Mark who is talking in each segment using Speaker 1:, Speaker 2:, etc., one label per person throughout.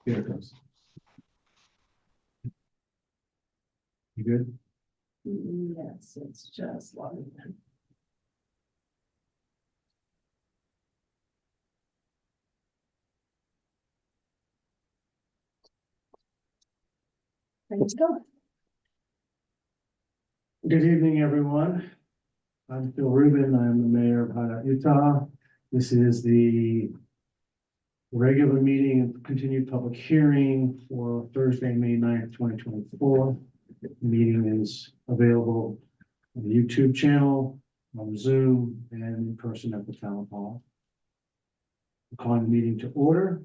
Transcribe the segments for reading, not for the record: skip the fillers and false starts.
Speaker 1: Here it goes. You good?
Speaker 2: Yes, it's just logging in. Thanks, go.
Speaker 1: Good evening, everyone. I'm Phil Rubin. I'm the mayor of Hideout, Utah. This is the regular meeting and continued public hearing for Thursday, May 9th, 2024. The meeting is available on the YouTube channel, on Zoom, and in person at the town hall. I'm calling the meeting to order.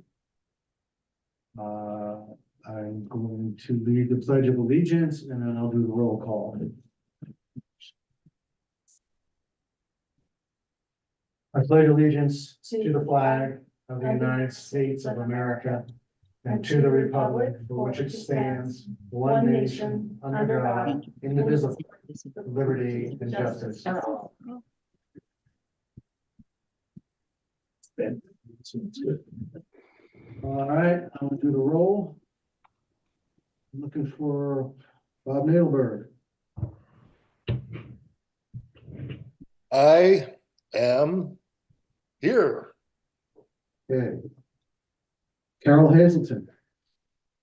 Speaker 1: I'm going to lead the Pledge of Allegiance, and then I'll do the roll call. I pledge allegiance to the flag of the United States of America and to the republic for which it stands, one nation, under God, indivisible, with liberty and justice. All right, I'm gonna do the roll. I'm looking for Bob Nadelberg.
Speaker 3: I am here.
Speaker 1: Okay. Carol Hazelton,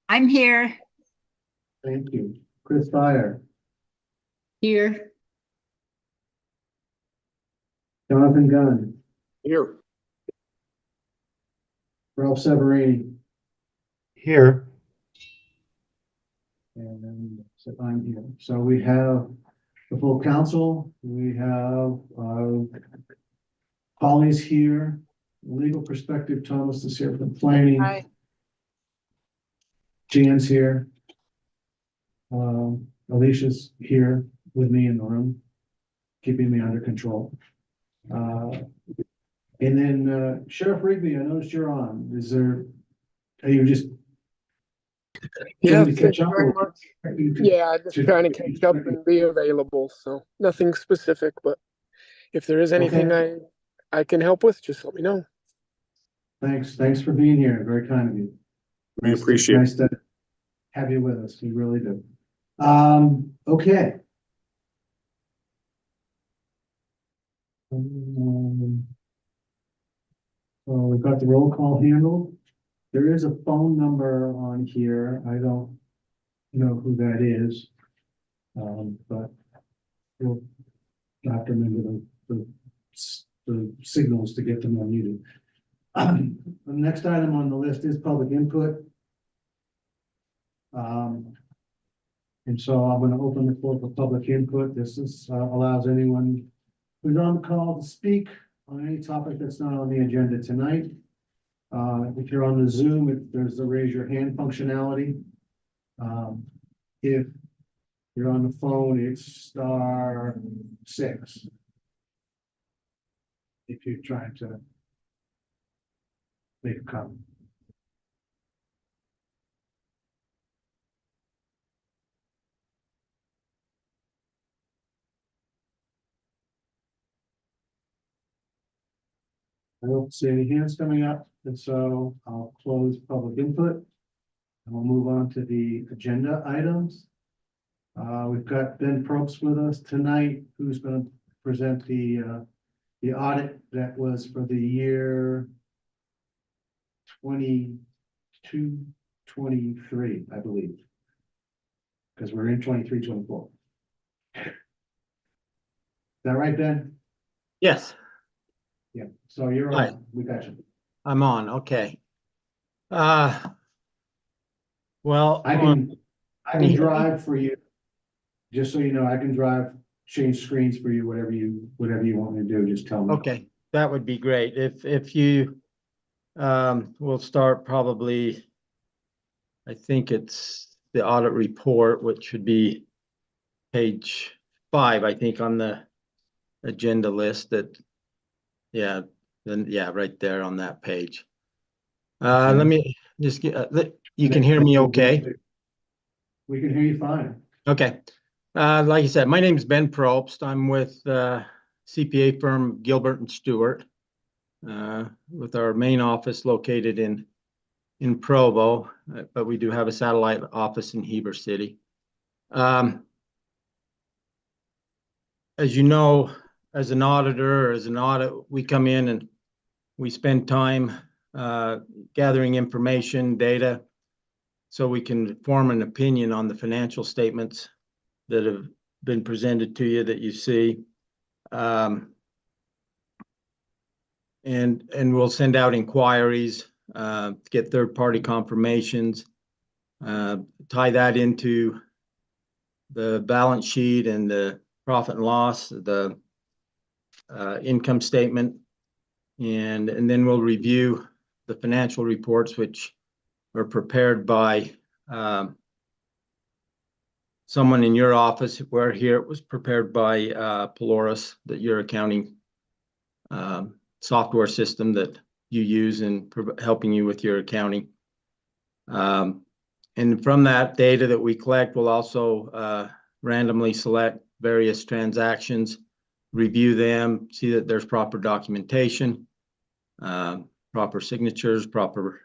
Speaker 4: I'm here.
Speaker 1: thank you. Chris Fire,
Speaker 4: Here.
Speaker 1: Jonathan Gunn,
Speaker 3: Here.
Speaker 1: Ralph Severini,
Speaker 3: Here.
Speaker 1: and then so I'm here. So we have the full council. We have Holly's here. Legal perspective, Thomas is here from planning.
Speaker 4: Hi.
Speaker 1: Jan's here. Alicia's here with me in the room, keeping me under control. And then Sheriff Rigby, I noticed you're on. Are you just
Speaker 5: Yeah,
Speaker 1: trying to catch up?
Speaker 5: very much. Yeah, just trying to catch up and be available. So nothing specific, but if there is anything I can help with, just let me know.
Speaker 1: Thanks for being here. Very kind of you.
Speaker 3: We appreciate it.
Speaker 1: Nice to have you with us. We really do. Okay. So we've got the roll call handled. There is a phone number on here. I don't know who that is. But we'll have to remember the signals to get them unmuted. The next item on the list is public input. And so I'm going to open the floor for public input. This is allows anyone who's on the call to speak on any topic that's not on the agenda tonight. If you're on the Zoom, there's the raise your hand functionality. If you're on the phone, it's *6. If you're trying to make a comment. I don't see any hands coming up, and so I'll close public input. And we'll move on to the agenda items. We've got Ben Probst with us tonight, who's going to present the audit that was for the year 22, 23, I believe. Because we're in 23, 24. Is that right, Ben?
Speaker 6: Yes,
Speaker 1: Yeah, so you're
Speaker 6: Hi.
Speaker 1: on. We got you.
Speaker 6: I'm on. Okay. Well,
Speaker 1: I can drive for you. Just so you know, I can change screens for you, whatever you want me to do, just tell me.
Speaker 6: okay, that would be great. If you we'll start probably, I think it's the audit report, which should be page 5, I think, on the agenda list. That right there on that page. Let me just get you can hear me okay?
Speaker 1: We can hear you fine.
Speaker 6: Okay. Like I said, my name is Ben Probst. I'm with CPA firm Gilbert and Stewart, with our main office located in in Provo, but we do have a satellite office in Heber City. As you know, as an auditor or as an audit, we come in and we spend time gathering information, data, so we can form an opinion on the financial statements that have been presented to you that you see. And we'll send out inquiries, get third-party confirmations, tie that into the balance sheet and the profit and loss, the income statement, and then we'll review the financial reports, which are prepared by someone in your office, where here it was prepared by Polaris, that your accounting software system that you use in helping you with your accounting. And from that data that we collect, we'll also randomly select various transactions, review them, see that there's proper documentation, proper signatures, proper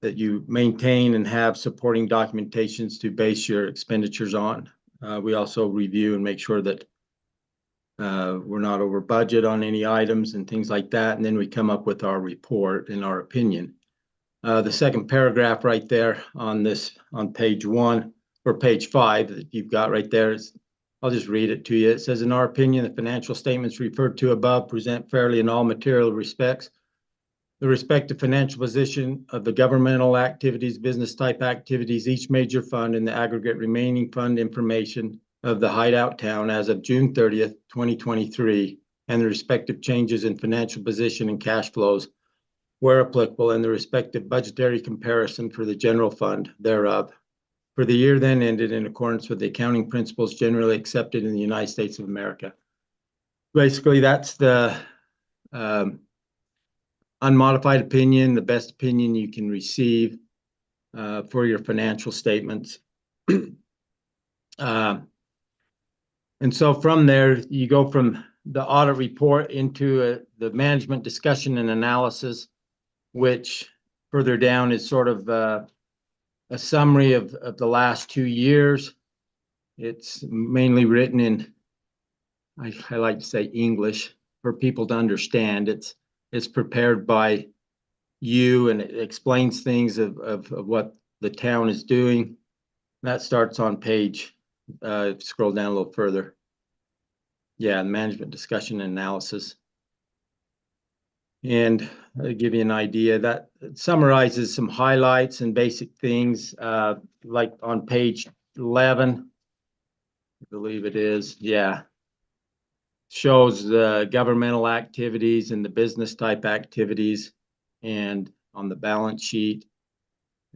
Speaker 6: that you maintain and have supporting documentations to base your expenditures on. We also review and make sure that we're not over budget on any items and things like that. And then we come up with our report and our opinion. The second paragraph right there on page 1 or page 5 that you've got right there is, I'll just read it to you. It says, in our opinion, the financial statements referred to above present fairly in all material respects. The respective financial position of the governmental activities, business type activities, each major fund, and the aggregate remaining fund information of the Hideout town as of June 30th, 2023, and the respective changes in financial position and cash flows, where applicable, and the respective budgetary comparison for the general fund thereof for the year then ended in accordance with the accounting principles generally accepted in the United States of America. Basically, that's the unmodified opinion, the best opinion you can receive for your financial statements. And so from there, you go from the audit report into the management discussion and analysis, which further down is sort of a summary of the last 2 years. It's mainly written in, I like to say, English for people to understand. It's prepared by you, and it explains things of what the town is doing. That starts on page, scroll down a little further. Yeah, management discussion and analysis. And I'll give you an idea that it summarizes some highlights and basic things, like on page 11, I believe it is. Yeah. Shows the governmental activities and the business type activities, and on the balance sheet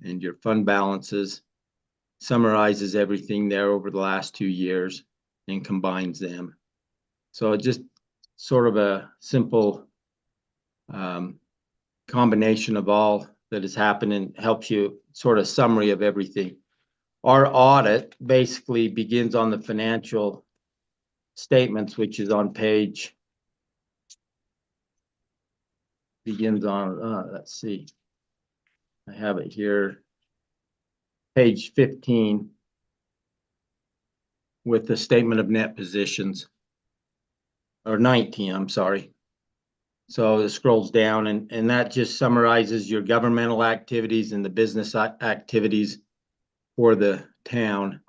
Speaker 6: and your fund balances, summarizes everything there over the last 2 years and combines them. So just sort of a simple combination of all that has happened and helps you sort of summary of everything. Our audit basically begins on the financial statements, which is on page, begins on, let's see, I have it here, page 15, with the statement of net positions, or 19, I'm sorry. So it scrolls down, and that just summarizes your governmental activities and the business activities for the town.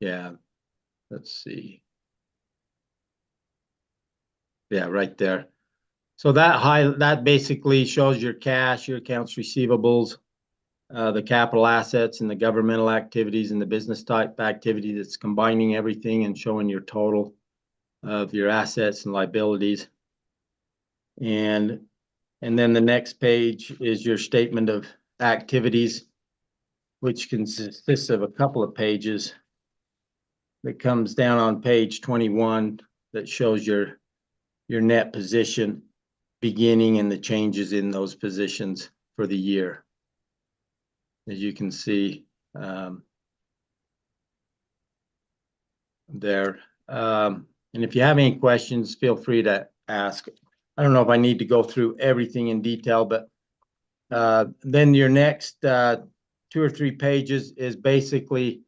Speaker 6: Yeah, let's see. Yeah, right there. So that basically shows your cash, your accounts receivables, the capital assets and the governmental activities and the business type activity that's combining everything and showing your total of your assets and liabilities. And then the next page is your statement of activities, which consists of a couple of pages that comes down on page 21 that shows your net position beginning and the changes in those positions for the year. As you can see there. And if you have any questions, feel free to ask. I don't know if I need to go through everything in detail, but then your next 2 or 3 pages is basically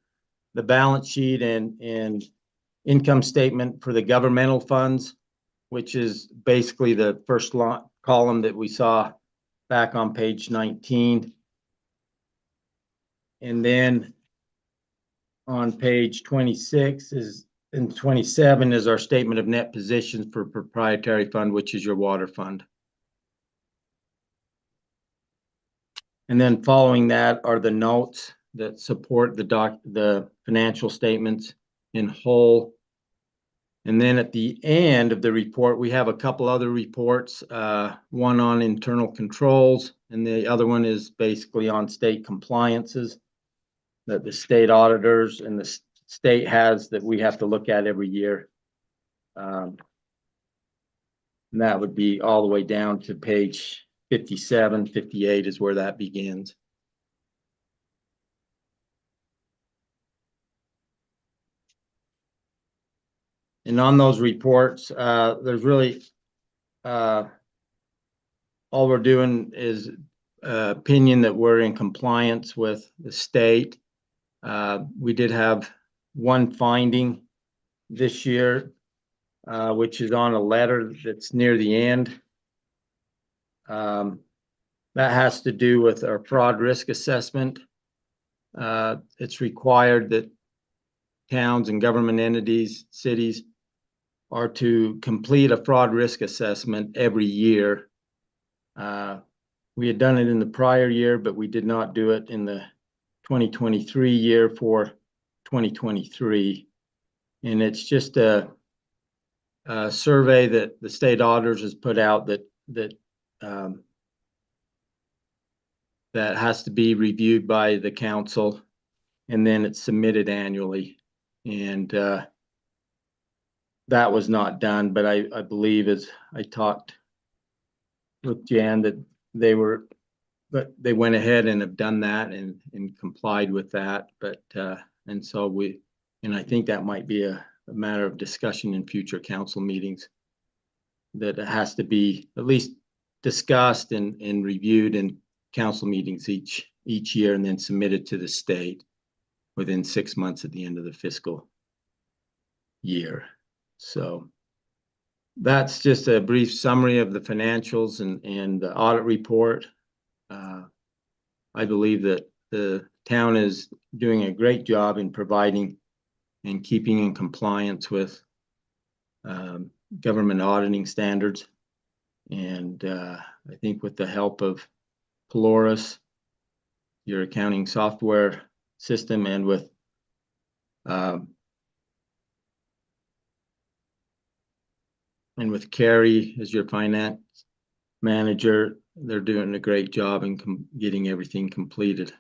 Speaker 6: the balance sheet and income statement for the governmental funds, which is basically the first column that we saw back on page 19. And then on page 26 and 27 is our statement of net positions for proprietary fund, which is your water fund. And then following that are the notes that support the financial statements in whole. And then at the end of the report, we have a couple other reports, one on internal controls, and the other one is basically on state compliances that the state auditors and the state has that we have to look at every year. And that would be all the way down to page 57, 58 is where that begins. And on those reports, there's really, all we're doing is opinion that we're in compliance with the state. We did have one finding this year, which is on a letter that's near the end. That has to do with our fraud risk assessment. It's required that towns and government entities, cities, are to complete a fraud risk assessment every year. We had done it in the prior year, but we did not do it in the 2023 year for 2023. And it's just a survey that the state auditors has put out that has to be reviewed by the council, and then it's submitted annually. And that was not done, but I believe, as I talked with Jan, that they went ahead and have done that and complied with that. But and so I think that might be a matter of discussion in future council meetings, that it has to be at least discussed and reviewed in council meetings each year, and then submitted to the state within 6 months at the end of the fiscal year. So that's just a brief summary of the financials and the audit report. I believe that the town is doing a great job in providing and keeping in compliance with government auditing standards. And I think with the help of Polaris, your accounting software system, and with Carrie as your finance manager, they're doing a great job in getting everything completed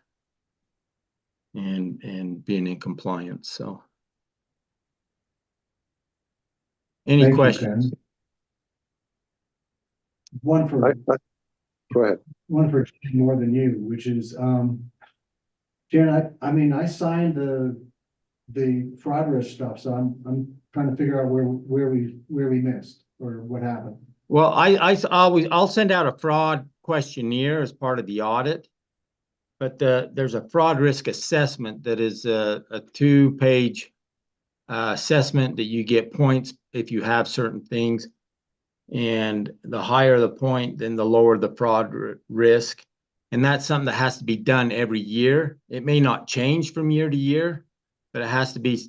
Speaker 6: and being in compliance. So, any
Speaker 1: Thank you,
Speaker 6: questions?
Speaker 1: Ken. One for
Speaker 3: Go ahead.
Speaker 1: one for more than you, which is Jan, I mean, I signed the fraud risk stuff, so I'm trying to figure out where we missed or what happened.
Speaker 6: Well, I'll send out a fraud questionnaire as part of the audit, but there's a fraud risk assessment that is a 2-page assessment that you get points if you have certain things, and the higher the point, then the lower the fraud risk. And that's something that has to be done every year. It may not change from year to year, but it has to be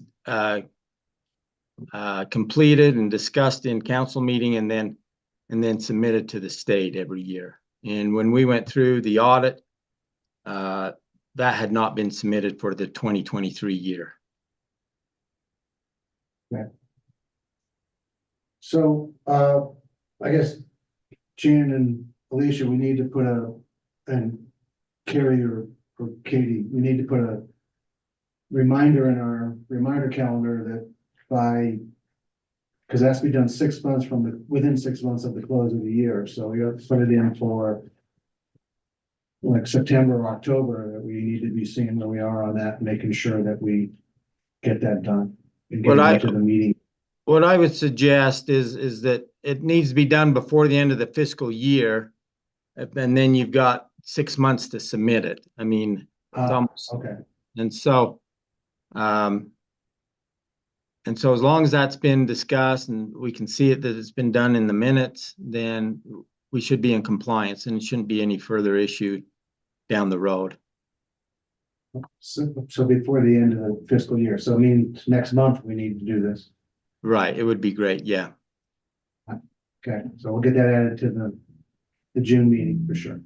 Speaker 6: completed and discussed in council meeting, and then submitted to the state every year. And when we went through the audit, that had not been submitted for the 2023 year.
Speaker 1: Okay. So I guess Jan and Alicia, we need to put and Carrie or Katie, we need to put a reminder in our reminder calendar that because it has to be done 6 months within 6 months of the close of the year. So we have to put it in for like September or October, that we need to be seeing where we are on that, making sure that we get that done and get it to the meeting.
Speaker 6: What I would suggest is that it needs to be done before the end of the fiscal year. And then you've got 6 months to submit it. I mean, it's almost,
Speaker 1: Okay,
Speaker 6: and so, and so as long as that's been discussed and we can see it, that it's been done in the minutes, then we should be in compliance and it shouldn't be any further issue down the road.
Speaker 1: so before the end of the fiscal year, so I mean, next month we need to do this.
Speaker 6: Right, it would be great, yeah.
Speaker 1: Okay, so we'll get that added to the June meeting for sure.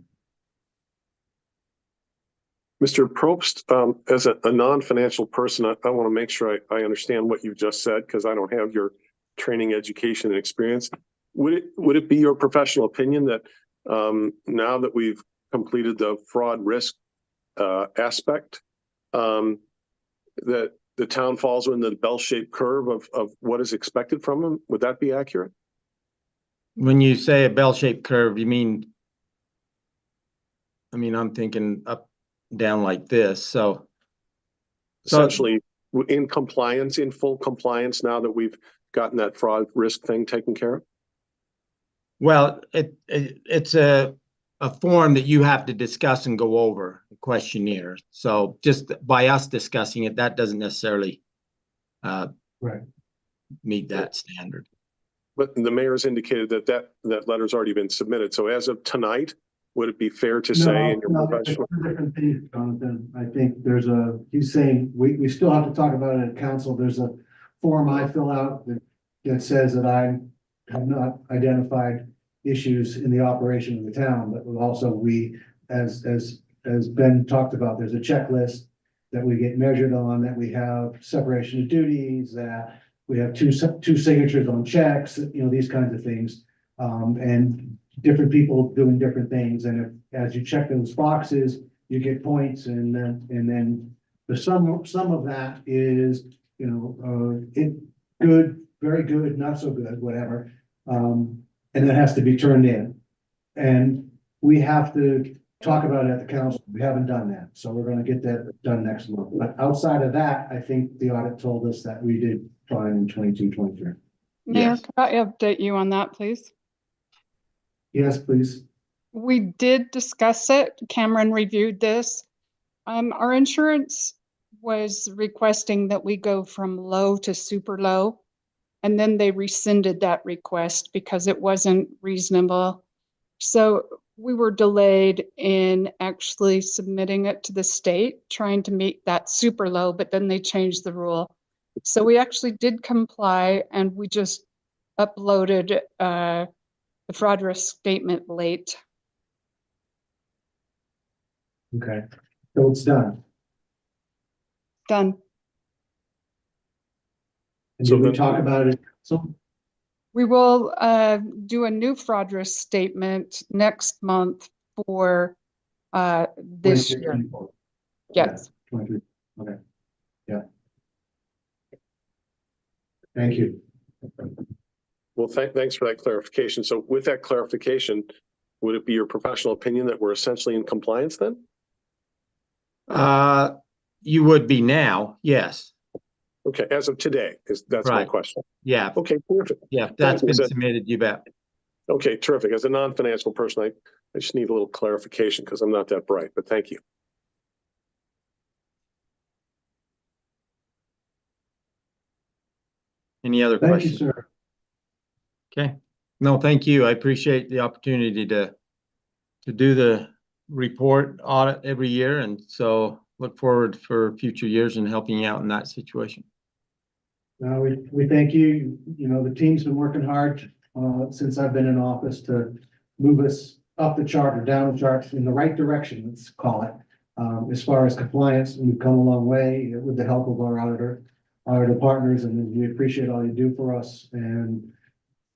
Speaker 3: Mr. Probst, as a non-financial person, I want to make sure I understand what you just said, because I don't have your training, education, and experience. Would it be your professional opinion that now that we've completed the fraud risk aspect, that the town falls in the bell-shaped curve of what is expected from them? Would that be accurate?
Speaker 6: When you say a bell-shaped curve, you mean, I mean, I'm thinking up, down like this, so.
Speaker 3: Essentially, in compliance, in full compliance, now that we've gotten that fraud risk thing taken care of?
Speaker 6: Well, it's a form that you have to discuss and go over, a questionnaire. So just by us discussing it, that doesn't necessarily
Speaker 1: Right.
Speaker 6: meet that standard.
Speaker 3: But the mayor's indicated that letter's already been submitted. So as of tonight, would it be fair to say in your
Speaker 1: No,
Speaker 3: professional?
Speaker 1: there's two different things, Jonathan. I think he's saying, we still have to talk about it at council. There's a form I fill out that says that I have not identified issues in the operation of the town, but also as Ben talked about, there's a checklist that we get measured on, that we have separation of duties, that we have two signatures on checks, these kinds of things. And different people doing different things, and as you check those boxes, you get points, and then the sum of that is, good, very good, not so good, whatever. And that has to be turned in. And we have to talk about it at the council. We haven't done that, so we're gonna get that done next month. But outside of that, I think the audit told us that we did fine in 22-23.
Speaker 2: Mayor,
Speaker 6: Yes.
Speaker 2: could I update you on that, please?
Speaker 1: Yes, please.
Speaker 2: We did discuss it. Cameron reviewed this. Our insurance was requesting that we go from low to super low. And then they rescinded that request because it wasn't reasonable. So we were delayed in actually submitting it to the state, trying to meet that super low, but then they changed the rule. So we actually did comply, and we just uploaded the fraud risk statement late.
Speaker 1: Okay, so it's done.
Speaker 2: Done.
Speaker 1: And
Speaker 3: So
Speaker 1: did we
Speaker 3: then-
Speaker 1: talk about it? So,
Speaker 2: We will do a new fraud risk statement next month for this
Speaker 1: 23,
Speaker 2: year.
Speaker 1: 24.
Speaker 2: Yes.
Speaker 1: 23, okay, yeah. Thank you.
Speaker 3: Well, thanks for that clarification. So with that clarification, would it be your professional opinion that we're essentially in compliance then?
Speaker 6: You would be now, yes.
Speaker 3: Okay, as of today, that's my
Speaker 6: Right.
Speaker 3: question.
Speaker 6: Yeah,
Speaker 3: Okay, perfect.
Speaker 6: yeah, that's been
Speaker 3: Is that-
Speaker 6: submitted, you bet.
Speaker 3: Okay, terrific. As a non-financial person, I just need a little clarification because I'm not that bright, but thank you.
Speaker 6: Any other
Speaker 1: Thank you,
Speaker 6: questions?
Speaker 1: sir.
Speaker 6: Okay, no, thank you. I appreciate the opportunity to do the report audit every year, and so look forward for future years and helping you out in that situation.
Speaker 1: No, we thank you. The team's been working hard since I've been in office to move us up the chart or down the chart in the right direction, let's call it. As far as compliance, we've come a long way with the help of our auditor partners, and we appreciate all you do for us and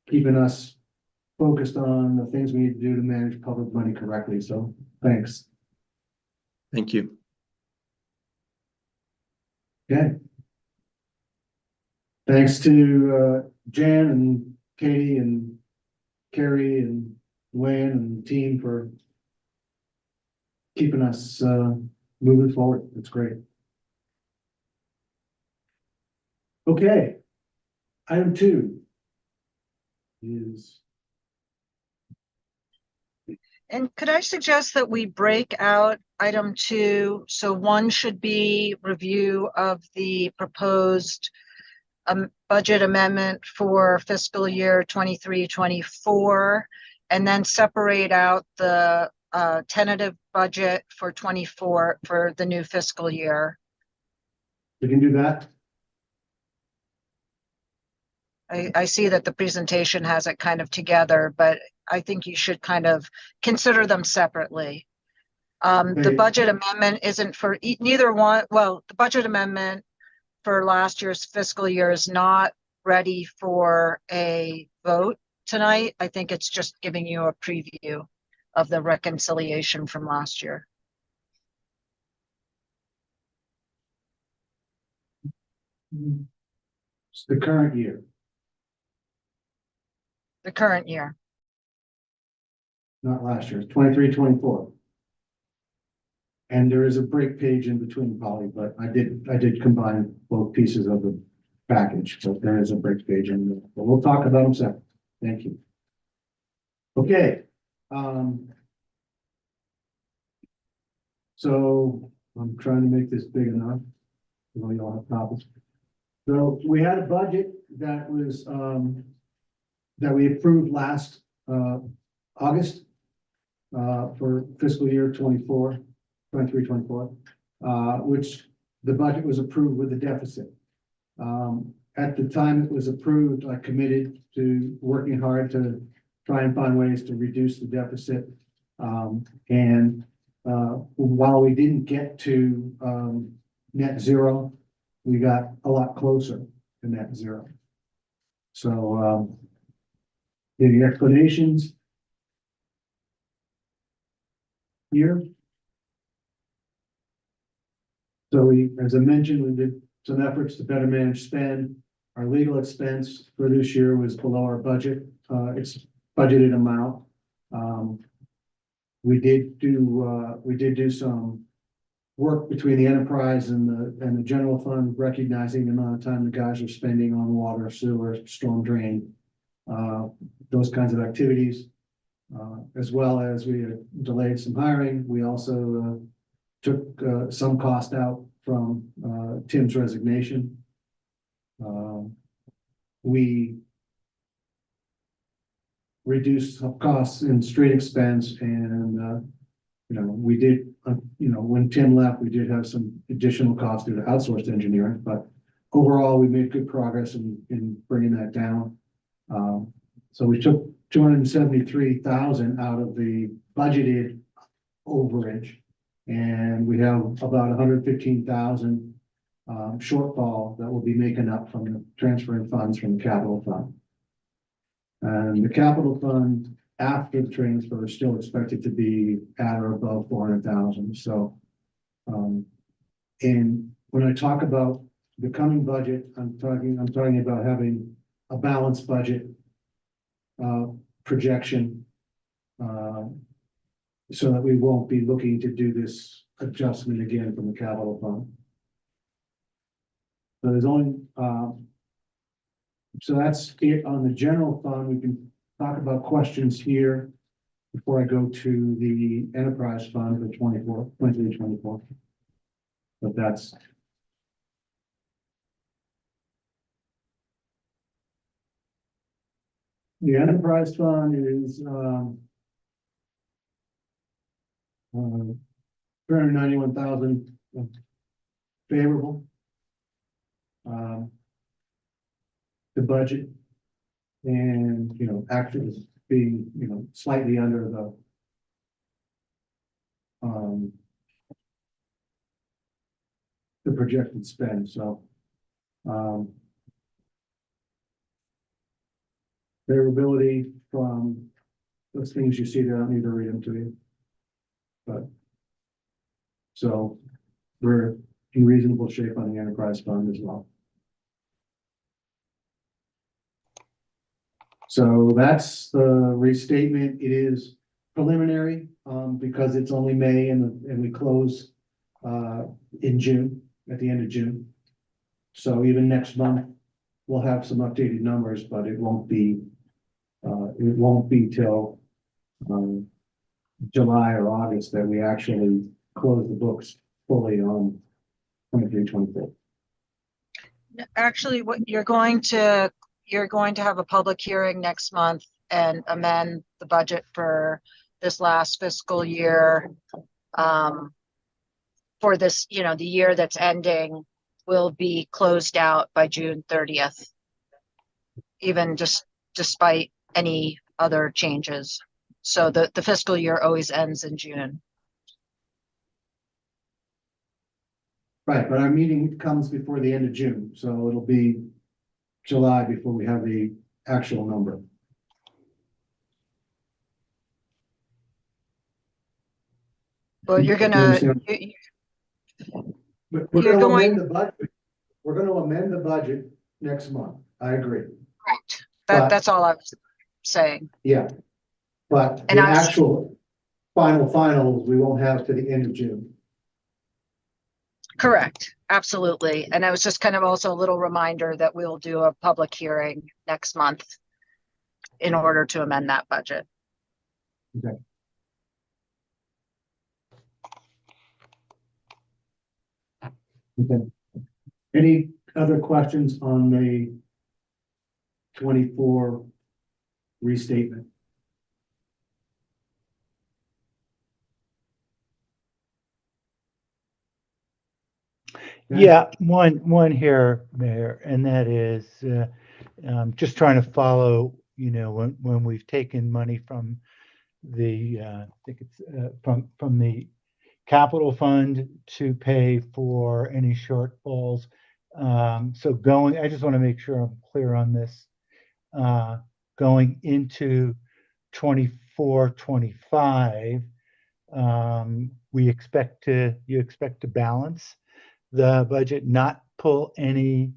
Speaker 1: keeping us focused on the things we need to do to manage public money correctly. So thanks.
Speaker 6: Thank you.
Speaker 1: Okay. Thanks to Jan and Katie and Carrie and Wayne and the team for keeping us moving forward. It's great. Okay. Item 2. is,
Speaker 7: And could I suggest that we break out item 2? So 1 should be review of the proposed budget amendment for fiscal year 23-24, and then separate out the tentative budget for 24 for the new fiscal year.
Speaker 1: we can do that.
Speaker 7: I see that the presentation has it kind of together, but I think you should kind of consider them separately. The
Speaker 1: Okay.
Speaker 7: budget amendment isn't for neither one. Well, the budget amendment for last year's fiscal year is not ready for a vote tonight. I think it's just giving you a preview of the reconciliation from last year.
Speaker 1: It's the current year.
Speaker 7: The current year.
Speaker 1: Not last year, 23-24. And there is a break page in between, Polly, but I did combine both pieces of the package, so there is a break page in there, but we'll talk about them separately. Thank you. Okay. So I'm trying to make this big enough. We all have copies. So we had a budget that was, that we approved last, August, for fiscal year 23-24, which the budget was approved with a deficit. At the time it was approved, I committed to working hard to try and find ways to reduce the deficit. While we didn't get to net zero, we got a lot closer to net zero. So the explanations here. So we, as I mentioned, we did some efforts to better manage spend. Our legal expense for this year was below our budget. It's budgeted amount. We did do some work between the enterprise and the general fund, recognizing the amount of time the guys are spending on water, sewer, storm drain, those kinds of activities. As well as we delayed some hiring. We also took some cost out from Tim's resignation. We reduced some costs in street expense, and we did, when Tim left, we did have some additional costs due to outsourced engineering, but overall, we made good progress in bringing that down. So we took 273,000 out of the budgeted overage, and we have about 115,000 shortfall that will be making up from the transferring funds from the capital fund. And the capital fund after the transfer is still expected to be at or above 400,000. So, and when I talk about the coming budget, I'm talking about having a balanced budget projection, so that we won't be looking to do this adjustment again from the capital fund. So there's only, so that's it on the general fund. We can talk about questions here before I go to the enterprise fund for 23-24. But that's. The enterprise fund is, 391,000 favorable. The budget, and actually being slightly under the projected spend. So favorability from those things you see there. I don't need to read them to you, but so we're in reasonable shape on the enterprise fund as well. So that's the restatement. It is preliminary because it's only May and we close in June, at the end of June. So even next month, we'll have some updated numbers, but it won't be it won't be till, July or August that we actually close the books fully on 23-24.
Speaker 7: Actually, what you're going to have a public hearing next month and amend the budget for this last fiscal year. For this, the year that's ending will be closed out by June 30th. Even just despite any other changes. So the fiscal year always ends in June.
Speaker 1: Right, but our meeting comes before the end of June, so it'll be July before we have the actual number.
Speaker 7: But you're gonna,
Speaker 1: We're
Speaker 7: You're
Speaker 1: gonna
Speaker 7: going-
Speaker 1: amend the budget. We're gonna amend the budget next month. I agree.
Speaker 7: correct.
Speaker 1: But-
Speaker 7: That's all I was saying.
Speaker 1: Yeah. But
Speaker 7: And
Speaker 1: the
Speaker 7: I was-
Speaker 1: actual finals, we won't have to the end of June.
Speaker 7: Correct, absolutely. And I was just kind of also a little reminder that we'll do a public hearing next month in order to amend that budget.
Speaker 1: Okay. Any other questions on the 24 restatement?
Speaker 8: Yeah, one here, Mayor, and that is just trying to follow, when we've taken money from the, I think it's from the capital fund to pay for any shortfalls. So I just want to make sure I'm clear on this. Going into 24-25, you expect to balance the budget, not pull any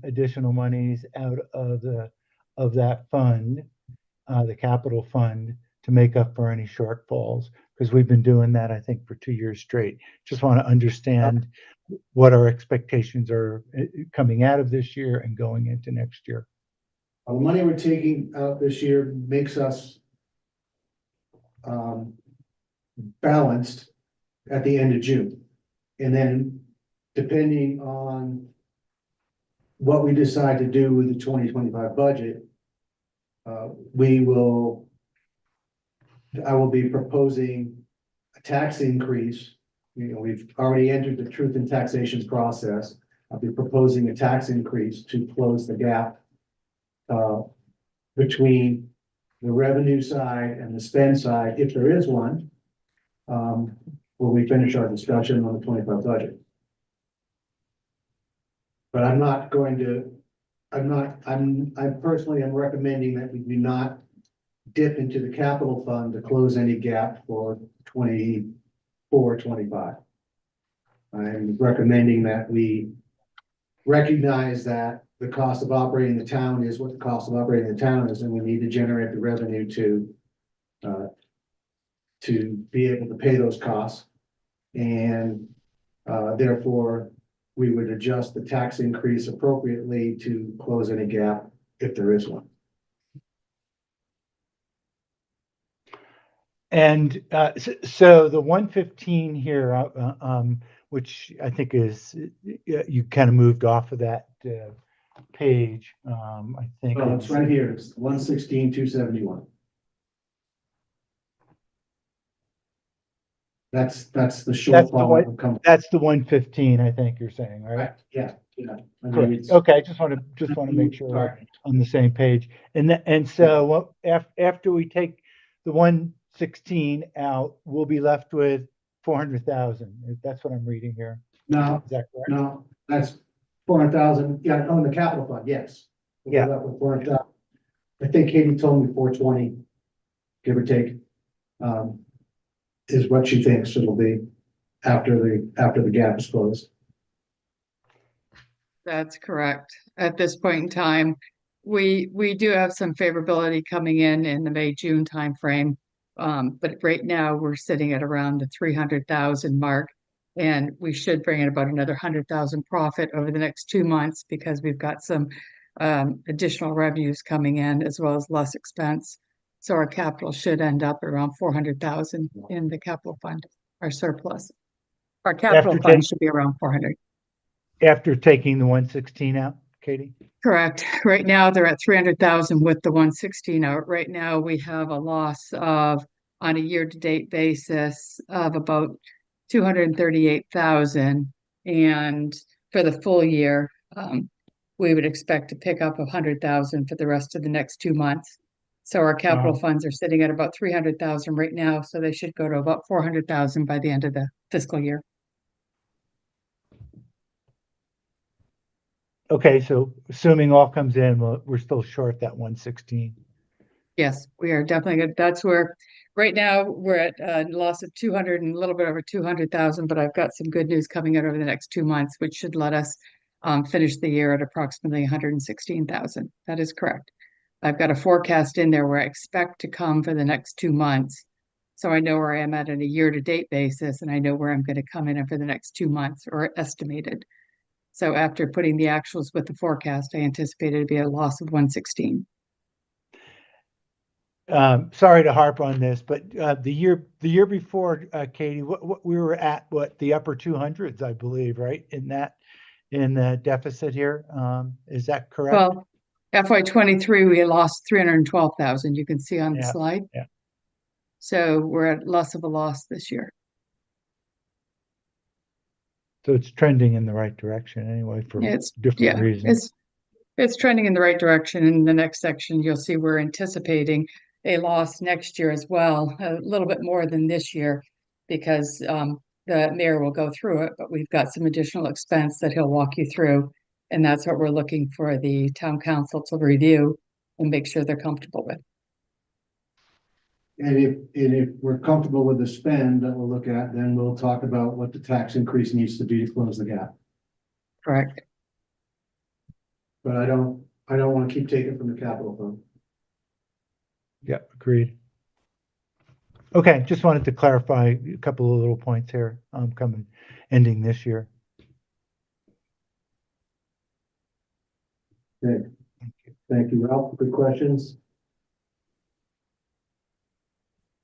Speaker 8: additional monies out of that fund, the capital fund, to make up for any shortfalls, because we've been doing that, I think, for 2 years straight. Just want to understand what our expectations are coming out of this year and going into next year.
Speaker 1: The money we're taking out this year makes us balanced at the end of June. And then depending on what we decide to do with the 2025 budget, I will be proposing a tax increase. We've already entered the truth in taxation process. I'll be proposing a tax increase to close the gap between the revenue side and the spend side, if there is one, when we finish our discussion on the 25 budget. But I personally am recommending that we do not dip into the capital fund to close any gap for 24-25. I'm recommending that we recognize that the cost of operating the town is what the cost of operating the town is, and we need to generate the revenue to be able to pay those costs. And therefore, we would adjust the tax increase appropriately to close any gap if there is one.
Speaker 8: And so the 115 here, which I think is, you kind of moved off of that page. I think
Speaker 1: Oh, it's right here. It's 116,271. That's the shortfall.
Speaker 8: That's the 115, I think you're saying, right?
Speaker 1: Right, yeah.
Speaker 8: Correct. Okay, just want to make sure we're on the same page. And so after we take the 116 out, we'll be left with 400,000. That's what I'm reading here.
Speaker 1: No,
Speaker 8: Is that correct?
Speaker 1: no, that's 400,000. Yeah, on the capital fund, yes. We'll
Speaker 8: Yeah.
Speaker 1: be left with 400,000. I think Katie told me 420, give or take, is what she thinks it'll be after the gap is closed.
Speaker 9: That's correct. At this point in time, we do have some favorability coming in the May-June timeframe. But right now we're sitting at around the 300,000 mark, and we should bring in about another 100,000 profit over the next 2 months because we've got some additional revenues coming in as well as less expense. So our capital should end up around 400,000 in the capital fund, our surplus. Our capital
Speaker 8: After
Speaker 9: fund
Speaker 8: take-
Speaker 9: should be around 400.
Speaker 8: After taking the 116 out, Katie?
Speaker 9: Correct. Right now, they're at 300,000 with the 116 out. Right now, we have a loss of, on a year-to-date basis, of about 238,000. And for the full year, we would expect to pick up 100,000 for the rest of the next 2 months. So our capital
Speaker 8: Wow.
Speaker 9: funds are sitting at about 300,000 right now, so they should go to about 400,000 by the end of the fiscal year.
Speaker 8: Okay, so assuming all comes in, we're still short that 116.
Speaker 9: Yes, we are definitely good. That's where, right now, we're at a loss of 200 and a little bit over 200,000, but I've got some good news coming out over the next 2 months, which should let us finish the year at approximately 116,000. That is correct. I've got a forecast in there where I expect to come for the next 2 months. So I know where I am at on a year-to-date basis, and I know where I'm going to come in for the next 2 months, or estimated. So after putting the actuals with the forecast, I anticipated it'd be a loss of 116.
Speaker 8: Sorry to harp on this, but the year before, Katie, what we were at, the upper 200s, I believe, right? In the deficit here, is that correct?
Speaker 9: Well, FY23, we lost 312,000. You can see on the
Speaker 8: Yeah,
Speaker 9: slide.
Speaker 8: yeah.
Speaker 9: So we're at less of a loss this year.
Speaker 8: So it's trending in the right direction anyway for different reasons.
Speaker 9: It's trending in the right direction. In the next section, you'll see we're anticipating a loss next year as well, a little bit more than this year, because the mayor will go through it, but we've got some additional expense that he'll walk you through. And that's what we're looking for the town council to review and make sure they're comfortable with.
Speaker 1: And if we're comfortable with the spend that we'll look at, then we'll talk about what the tax increase needs to be to close the gap.
Speaker 9: Correct.
Speaker 1: But I don't want to keep taking from the capital fund.
Speaker 8: Yeah, agreed. Okay, just wanted to clarify a couple of little points here, ending this year.
Speaker 1: Okay. Thank you, Ralph. Good questions.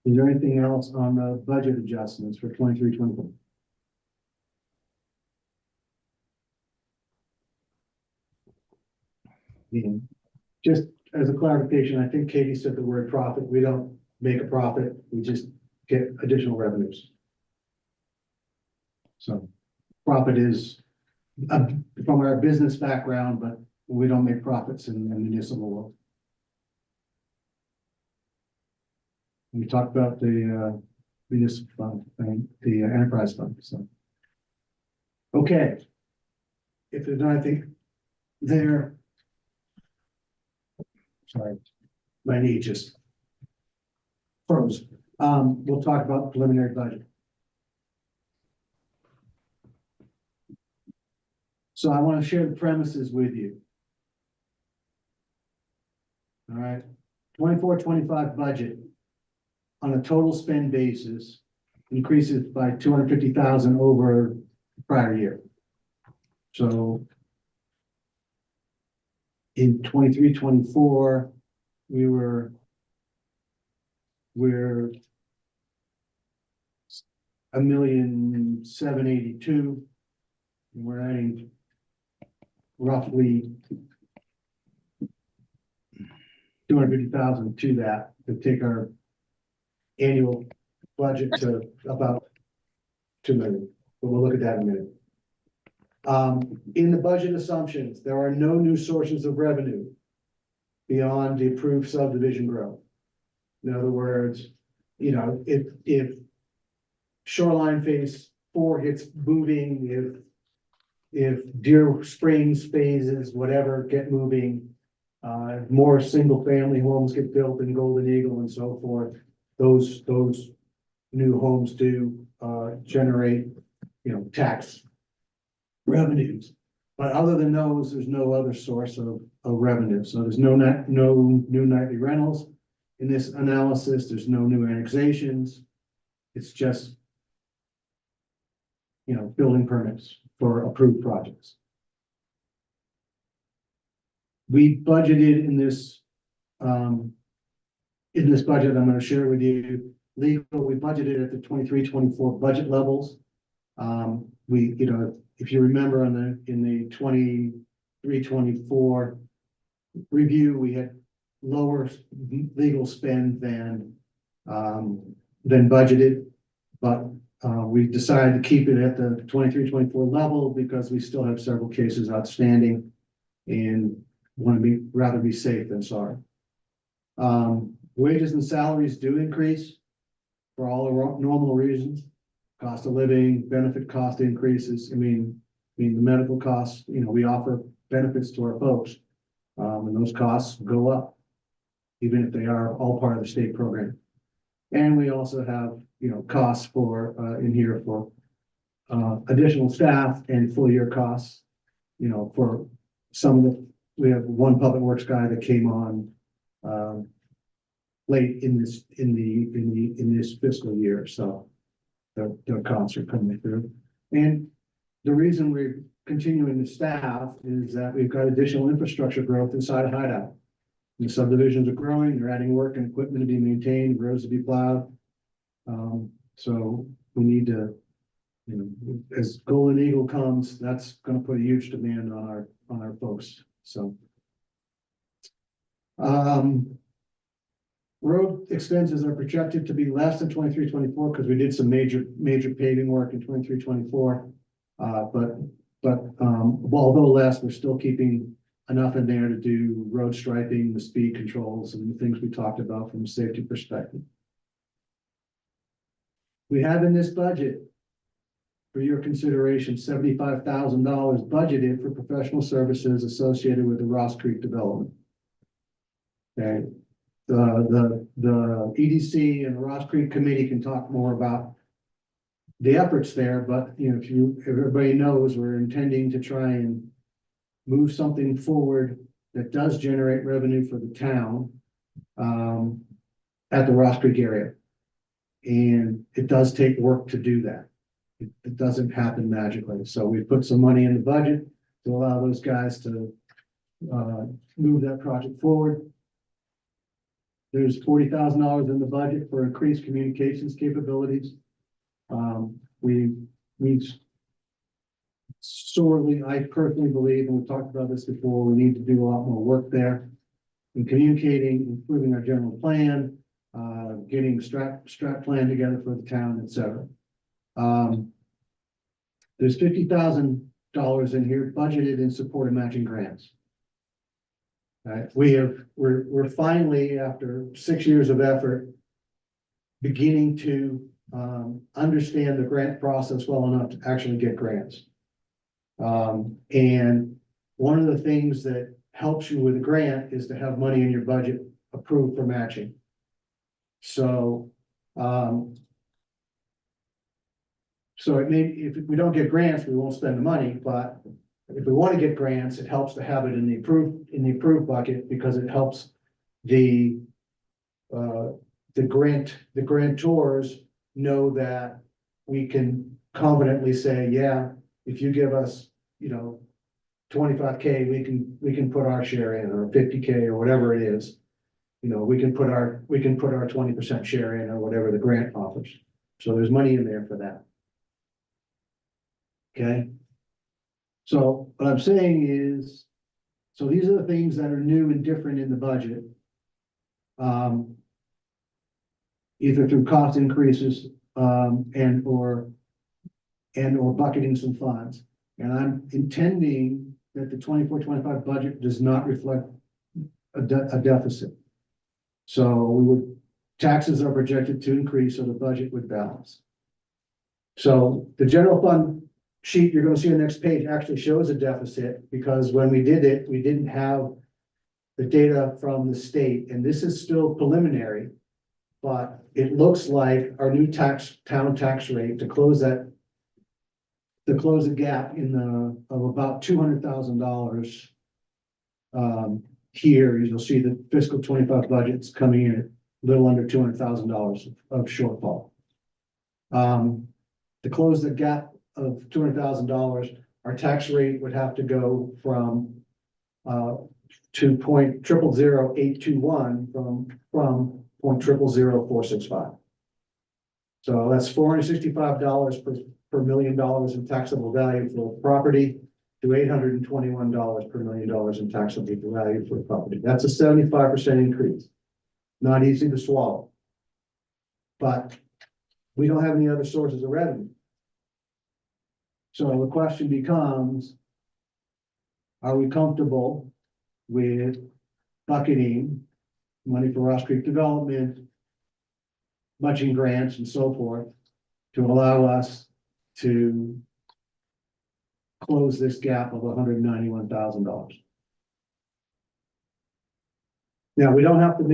Speaker 1: Is there anything else on the budget adjustments for 23-24? Just as a clarification, I think Katie said the word profit. We don't make a profit. We just get additional revenues. So profit is from our business background, but we don't make profits in the municipal world. We talked about the municipal fund and the enterprise fund, so. Okay. If there's anything there. Sorry, my knee just froze. We'll talk about preliminary budget. So I want to share the premises with you. All right, 24-25 budget on a total spend basis increases by 250,000 over the prior year. So in 23-24, we're $1,782,000. We're adding roughly 250,000 to that to take our annual budget to about 2 million. But we'll look at that in a minute. In the budget assumptions, there are no new sources of revenue beyond the approved subdivision growth. In other words, you know, if Shoreline Phase 4 gets moving, if Deer Springs phases, whatever, get moving, more single family homes get built in Golden Eagle and so forth, those new homes do generate, you know, tax revenues. But other than those, there's no other source of revenue. So there's no new nightly rentals in this analysis. There's no new annexations. It's just, you know, building permits for approved projects. we budgeted in this budget, I'm gonna share with you, legal, we budgeted at the 23-24 budget levels. We, you know, if you remember in the 23-24 review, we had lower legal spend than budgeted, but we decided to keep it at the 23-24 level because we still have several cases outstanding and want to rather be safe than sorry. Wages and salaries do increase for all the normal reasons. Cost of living, benefit cost increases. I mean, the medical costs, you know, we offer benefits to our folks. And those costs go up, even if they are all part of the state program. And we also have, you know, costs for, in here for additional staff and full year costs. You know, for some of the, we have one public works guy that came on late in this fiscal year, so their costs are coming through. And the reason we're continuing to staff is that we've got additional infrastructure growth inside of Hideout. The subdivisions are growing, they're adding work and equipment to be maintained, roads to be plowed. So we need to, you know, as Golden Eagle comes, that's gonna put a huge demand on our folks, so. Road expenses are projected to be less than 23-24 because we did some major paving work in 23-24. But although less, we're still keeping enough in there to do road striping, the speed controls, and the things we talked about from a safety perspective. We have in this budget, for your consideration, $75,000 budgeted for professional services associated with the Ross Creek development. Okay. The EDC and the Ross Creek Committee can talk more about the efforts there, but you know, if everybody knows, we're intending to try and move something forward that does generate revenue for the town at the Ross Creek area. And it does take work to do that. It doesn't happen magically. So we put some money in the budget to allow those guys to move that project forward. There's $40,000 in the budget for increased communications capabilities. We sorely, I personally believe, and we've talked about this before, we need to do a lot more work there in communicating, improving our general plan, getting strat plan together for the town, etc. There's $50,000 in here budgeted in support of matching grants. We're finally, after 6 years of effort, beginning to understand the grant process well enough to actually get grants. And one of the things that helps you with a grant is to have money in your budget approved for matching. So, it may, if we don't get grants, we won't spend the money, but if we want to get grants, it helps to have it in the approved bucket because it helps the grantors know that we can confidently say, yeah, if you give us, you know, 25K, we can put our share in, or 50K, or whatever it is. You know, we can put our 20% share in, or whatever the grant offers. So there's money in there for that. Okay. So what I'm saying is, so these are the things that are new and different in the budget. Either through cost increases, and or bucketing some funds. And I'm intending that the 24-25 budget does not reflect a deficit. So taxes are projected to increase, so the budget would balance. So the general fund sheet you're going to see on the next page actually shows a deficit, because when we did it, we didn't have the data from the state, and this is still preliminary, but it looks like our new town tax rate to close the gap of about $200,000. Here you'll see the fiscal 25 budget's coming in at a little under $200,000 of shortfall. To close the gap of $200,000, our tax rate would have to go from to 0.000821 from 0.000465. So that's $465 per $1 million in taxable value for property to $821 per $1 million in taxable value for property. That's a 75% increase. Not easy to swallow. But we don't have any other sources of revenue. So the question becomes, are we comfortable with bucketing money for Ross Creek development, matching grants and so forth, to allow us to close this gap of $191,000? Now, we don't have to,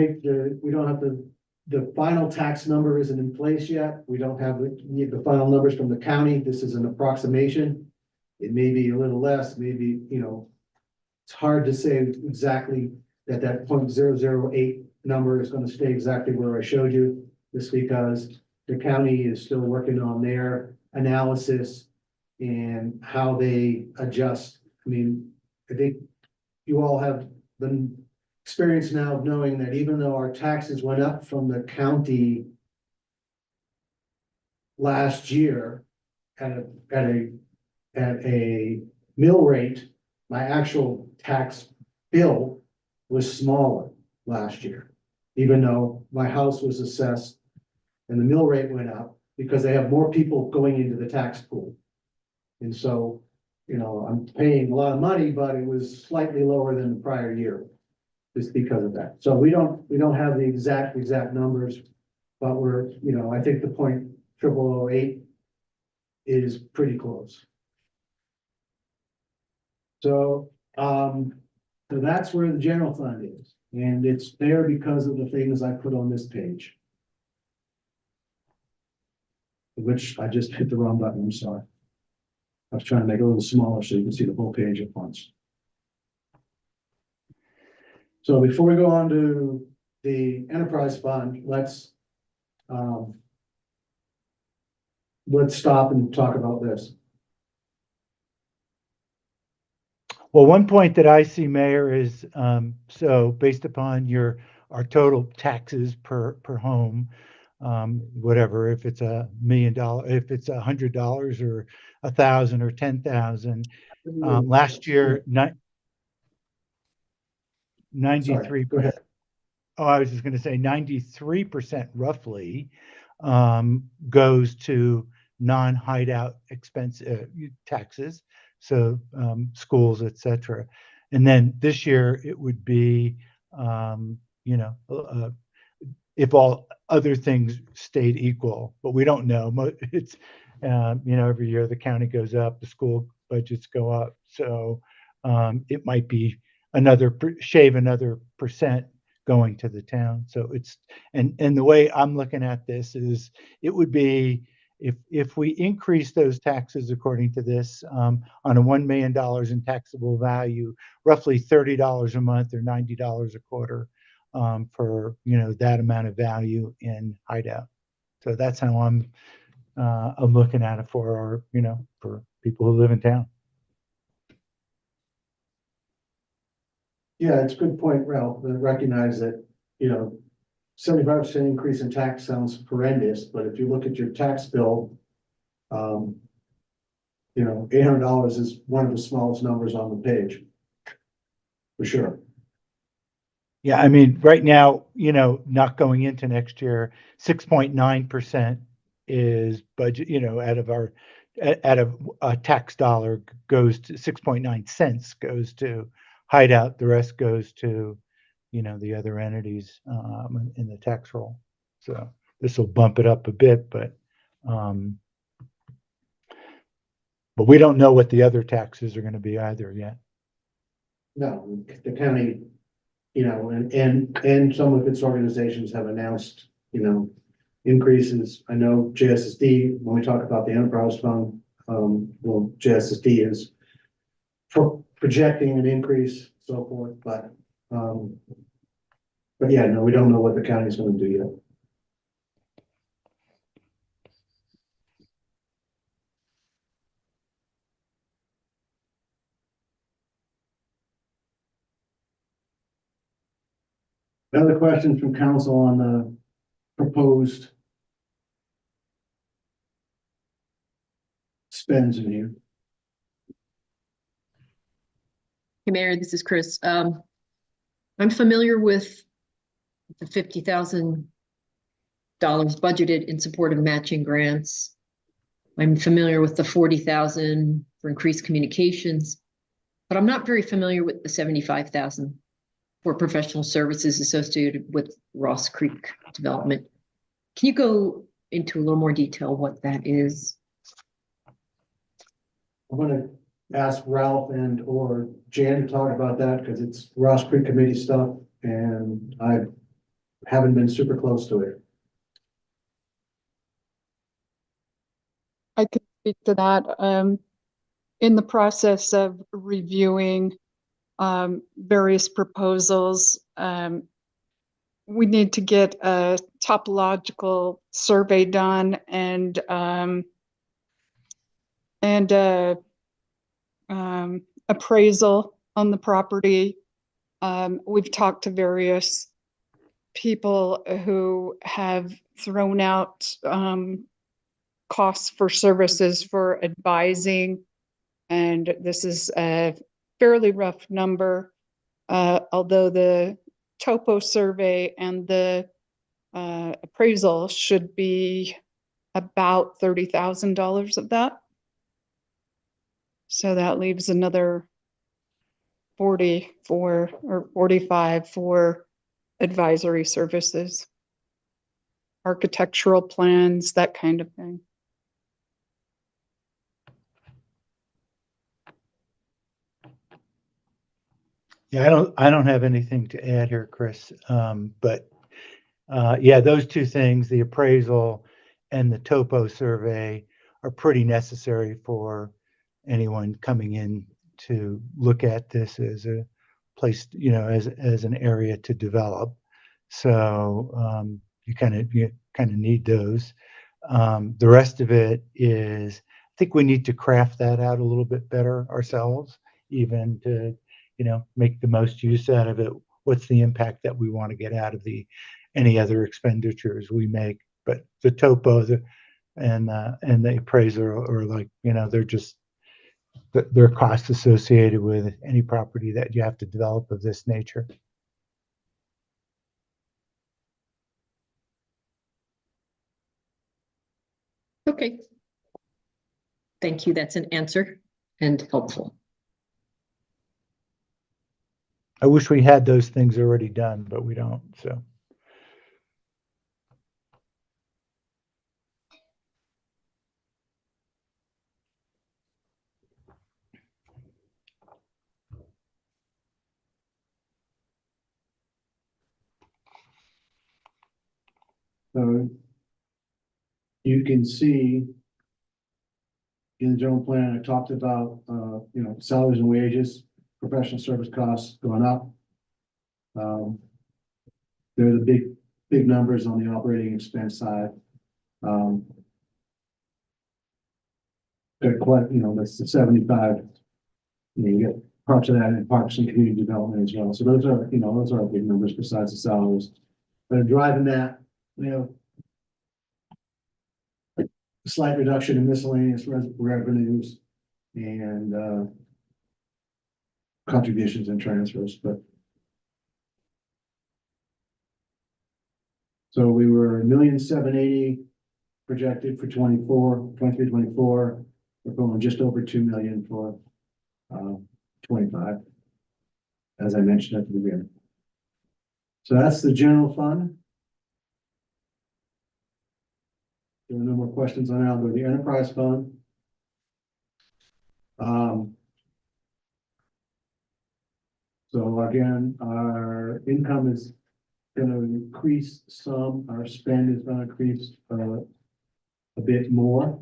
Speaker 1: the final tax number isn't in place yet. We don't have the final numbers from the county. This is an approximation. It may be a little less, maybe, it's hard to say exactly that 0.008 number is going to stay exactly where I showed you. Just because the county is still working on their analysis and how they adjust. I mean, I think you all have been experienced now of knowing that even though our taxes went up from the county last year at a mill rate, my actual tax bill was smaller last year, even though my house was assessed and the mill rate went up because they have more people going into the tax pool. And so, I'm paying a lot of money, but it was slightly lower than the prior year just because of that. So we don't have the exact numbers, but we're, I think the 0.0008 is pretty close. So, so that's where the general fund is, and it's there because of the things I put on this page. Which I just hit the wrong button, I'm sorry. I was trying to make it a little smaller so you can see the whole page at once. So before we go on to the enterprise fund, let's stop and talk about this.
Speaker 8: Well, one point that I see, Mayor, is so based upon our total taxes per home, whatever, if it's $1 million, if it's $100 or 1,000 or 10,000, last year 93%.
Speaker 1: Go ahead.
Speaker 8: Oh, I was just going to say 93% roughly goes to non-hideout expense taxes, so schools, etc. And then this year it would be, if all other things stayed equal, but we don't know. It's every year the county goes up, the school budgets go up, so it might be another percent going to the town. So it's and the way I'm looking at this is it would be if we increase those taxes according to this on a $1 million in taxable value, roughly $30 a month or $90 a quarter for that amount of value in hideout. So that's how I'm looking at it for our for people who live in town.
Speaker 1: Yeah, it's a good point, Ralph, to recognize that, 75% increase in tax sounds horrendous, but if you look at your tax bill, $800 is one of the smallest numbers on the page. For sure.
Speaker 8: Yeah, I mean, right now, not going into next year, 6.9% is budget, out of a tax dollar goes to 6.9 cents goes to hideout. The rest goes to, the other entities in the tax roll. So this will bump it up a bit, but we don't know what the other taxes are going to be either yet.
Speaker 1: No, the county, and some of its organizations have announced, increases. I know JSSD, when we talk about the enterprise fund, JSSD is projecting an increase, so forth, but yeah, no, we don't know what the county's going to do yet. Other questions from council on the proposed spends in here?
Speaker 10: Hey, Mayor, this is Chris. I'm familiar with the $50,000 budgeted in support of matching grants. I'm familiar with the 40,000 for increased communications, but I'm not very familiar with the 75,000 for professional services associated with Ross Creek development. Can you go into a little more detail what that is?
Speaker 1: I'm gonna ask Ralph and or Jan to talk about that because it's Ross Creek Committee stuff and I haven't been super close to it.
Speaker 2: I could speak to that. In the process of reviewing various proposals, we need to get a topological survey done and appraisal on the property. We've talked to various people who have thrown out costs for services for advising, and this is a fairly rough number, although the topo survey and the appraisal should be about $30,000 of that. So that leaves another 44 or 45 for advisory services, architectural plans, that kind of thing.
Speaker 8: Yeah, I don't have anything to add here, Chris. But yeah, those two things, the appraisal and the topo survey, are pretty necessary for anyone coming in to look at this as a place, as an area to develop. So you kind of need those. The rest of it is, I think we need to craft that out a little bit better ourselves, even to make the most use out of it. What's the impact that we want to get out of any other expenditures we make? But the topo and the appraiser are like, they're just, they're costs associated with any property that you have to develop of this nature.
Speaker 10: Okay. Thank you. That's an answer and helpful.
Speaker 8: I wish we had those things already done, but we don't, so.
Speaker 1: So you can see in the general plan, I talked about, salaries and wages, professional service costs going up. They're the big numbers on the operating expense side. They're quite, that's the 75. You get parts of that in parks and community development as well. So those are big numbers besides the salaries. But driving that, a slight reduction in miscellaneous revenues and contributions and transfers, but so we were $1,780,000 projected for 23-24. We're going just over 2 million for 25, as I mentioned at the beginning. So that's the general fund. There are no more questions on that. I'll go to the enterprise fund. So again, our income is going to increase some. Our spend is going to increase a bit more.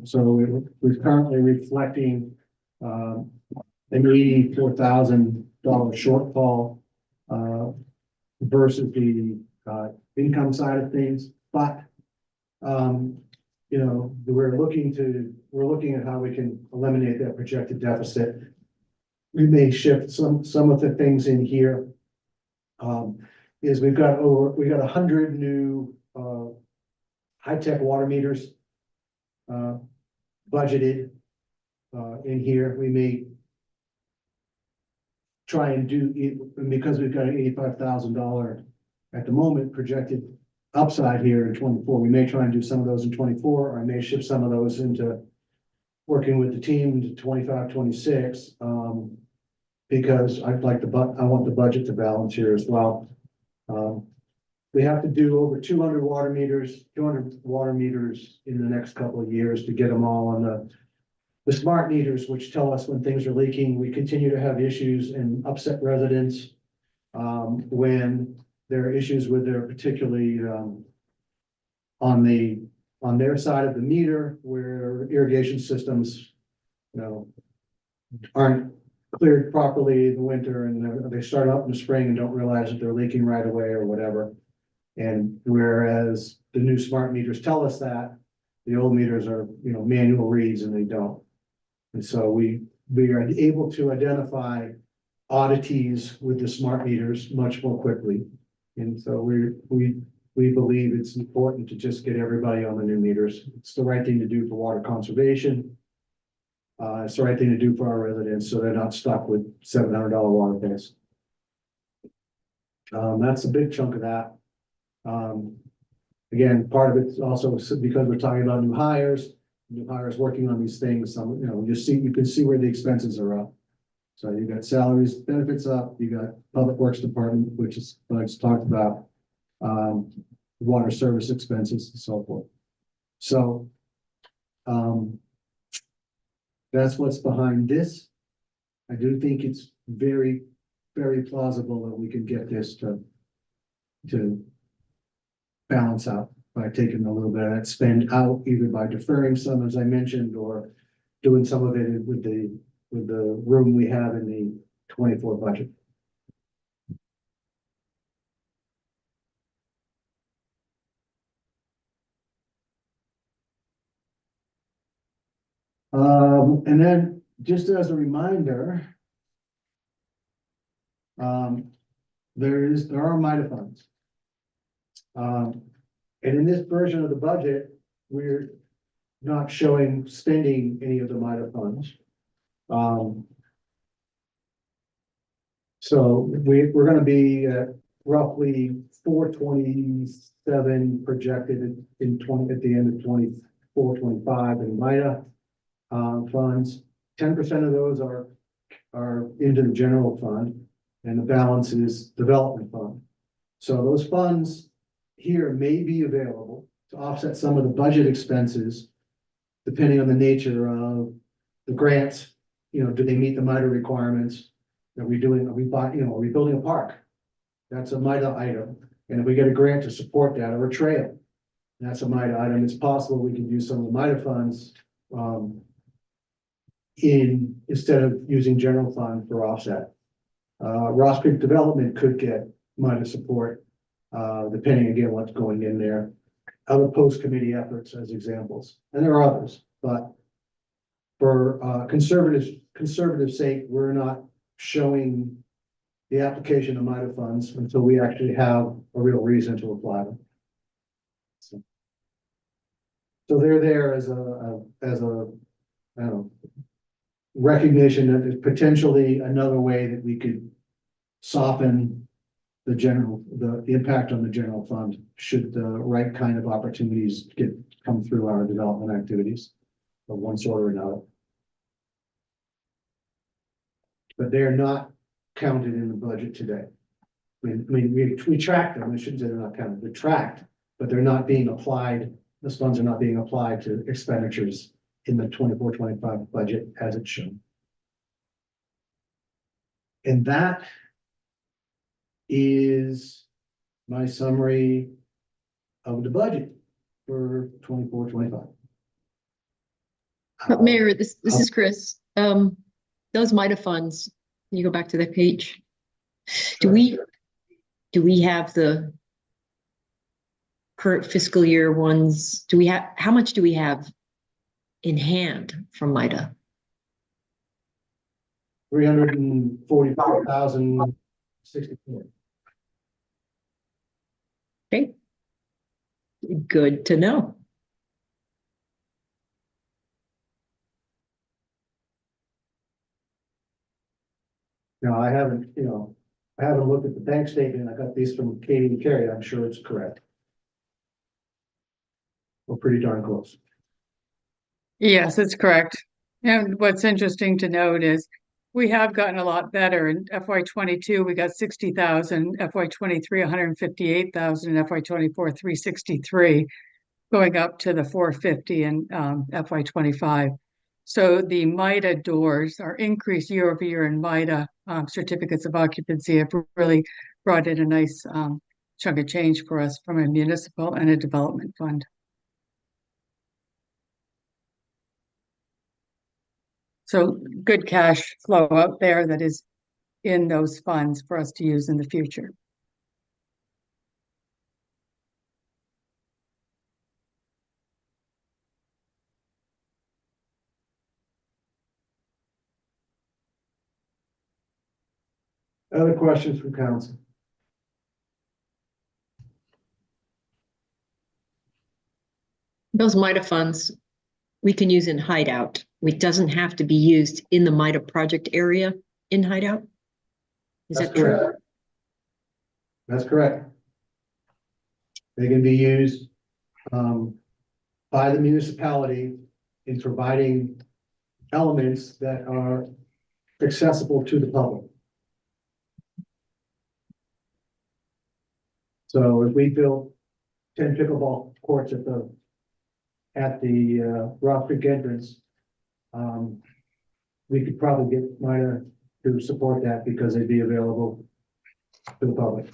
Speaker 1: So we're currently reflecting an $84,000 shortfall versus the income side of things. But we're looking at how we can eliminate that projected deficit. We may shift some of the things in here is we got 100 new, high-tech water meters, budgeted, in here. We may try and do it, and because we've got an $85,000 at the moment projected upside here in 24, we may try and do some of those in 24, or I may shift some of those into working with the team to 25, 26, because I'd like I want the budget to balance here as well. We have to do over 200 water meters in the next couple of years to get them all on the smart meters, which tell us when things are leaking. We continue to have issues and upset residents when there are issues with their, particularly on their side of the meter, where irrigation systems, aren't cleared properly in the winter, and they start up in the spring and don't realize that they're leaking right away or whatever. And whereas the new smart meters tell us that, the old meters are, manual reads and they don't. And so we are able to identify oddities with the smart meters much more quickly. And so we believe it's important to just get everybody on the new meters. It's the right thing to do for water conservation. It's the right thing to do for our residents, so they're not stuck with $700 water bills. That's a big chunk of that. Again, part of it's also because we're talking about new hires working on these things. Some, you can see where the expenses are up. So you got salaries, benefits up, you got public works department, which is what I just talked about, water service expenses and so forth. So, that's what's behind this. I do think it's very, very plausible that we can get this to balance out by taking a little bit of that spend out, either by deferring some, as I mentioned, or doing some of it with the room we have in the 24 budget. And then just as a reminder, there are MIDA funds. And in this version of the budget, we're not showing spending any of the MIDA funds. So we're going to be at roughly 427 projected at the end of 24, 25 in MIDA funds. 10% of those are into the general fund, and the balance is development fund. So those funds here may be available to offset some of the budget expenses, depending on the nature of the grants. Do they meet the MIDA requirements? Are we building a park? That's a MIDA item. And if we get a grant to support that, or a trail, that's a MIDA item. It's possible we can use some of the MIDA funds instead of using general fund for offset. Ross Creek Development could get MIDA support, depending again what's going in there. Other post-committee efforts as examples, and there are others, but for conservative sake, we're not showing the application of MIDA funds until we actually have a real reason to apply them. So they're there as a I don't know, recognition that there's potentially another way that we could soften the impact on the general fund should the right kind of opportunities come through our development activities of one sort or another. But they're not counted in the budget today. I mean, we track them. I shouldn't say they're not counted. They're tracked, but they're not being applied. Those funds are not being applied to expenditures in the 24-25 budget as it should. And that is my summary of the budget for 24-25.
Speaker 10: But Mayor, this is Chris. Those MIDA funds, can you go back to that page?
Speaker 1: Sure.
Speaker 10: Do we have the current fiscal year ones? How much do we have in hand from MIDA?
Speaker 1: 344,064.
Speaker 10: Okay. Good to know.
Speaker 1: Now, I haven't, I haven't looked at the bank statement. I got these from Katie and Carrie. I'm sure it's correct. We're pretty darn close.
Speaker 9: Yes, it's correct. And what's interesting to note is we have gotten a lot better. In FY 22, we got 60,000, FY 23, 158,000, and FY 24, 363, going up to the 450 in FY 25. So the MIDA doors are increased year over year, in MIDA certificates of occupancy have really brought in a nice chunk of change for us from a municipal and a development fund. So good cash flow out there that is in those funds for us to use in the future.
Speaker 1: Other questions from council?
Speaker 10: Those MIDA funds we can use in Hideout. It doesn't have to be used in the MIDA project area in Hideout. Is
Speaker 1: That's
Speaker 10: that true?
Speaker 1: correct. That's correct. They can be used by the municipality in providing elements that are accessible to the public. So if we built 10 pickleball courts at the Rock Creek entrance, we could probably get MINA to support that because they'd be available to the public.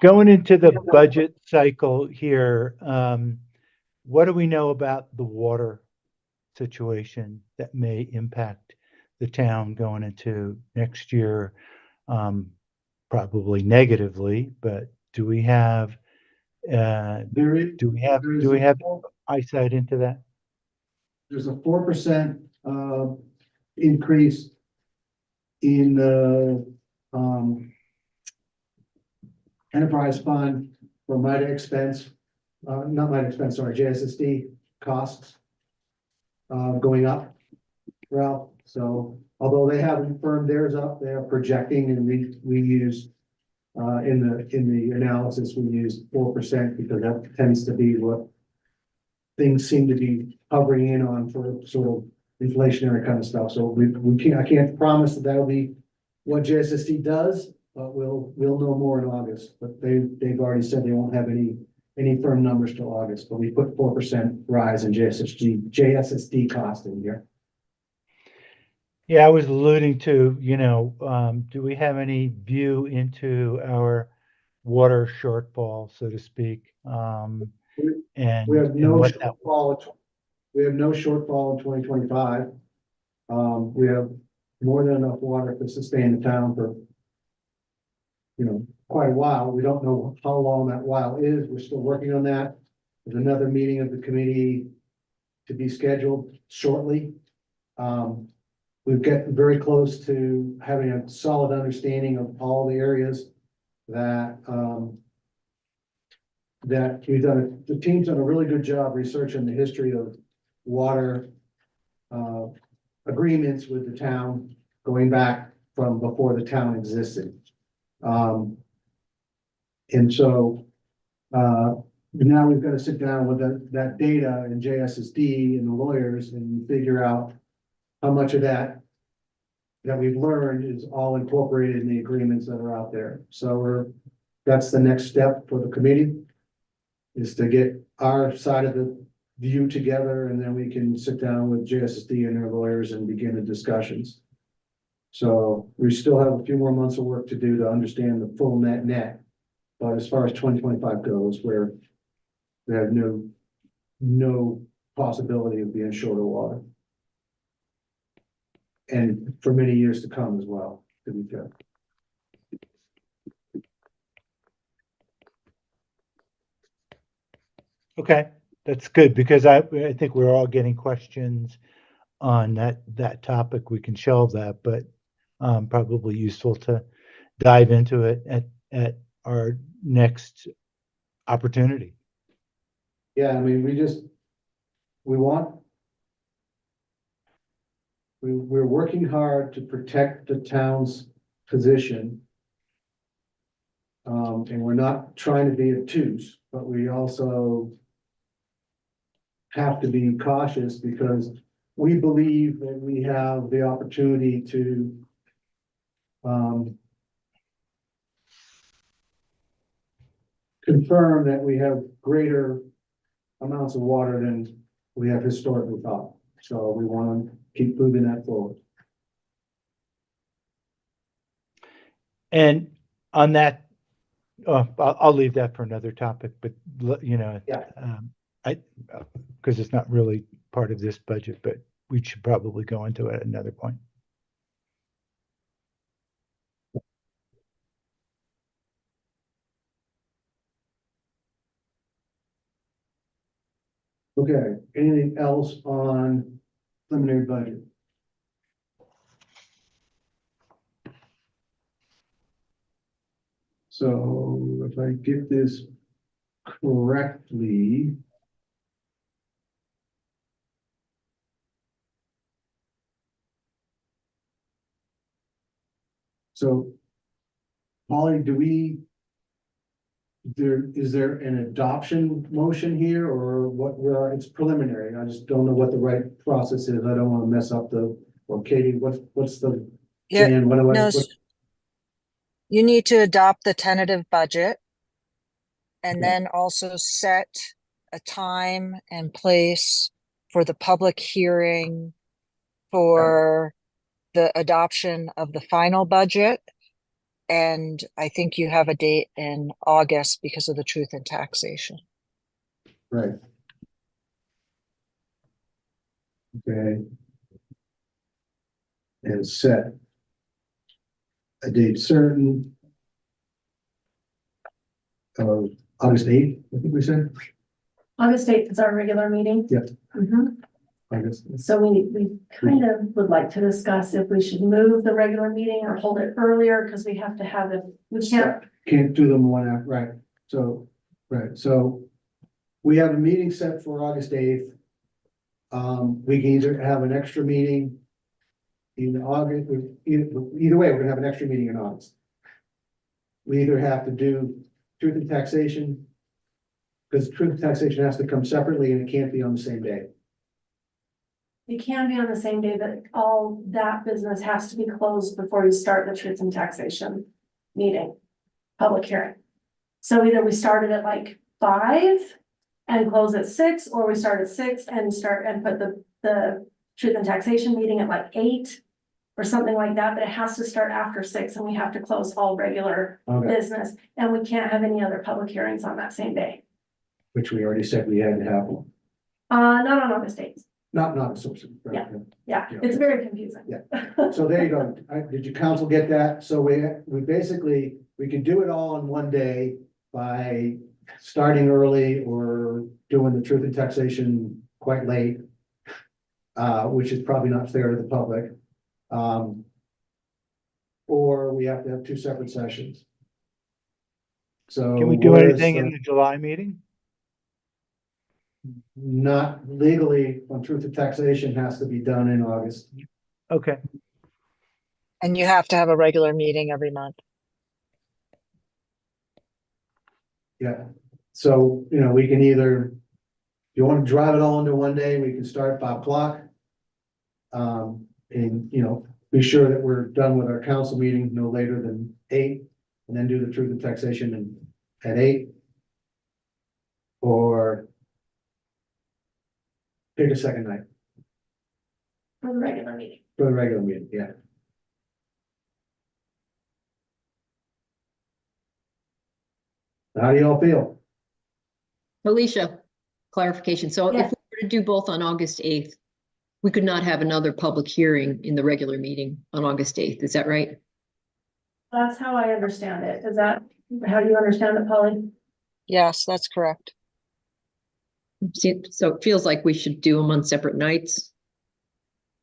Speaker 8: Going into the budget cycle here, what do we know about the water situation that may impact the town going into next year? Probably negatively, but do we have do we have eyesight into that?
Speaker 1: There's a 4% increase in the enterprise fund for MIDA expense, not MIDA expense, sorry, JSSD costs going up, Ralph. So although they haven't firmed theirs up, they are projecting, and we use in the analysis we use 4% because that tends to be what things seem to be hovering in on for sort of inflationary kind of stuff. So I can't promise that that'll be what JSSD does, but we'll know more in August. But they've already said they won't have any firm numbers till August. But we put 4% rise in JSSD cost in here.
Speaker 8: Yeah, I was alluding to, do we have any view into our water shortfall, so to speak? And
Speaker 1: we have no
Speaker 8: what that
Speaker 1: shortfall. We have no shortfall in 2025. We have more than enough water to sustain the town for, quite a while. We don't know how long that while is. We're still working on that. There's another meeting of the committee to be scheduled shortly. We've gotten very close to having a solid understanding of all the areas that we've done. The team's done a really good job researching the history of water agreements with the town going back from before the town existed. And so now we've got to sit down with that data and JSSD and the lawyers and figure out how much of that we've learned is all incorporated in the agreements that are out there. So that's the next step for the committee, is to get our side of the view together, and then we can sit down with JSSD and their lawyers and begin the discussions. So we still have a few more months of work to do to understand the full net. But as far as 2025 goes, where we have no possibility of being short of water. And for many years to come as well, to be fair.
Speaker 8: Okay, that's good, because I think we're all getting questions on that topic. We can shelve that, but probably useful to dive into it at our next opportunity.
Speaker 1: Yeah, I mean, we're working hard to protect the town's position. And we're not trying to be obtuse, but we also have to be cautious because we believe that we have the opportunity to confirm that we have greater amounts of water than we have historically thought. So we want to keep moving that forward.
Speaker 8: And on that, I'll leave that for another topic, but you know,
Speaker 1: Yeah.
Speaker 8: Because it's not really part of this budget, but we should probably go into it at another point.
Speaker 1: Okay, anything else on preliminary budget? So if I get this correctly. So, Polly, is there an adoption motion here or what, it's preliminary, I just don't know what the right process is, I don't wanna mess up or Katie, what's the?
Speaker 7: Yeah,
Speaker 1: Jan, what do I-
Speaker 7: no,
Speaker 1: what-
Speaker 7: you need to adopt the tentative budget. And
Speaker 1: Okay.
Speaker 7: then also set a time and place for the public hearing for the adoption of the final budget. And I think you have a date in August because of the truth in taxation.
Speaker 1: Right. Okay. And set a date certain of August 8th, I think we said,
Speaker 11: August 8th is our regular meeting.
Speaker 1: Yep.
Speaker 11: Mhm.
Speaker 1: August.
Speaker 11: So we kind of would like to discuss if we should move the regular meeting or hold it earlier, because we have to have it, we
Speaker 1: Can't do them one after, right, so, we have a meeting set for August 8th. We can either have an extra meeting in August, either way, we're gonna have an extra meeting in August. We either have to do truth and taxation, because truth and taxation has to come separately and it can't be on the same day.
Speaker 11: It can be on the same day, but all that business has to be closed before you start the truth and taxation meeting, public hearing. So either we started at like 5 and close at 6, or we start at 6 and put the truth and taxation meeting at like 8 or something like that, but it has to start after 6 and we have to close all regular
Speaker 1: Okay,
Speaker 11: business, and we can't have any other public hearings on that same day.
Speaker 1: which we already said we had to have one.
Speaker 11: Not on August 8th.
Speaker 1: Not so.
Speaker 11: Yeah. Yeah, it's very confusing.
Speaker 1: Yeah. So there you go. Did you council get that? So we basically, we could do it all in one day by starting early or doing the truth and taxation quite late. Which is probably not fair to the public. Or we have to have 2 separate sessions. So.
Speaker 8: Can we do
Speaker 1: what is
Speaker 8: anything in the July meeting?
Speaker 1: Not legally, on truth and taxation has to be done in August.
Speaker 8: Okay,
Speaker 7: And you have to have a regular meeting every month.
Speaker 1: Yeah, so, we can either, if you want to drive it all into one day, we can start at 5 o'clock. And, be sure that we're done with our council meeting no later than 8, and then do the truth and taxation at 8. Or pick a second night
Speaker 11: For the regular meeting.
Speaker 1: for the regular meeting, yeah. How do y'all feel?
Speaker 10: Alicia, clarification. So
Speaker 11: Yes.
Speaker 10: if we were to do both on August 8th, we could not have another public hearing in the regular meeting on August 8th. Is that right?
Speaker 11: That's how I understand it. Is that how you understand it, Polly?
Speaker 7: Yes, that's correct.
Speaker 10: So it feels like we should do them on separate nights.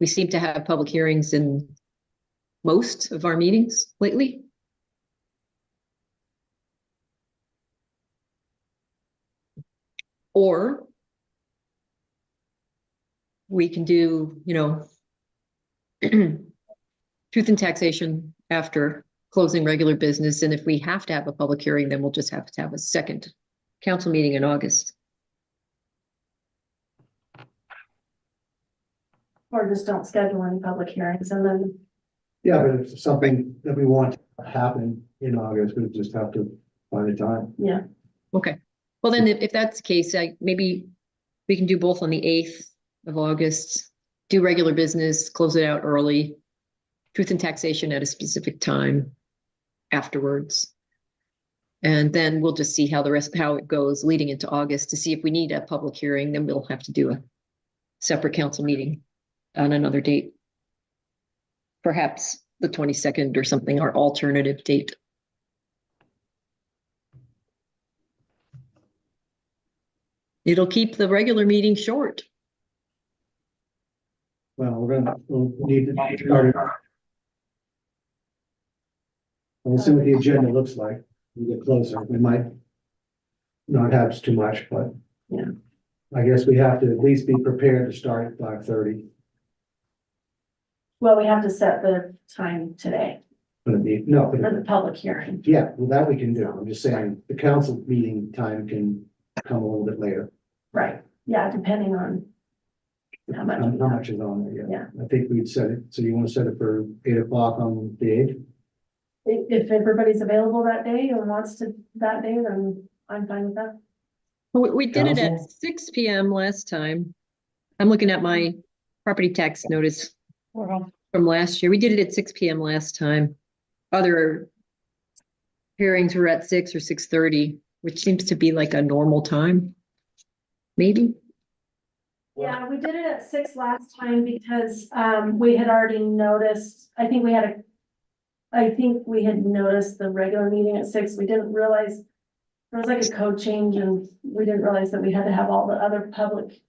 Speaker 10: We seem to have public hearings in most of our meetings lately. Or we can do, truth and taxation after closing regular business. And if we have to have a public hearing, then we'll just have to have a second council meeting in August.
Speaker 11: Or just don't schedule any public hearings and then,
Speaker 1: Yeah, but if it's something that we want to happen in August, we just have to find a time.
Speaker 11: yeah.
Speaker 10: Okay. Well, then if that's the case, maybe we can do both on the 8th of August, do regular business, close it out early, truth and taxation at a specific time afterwards. And then we'll just see how it goes leading into August to see if we need a public hearing, then we'll have to do a separate council meeting on another date. Perhaps the 22nd or something, our alternative date. It'll keep the regular meeting short.
Speaker 1: Well, we'll need to start it. We'll see what the agenda looks like. We get closer. We might not have too much, but
Speaker 11: Yeah.
Speaker 1: I guess we have to at least be prepared to start at 5:30.
Speaker 11: Well, we have to set the time today
Speaker 1: But no,
Speaker 11: for the public hearing.
Speaker 1: yeah, well, that we can do. I'm just saying the council meeting time can come a little bit later.
Speaker 11: Right, yeah, depending on how much.
Speaker 1: How much is on there?
Speaker 11: Yeah.
Speaker 1: I think we'd set it. So you want to set it for 8 o'clock on the 8th?
Speaker 11: If everybody's available that day and wants to that day, then I'm fine with that.
Speaker 10: We did it at
Speaker 1: Council?
Speaker 10: 6 p.m. last time. I'm looking at my property tax notice from last year. We did it at 6 p.m. last time. Other hearings were at 6 or 6:30, which seems to be like a normal time. Maybe.
Speaker 11: Yeah, we did it at 6 last time because we had already noticed, I think we had noticed the regular meeting at 6. We didn't realize there was like a code change and we didn't realize that we had to have all the other public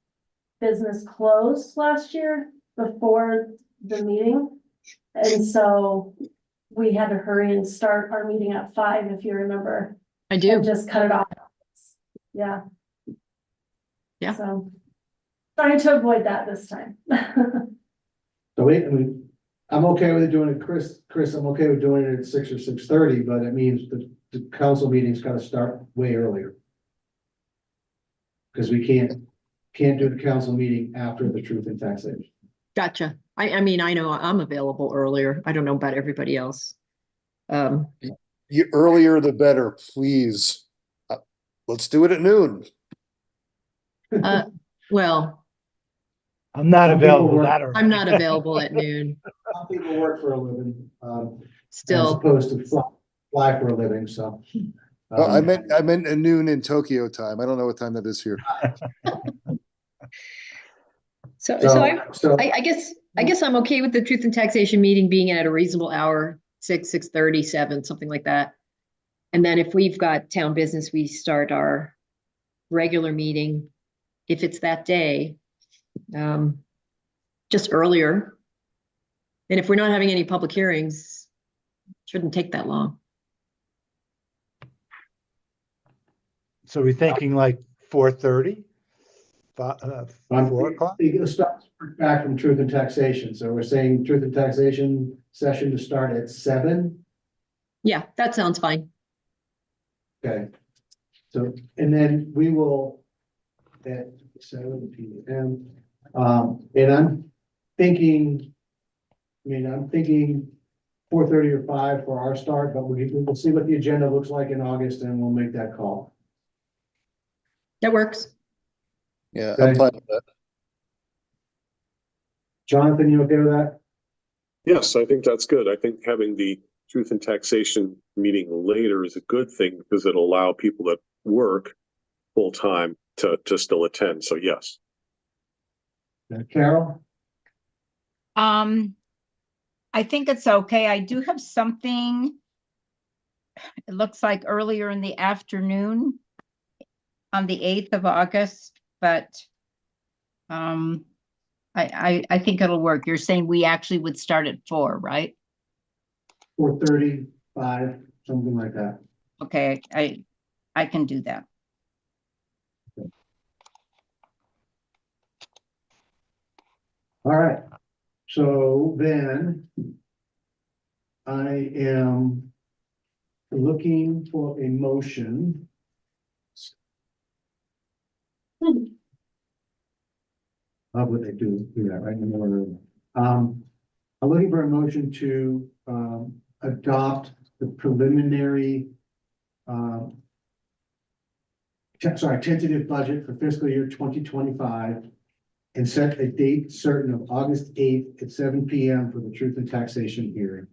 Speaker 11: business closed last year before the meeting. And so we had to hurry and start our meeting at 5, if you remember.
Speaker 10: I do.
Speaker 11: And just cut it off. Yeah.
Speaker 10: Yeah.
Speaker 11: So trying to avoid that this time.
Speaker 1: So I'm okay with doing it, Chris, I'm okay with doing it at 6 or 6:30, but it means the council meeting's gotta start way earlier. Because we can't do the council meeting after the truth and taxation.
Speaker 10: Gotcha. I mean, I know I'm available earlier. I don't know about everybody else.
Speaker 12: The earlier the better, please. Let's do it at noon.
Speaker 10: Well,
Speaker 8: I'm not
Speaker 1: Some people
Speaker 8: available
Speaker 1: work-
Speaker 8: that early.
Speaker 10: I'm not available at noon.
Speaker 1: Some people work for a living, as
Speaker 10: Still,
Speaker 1: opposed to fly for a living, so.
Speaker 12: Oh, I meant at noon in Tokyo time. I don't know what time that is here.
Speaker 10: so
Speaker 1: So,
Speaker 10: I guess I'm okay with the truth and taxation meeting being at a reasonable hour, 6:30, 7, something like that. And then if we've got town business, we start our regular meeting, if it's that day, just earlier. And if we're not having any public hearings, shouldn't take that long.
Speaker 8: So we're thinking like 4:30? 4 o'clock?
Speaker 1: Let's start back from truth and taxation. So we're saying truth and taxation session to start at 7.
Speaker 10: Yeah, that sounds fine.
Speaker 1: Okay. So, and then we will at 7 p.m. And I'm thinking 4:30 or 5 for our start, but we'll see what the agenda looks like in August and we'll make that call.
Speaker 10: That works.
Speaker 12: Yeah,
Speaker 1: Okay.
Speaker 12: I'm fine with that.
Speaker 1: Jonathan, you okay with that?
Speaker 3: Yes, I think that's good. I think having the truth and taxation meeting later is a good thing because it'll allow people that work full time to still attend. So yes.
Speaker 1: Carol?
Speaker 4: I think it's okay. I do have something. It looks like earlier in the afternoon on the 8th of August, but I think it'll work. You're saying we actually would start at 4, right?
Speaker 1: 4:30, 5, something like that.
Speaker 4: Okay, I can do that.
Speaker 1: All right, so then I am looking for a motion. How would they do that, right? I'm looking for a motion to, adopt the preliminary, tentative budget for fiscal year 2025 and set a date certain of August 8th at 7 p.m. for the Truth and Taxation hearing.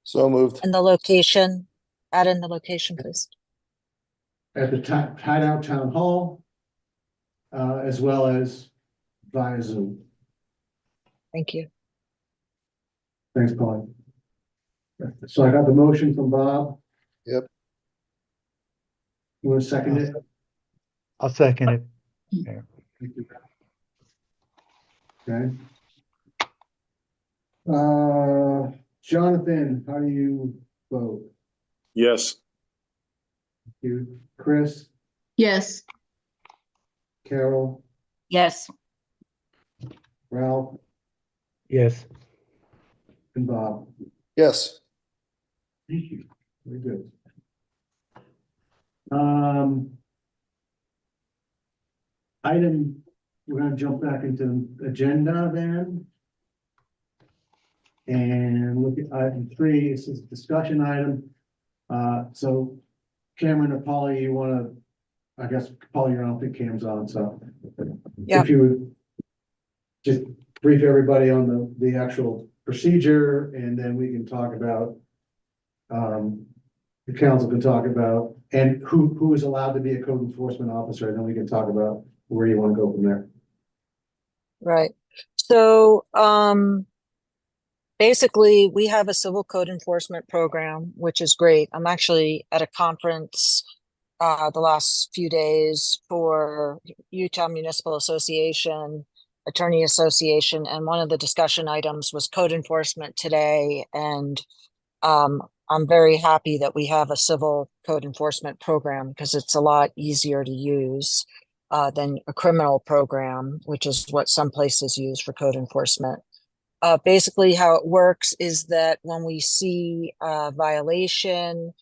Speaker 12: So moved.
Speaker 13: And the location, add in the location, please.
Speaker 1: At the Hideout Town Hall, as well as via Zoom.
Speaker 13: Thank you.
Speaker 1: Thanks, Paul. So I got the motion from Bob.
Speaker 12: Yep.
Speaker 1: You want to second it?
Speaker 8: I'll second it.
Speaker 1: Thank you. Okay. Jonathan, how do you vote?
Speaker 3: Yes.
Speaker 1: You, Chris,
Speaker 10: Yes.
Speaker 1: Carol,
Speaker 4: Yes,
Speaker 1: Ralph,
Speaker 8: Yes.
Speaker 1: and Bob.
Speaker 12: Yes.
Speaker 1: Thank you. Very good. We're gonna jump back into the agenda then. And look at item 3, this is a discussion item. So Cameron or Polly, you wanna, I guess, Polly, I don't think Cam's on, so.
Speaker 13: Yeah.
Speaker 1: If you would just brief everybody on the actual procedure, and then we can talk about, the council can talk about, and who is allowed to be a code enforcement officer, and then we can talk about where you want to go from there.
Speaker 13: Right. So, basically, we have a civil code enforcement program, which is great. I'm actually at a conference the last few days for Utah Municipal Association, Attorney Association, and one of the discussion items was code enforcement today. And I'm very happy that we have a civil code enforcement program because it's a lot easier to use than a criminal program, which is what some places use for code enforcement. Basically, how it works is that when we see a violation,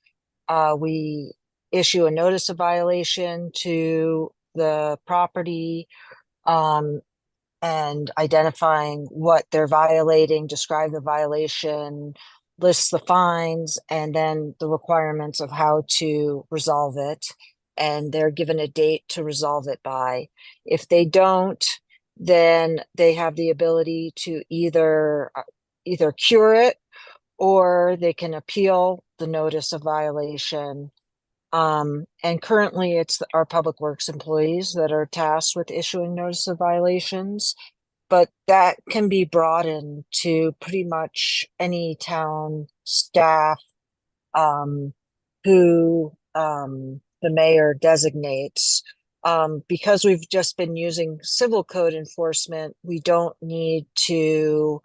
Speaker 13: we issue a notice of violation to the property and identifying what they're violating, describe the violation, lists the fines, and then the requirements of how to resolve it. And they're given a date to resolve it by. If they don't, then they have the ability to either cure it or they can appeal the notice of violation. And currently it's our public works employees that are tasked with issuing notice of violations, but that can be broadened to pretty much any town staff who the mayor designates. Because we've just been using civil code enforcement, we don't need to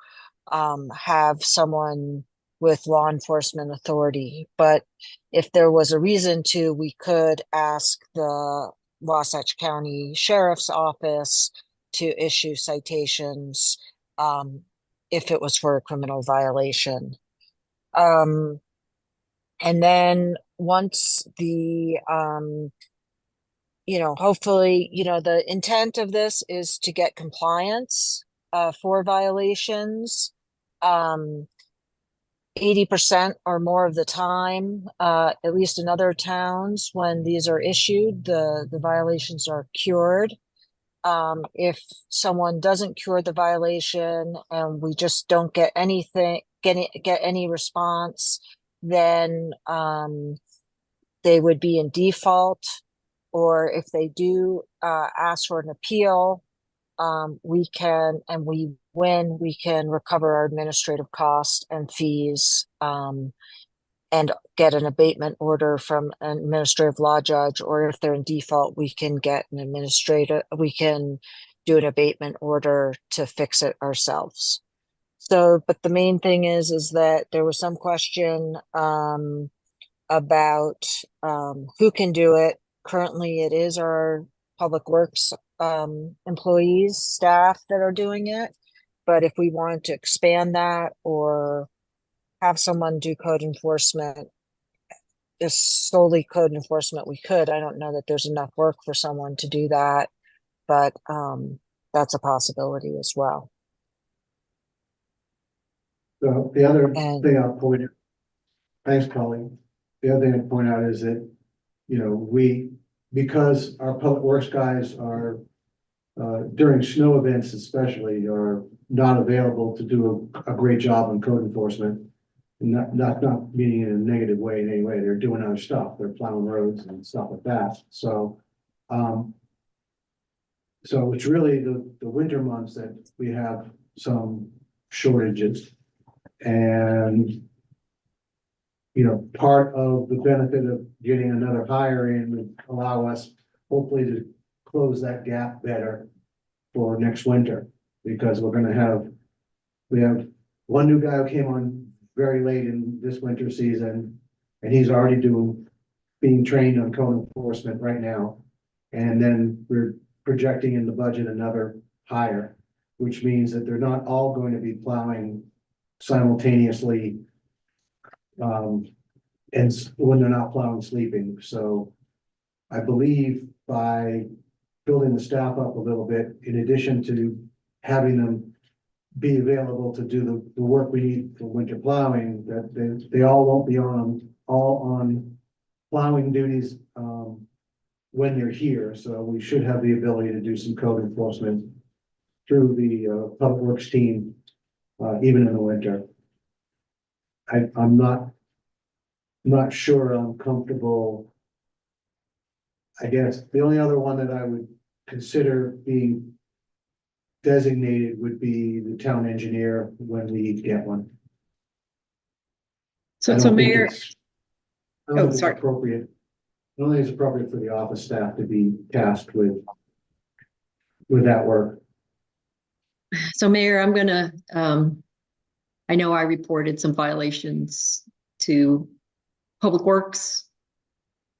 Speaker 13: have someone with law enforcement authority. But if there was a reason to, we could ask the Wasatch County Sheriff's Office to issue citations if it was for a criminal violation. And then once the hopefully, the intent of this is to get compliance for violations. 80% or more of the time, at least in other towns, when these are issued, the violations are cured. If someone doesn't cure the violation and we just don't get any response, then they would be in default. Or if they do ask for an appeal, we can recover our administrative costs and fees and get an abatement order from an administrative law judge, or if they're in default, we can do an abatement order to fix it ourselves. So, but the main thing is that there was some question about who can do it. Currently, it is our public works employees, staff that are doing it. But if we wanted to expand that or have someone do code enforcement, just solely code enforcement, we could. I don't know that there's enough work for someone to do that, but that's a possibility as well.
Speaker 1: So the other
Speaker 13: And-
Speaker 1: thing I'll point out, thanks, Colleen. The other thing I'd point out is that, because our public works guys are, during snow events especially, are not available to do a great job on code enforcement. Not meaning in a negative way in any way. They're doing other stuff. They're plowing roads and stuff like that. So it's really the winter months that we have some shortages. And, part of the benefit of getting another hire in would allow us hopefully to close that gap better for next winter. Because we have one new guy who came on very late in this winter season, and he's already being trained on code enforcement right now. And then we're projecting in the budget another hire, which means that they're not all going to be plowing simultaneously. And when they're not plowing, sleeping. So I believe by building the staff up a little bit, in addition to having them be available to do the work we need for winter plowing, that they all won't be all on plowing duties when they're here. So we should have the ability to do some code enforcement through the public works team, even in the winter. I'm not sure I'm comfortable. I guess the only other one that I would consider being designated would be the town engineer when we get one. I
Speaker 10: So
Speaker 1: don't think
Speaker 10: Mayor,
Speaker 1: it's- I don't think it's
Speaker 10: sorry.
Speaker 1: appropriate. I don't think it's appropriate for the office staff to be tasked with that work.
Speaker 10: so Mayor, I'm gonna, I know I reported some violations to Public Works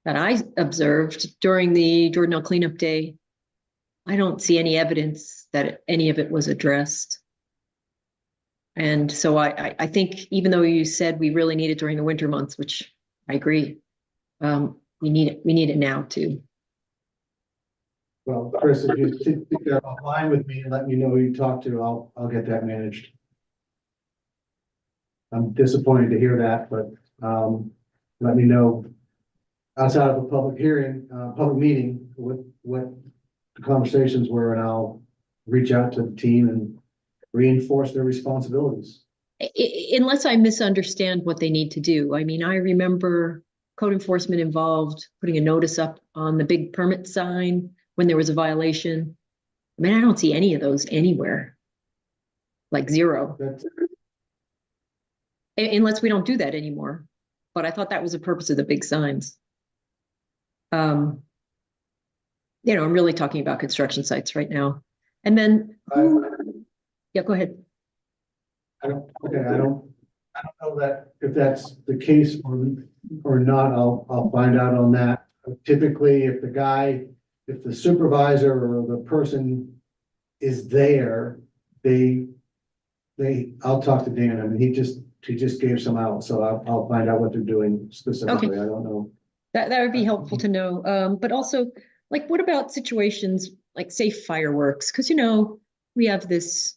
Speaker 10: that I observed during the Jordanelle cleanup day. I don't see any evidence that any of it was addressed. And so I think even though you said we really need it during the winter months, which I agree, we need it now too.
Speaker 1: Well, Chris, if you think that offline with me and let me know who you talk to, I'll get that managed. I'm disappointed to hear that, but let me know outside of a public hearing, public meeting, what the conversations were, and I'll reach out to the team and reinforce their responsibilities.
Speaker 10: Unless I misunderstand what they need to do. I mean, I remember code enforcement involved putting a notice up on the big permit sign when there was a violation. I mean, I don't see any of those anywhere. Like zero. Unless we don't do that anymore. But I thought that was the purpose of the big signs. I'm really talking about construction sites right now. And then, yeah, go ahead.
Speaker 1: I don't know that if that's the case or not. I'll find out on that. Typically, if the supervisor or the person is there, I'll talk to Dan. I mean, he just gave some out, so I'll find out what they're doing specifically. Okay. I don't know. That
Speaker 10: would be helpful to know. But also, like, what about situations like, say, fireworks? Because we have this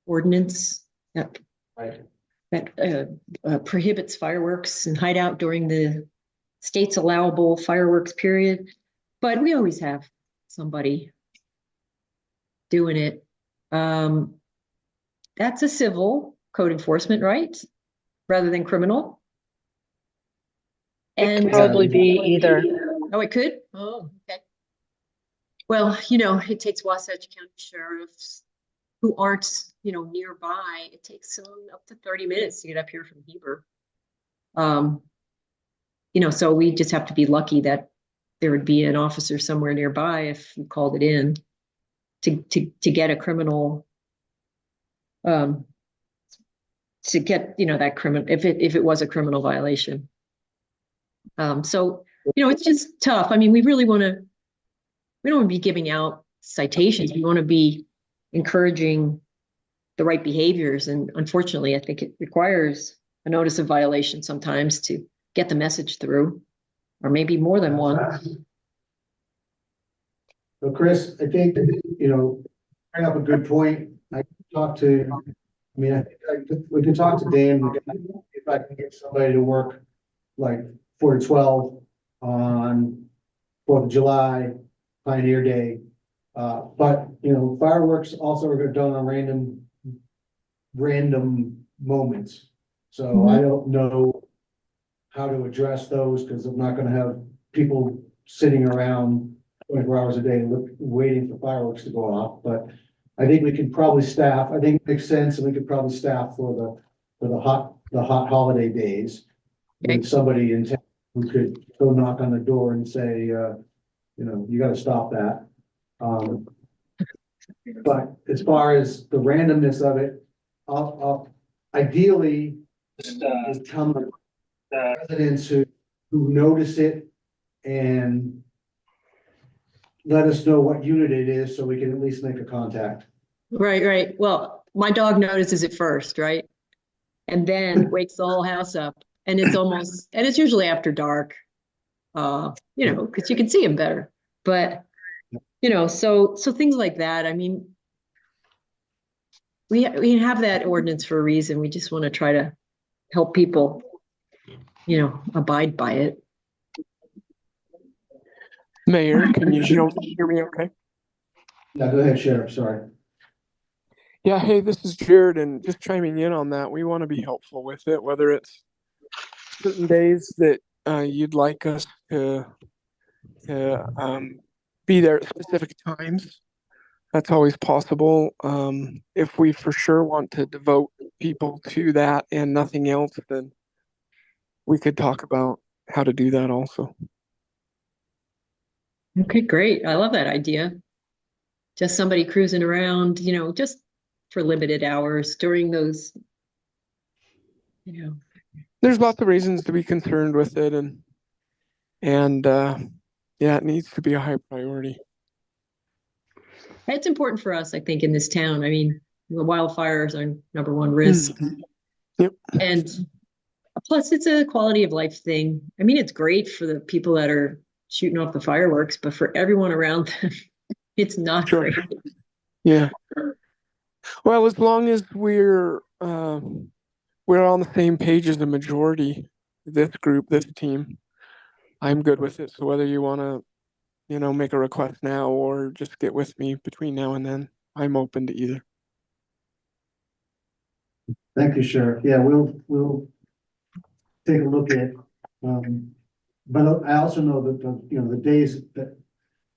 Speaker 10: ordinance that prohibits fireworks and hideout during the state's allowable fireworks period. But we always have somebody doing it. That's a civil code enforcement, right? Rather than criminal.
Speaker 13: It could probably be either.
Speaker 10: Oh, it could? Oh, okay. Well, it takes Wasatch County sheriffs who aren't, nearby. It takes them up to 30 minutes to get up here from Heber. So we just have to be lucky that there would be an officer somewhere nearby if you called it in to get a criminal, to get, that criminal, if it was a criminal violation. So, it's just tough. I mean, we don't want to be giving out citations. We want to be encouraging the right behaviors. And unfortunately, I think it requires a notice of violation sometimes to get the message through, or maybe more than one.
Speaker 1: So Chris, I think, bring up a good point. I talked to, we can talk to Dan, if I can get somebody to work like 4 to 12 on 4th of July, Pioneer Day. But, fireworks also are done on random moments. So I don't know how to address those, because I'm not gonna have people sitting around 24 hours a day waiting for fireworks to go off. But I think we can probably staff, I think it makes sense, and we could probably staff for the hot holiday days.
Speaker 10: Okay.
Speaker 1: With somebody in town who could go knock on the door and say, you gotta stop that. But as far as the randomness of it, ideally, it's come residents who notice it and let us know what unit it is, so we can at least make a contact.
Speaker 10: Right, right. Well, my dog notices it first, right? And then wakes the whole house up. And it's usually after dark. Because you can see him better. But so things like that. I mean, we have that ordinance for a reason. We just want to try to help people, abide by it.
Speaker 5: Mayor, can you hear me okay?
Speaker 1: Yeah, go ahead, Sheriff, sorry.
Speaker 5: Yeah, hey, this is Jared, and just chiming in on that, we want to be helpful with it, whether it's certain days that you'd like us to be there at specific times. That's always possible. If we for sure want to devote people to that and nothing else, then we could talk about how to do that also.
Speaker 10: Okay, great. I love that idea. Just somebody cruising around, just for limited hours during those,
Speaker 5: There's lots of reasons to be concerned with it, and yeah, it needs to be a high priority.
Speaker 10: It's important for us, I think, in this town. I mean, the wildfires are number one risk.
Speaker 5: Yep.
Speaker 10: And plus, it's a quality of life thing. I mean, it's great for the people that are shooting off the fireworks, but for everyone around them, it's not great.
Speaker 5: Yeah. Well, as long as we're on the same page as the majority, this group, this team, I'm good with it. So whether you want to, make a request now or just get with me between now and then, I'm open to either.
Speaker 1: Thank you, Sheriff. Yeah, we'll take a look at, but I also know that, the days that,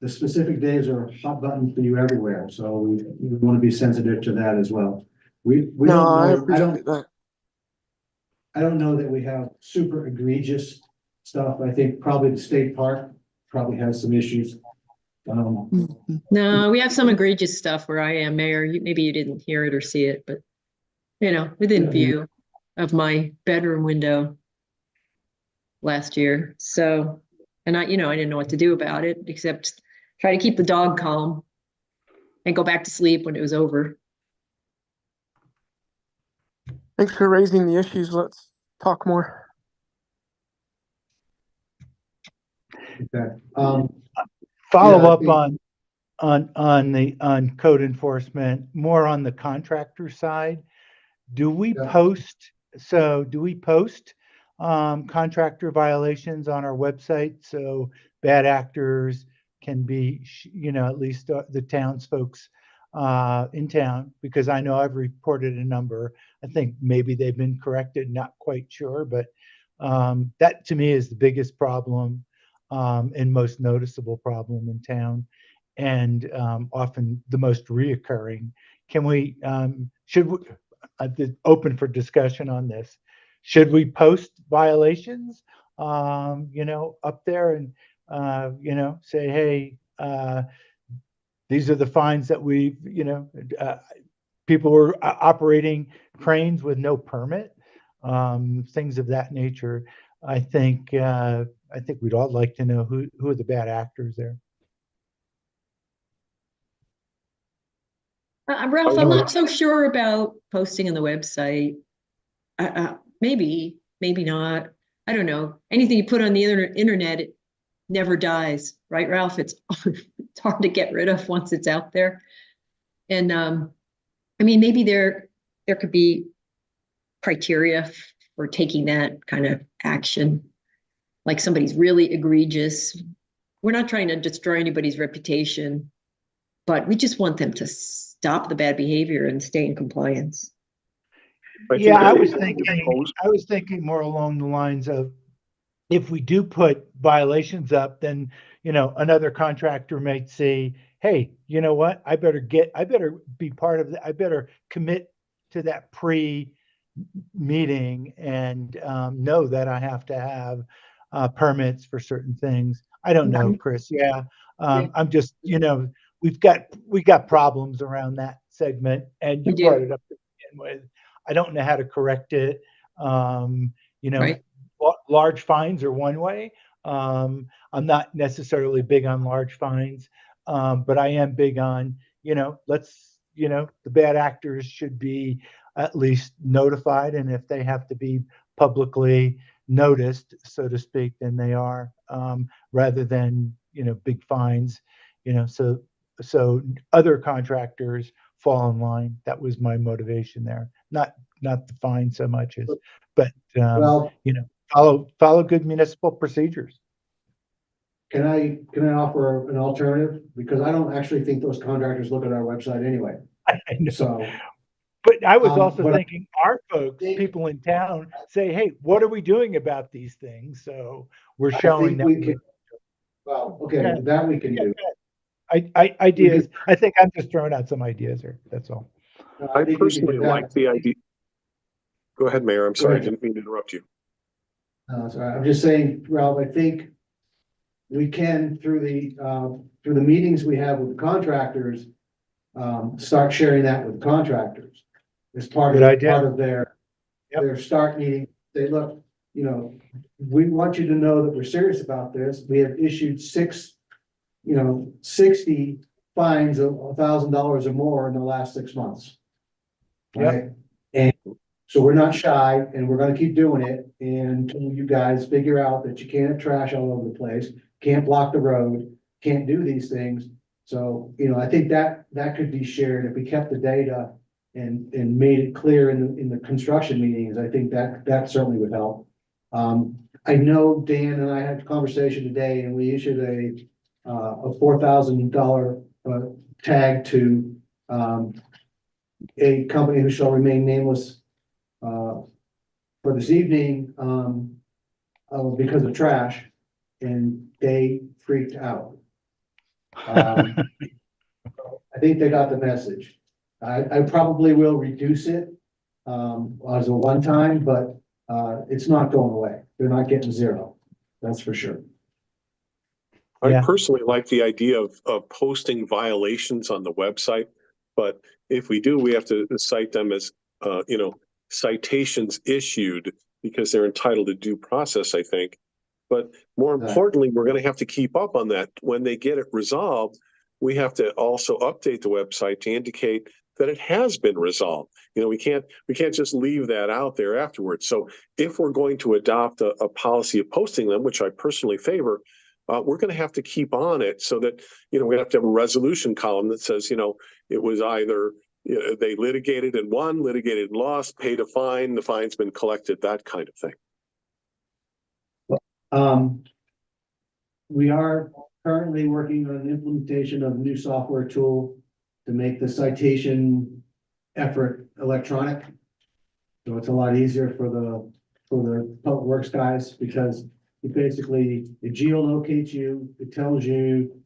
Speaker 1: the specific days are hot button for you everywhere, so we want to be sensitive to that as well. We don't know, I don't know that we have super egregious stuff. I think probably the state park probably has some issues.
Speaker 10: No, we have some egregious stuff where I am mayor. Maybe you didn't hear it or see it, but within view of my bedroom window last year. So, and I didn't know what to do about it except try to keep the dog calm and go back to sleep when it was over.
Speaker 5: Thanks for raising the issues. Let's talk more.
Speaker 1: Okay.
Speaker 8: Follow
Speaker 1: Yeah,
Speaker 8: up on code enforcement, more on the contractor side. Do we post contractor violations on our website so bad actors can be, at least the townsfolks in town? Because I know I've reported a number. I think maybe they've been corrected, not quite sure, but that to me is the biggest problem and most noticeable problem in town, and often the most reoccurring. Can we, should we, I've been open for discussion on this. Should we post violations, up there and, say, hey, these are the fines that we've, people were operating cranes with no permit, things of that nature. I think we'd all like to know who are the bad actors there.
Speaker 10: Ralph, I'm
Speaker 3: know.
Speaker 10: not so sure about posting on the website. Maybe, maybe not. I don't know. Anything you put on the internet, it never dies, right, Ralph? It's it's hard to get rid of once it's out there. And I mean, maybe there could be criteria for taking that kind of action. Like somebody's really egregious. We're not trying to destroy anybody's reputation, but we just want them to stop the bad behavior and stay in compliance.
Speaker 8: Yeah, I was
Speaker 3: Post-
Speaker 8: thinking more along the lines of, if we do put violations up, then, you know, another contractor might say, hey, you know what? I better be part of I better commit to that meeting and know that I have to have permits for certain things. I don't know, Chris. Yeah. I'm just, you know, we got problems around that segment, and you brought it up to begin with. I don't know how to correct it. You know,
Speaker 10: Right.
Speaker 8: Large fines are one way. I'm not necessarily big on large fines, but I am big on, you know, the bad actors should be at least notified, and if they have to be publicly noticed, so to speak, then they are, rather than, you know, big fines, you know, so other contractors fall in line. That was my motivation there, not the fine so much as, but
Speaker 1: Well,
Speaker 8: you know, follow good municipal procedures.
Speaker 1: can I offer an alternative? Because I don't actually think those contractors look at our website anyway.
Speaker 8: I know.
Speaker 1: So,
Speaker 8: But I was also
Speaker 1: but-
Speaker 8: thinking our folks, people in town, say, hey, what are we doing about these things? So we're showing that.
Speaker 1: we can, well, okay,
Speaker 8: Yeah.
Speaker 1: that we can do.
Speaker 8: Ideas. I think I'm just throwing out some ideas here. That's all.
Speaker 3: I
Speaker 1: think we can do
Speaker 3: personally
Speaker 1: that.
Speaker 3: like the idea. Go ahead, Mayor. I'm sorry, I
Speaker 1: ahead.
Speaker 3: didn't mean to interrupt you.
Speaker 1: Sorry, I'm just saying, Ralph, I think we can, through the meetings we have with the contractors, start sharing that with the contractors. As part
Speaker 8: Good
Speaker 1: of,
Speaker 8: idea.
Speaker 1: their start meeting, they look, you know, we want you to know that we're serious about this. We have issued 60 fines of $1,000 or more in the last 6 months.
Speaker 8: Yep.
Speaker 1: Right? And so we're not shy, and we're gonna keep doing it until you guys figure out that you can't have trash all over the place, can't block the road, can't do these things. So, you know, I think that could be shared if we kept the data and made it clear in the construction meetings. I think that certainly would help. I know Dan and I had a conversation today, and we issued a $4,000 tag to a company who shall remain nameless for this evening because of trash, and they freaked out. I think they got the message. I probably will reduce it as a one-time, but it's not going away. They're not getting zero. That's for sure.
Speaker 3: I
Speaker 8: Yeah.
Speaker 3: personally like the idea of posting violations on the website, but if we do, we have to cite them as, you know, citations issued because they're entitled to due process, I think. But more importantly, we're going to have to keep up on that. When they get it resolved, we have to also update the website to indicate that it has been resolved. You know, we can't just leave that out there afterwards. So if we're going to adopt a policy of posting them, which I personally favor, we're going to have to keep on it so that, you know, we have to have a resolution column that says, you know, it was either, you know, they litigated and won, litigated and lost, paid a fine, the fine's been collected, that kind of thing.
Speaker 1: We are currently working on an implementation of a new software tool to make the citation effort electronic. So it's a lot easier for the public works guys, because it geolocates you, it tells you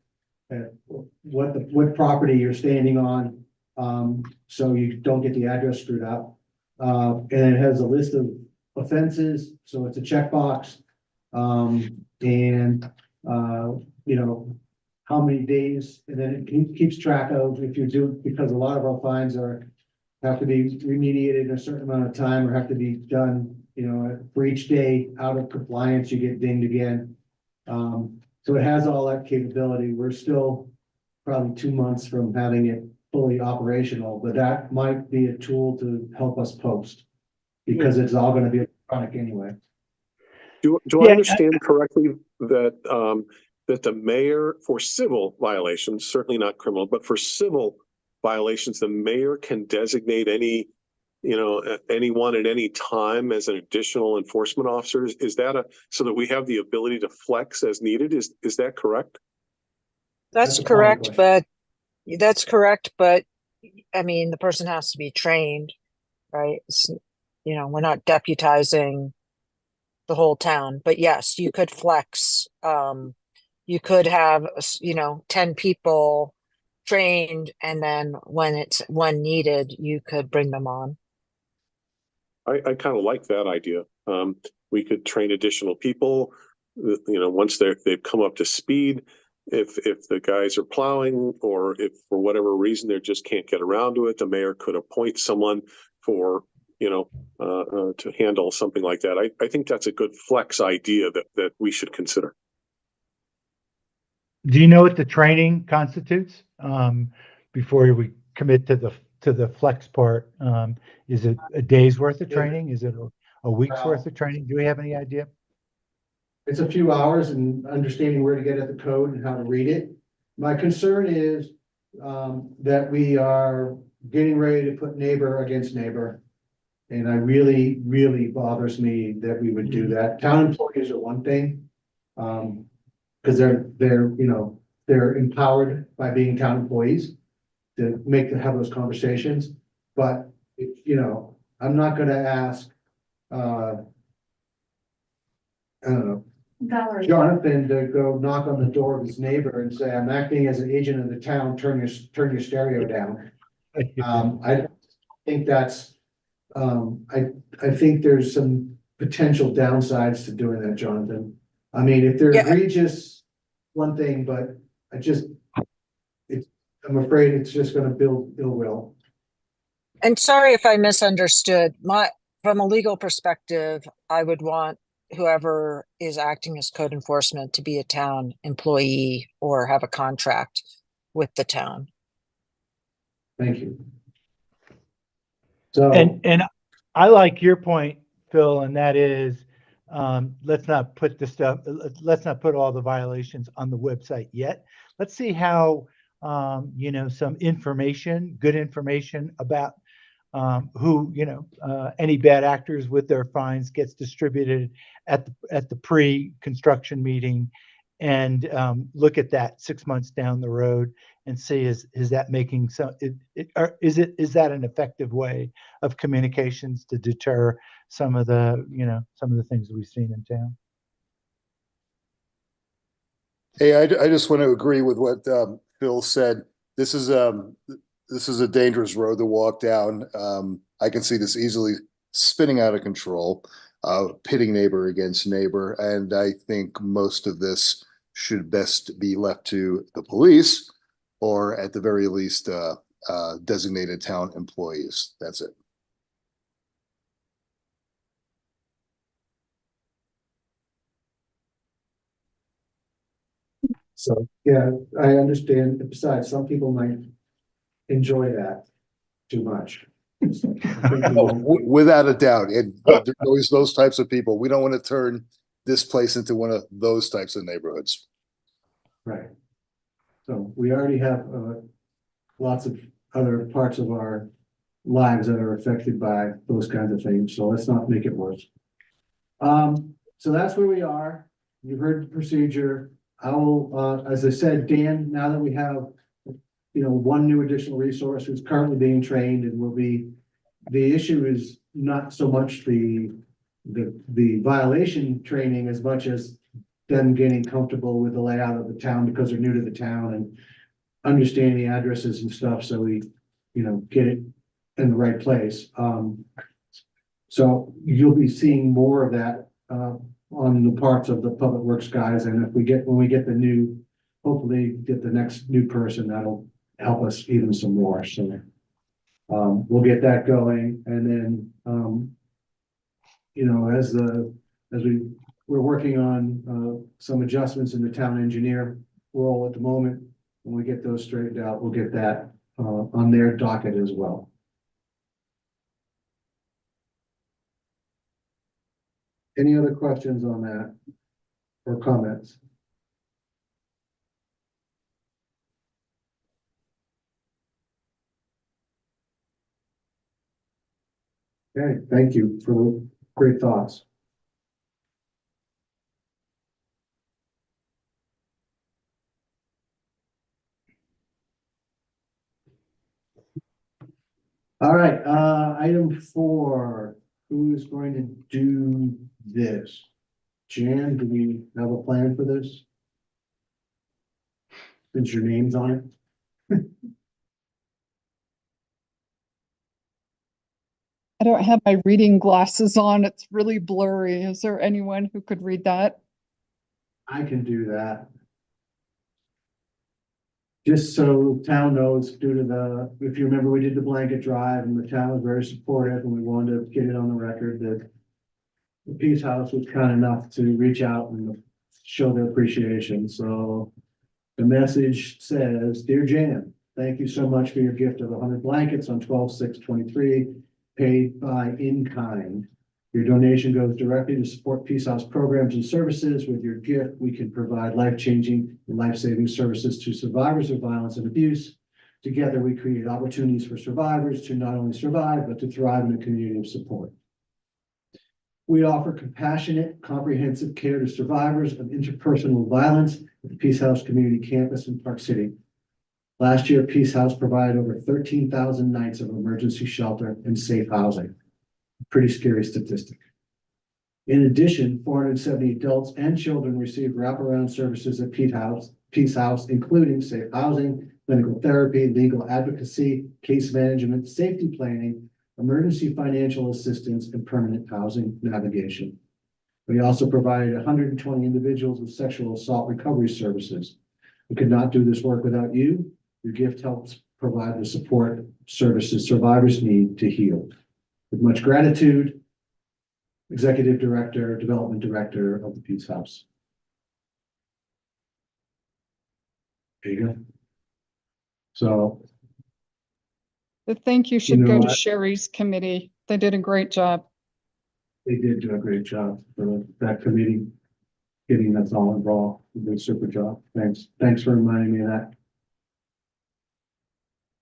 Speaker 1: what property you're standing on, so you don't get the address screwed up. And it has a list of offenses, so it's a checkbox. You know, how many days, and then it keeps track of if you do, because a lot of our fines have to be remediated in a certain amount of time, or have to be done, you know, for each day out of compliance, you get dinged again. So it has all that capability. We're still probably 2 months from having it fully operational, but that might be a tool to help us post. Because it's all gonna be electronic anyway.
Speaker 3: Do
Speaker 8: Yeah,
Speaker 3: I understand correctly that, that the mayor, for civil violations, certainly not criminal, but for civil violations, the mayor can designate any, anyone at any time as an additional enforcement officer? Is that so that we have the ability to flex as needed? Is that correct?
Speaker 1: That's
Speaker 13: That's
Speaker 1: a common
Speaker 13: correct,
Speaker 1: question.
Speaker 13: but that's correct, but I mean, the person has to be trained, right? We're not deputizing the whole town, but yes, you could flex. You could have, 10 people trained, and then when needed, you could bring them on.
Speaker 3: I kind of like that idea. We could train additional people, once they've come up to speed. If the guys are plowing, or if for whatever reason they just can't get around to it, the mayor could appoint someone for, to handle something like that. I think that's a good flex idea that we should consider.
Speaker 8: Do you know what the training constitutes? Before we commit to the flex part, is it a day's worth of training? Is it a week's worth of training? Do we have any idea?
Speaker 1: It's a few hours and understanding where to get at the code and how to read it. My concern is that we are getting ready to put neighbor against neighbor. And I really, really bothers me that we would do that. Town employees are one thing. Because they're empowered by being town employees to have those conversations. But I'm not gonna ask I don't know,
Speaker 11: Valerie.
Speaker 1: Jonathan to go knock on the door of his neighbor and say, I'm acting as an agent of the town, turn your stereo down. I think that's, I think there's some potential downsides to doing that, Jonathan. I mean, if they're egregious, one thing, but I'm afraid it's just gonna build ill will.
Speaker 13: And sorry if I misunderstood. From a legal perspective, I would want whoever is acting as code enforcement to be a town employee or have a contract with the town.
Speaker 1: Thank you. So,
Speaker 8: And I like your point, Phil, and that is, let's not put all the violations on the website yet. Let's see how, some information, good information about who, any bad actors with their fines gets distributed at the pre-construction meeting, and look at that 6 months down the road and see is that making is that an effective way of communications to deter some of the things that we've seen in town.
Speaker 12: Hey, I just want to agree with what Phil said. This is a dangerous road to walk down. I can see this easily spinning out of control, pitting neighbor against neighbor, and I think most of this should best be left to the police, or at the very least, designated town employees. That's it.
Speaker 1: So, yeah, I understand. Besides, some people might enjoy that too much.
Speaker 12: Without a doubt, and there's always those types of people. We don't want to turn this place into one of those types of neighborhoods.
Speaker 1: Right. So we already have lots of other parts of our lives that are affected by those kinds of things. So let's not make it worse. So that's where we are. You heard the procedure. I will, as I said, Dan, now that we have, one new additional resource who's currently being trained and will be, the issue is not so much the violation training as much as them getting comfortable with the layout of the town because they're new to the town and understanding the addresses and stuff. So we, get it in the right place. So you'll be seeing more of that, on the parts of the public works guys. And when we get the new, hopefully get the next new person, that'll help us even some more. So, we'll get that going. And then, we're working on, some adjustments in the town engineer role at the moment. When we get those straightened out, we'll get that, on their docket as well. Any other questions on that or comments? Okay, thank you for great thoughts. All right, item 4, who's going to do this? Jan, do we have a plan for this? Since your name's on it?
Speaker 2: I don't have my reading glasses on. It's really blurry. Is there anyone who could read that?
Speaker 1: I can do that. Just so town knows, due to the, if you remember, we did the blanket drive and the town was very supportive and we wanted to get it on the record that the Peace House was kind enough to reach out and show their appreciation. So the message says, "Dear Jan, thank you so much for your gift of 100 blankets on 12/6/23, paid by in kind. Your donation goes directly to support Peace House programs and services. With your gift, we can provide life-changing and life-saving services to survivors of violence and abuse. Together, we create opportunities for survivors to not only survive, but to thrive in a community of support. We offer compassionate, comprehensive care to survivors of interpersonal violence at the Peace House Community Campus in Park City. Last year, Peace House provided over 13,000 nights of emergency shelter and safe housing. Pretty scary statistic. In addition, 470 adults and children received wraparound services at Peace House, including safe housing, clinical therapy, legal advocacy, case management, safety planning, emergency financial assistance, and permanent housing navigation. We also provided 120 individuals with sexual assault recovery services. We could not do this work without you. Your gift helps provide the support services survivors need to heal. With much gratitude, Executive Director, Development Director of the Peace House." There you go. So,
Speaker 2: The thank you should
Speaker 1: know
Speaker 2: go to
Speaker 1: what?
Speaker 2: Sherry's committee. They did a great job.
Speaker 1: they did do a great job for that committee, getting us all involved. They did a super job. Thanks. Thanks for reminding me of that.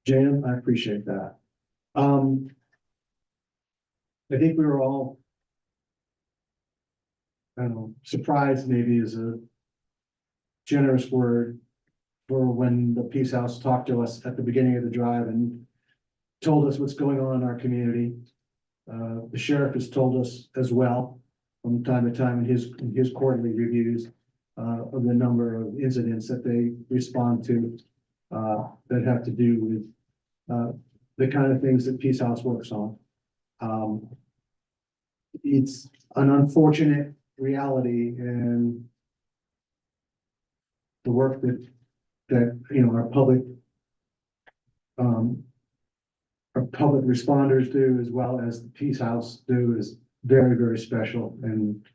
Speaker 1: Jan, I appreciate that. I think we were all, I don't know, surprised maybe is a generous word for when the Peace House talked to us at the beginning of the drive and told us what's going on in our community. The sheriff has told us as well from time to time in his quarterly reviews of the number of incidents that they respond to that have to do with the kind of things that Peace House works on. It's an unfortunate reality, and the work that you know our public responders do, as well as the Peace House do, is very, very special. And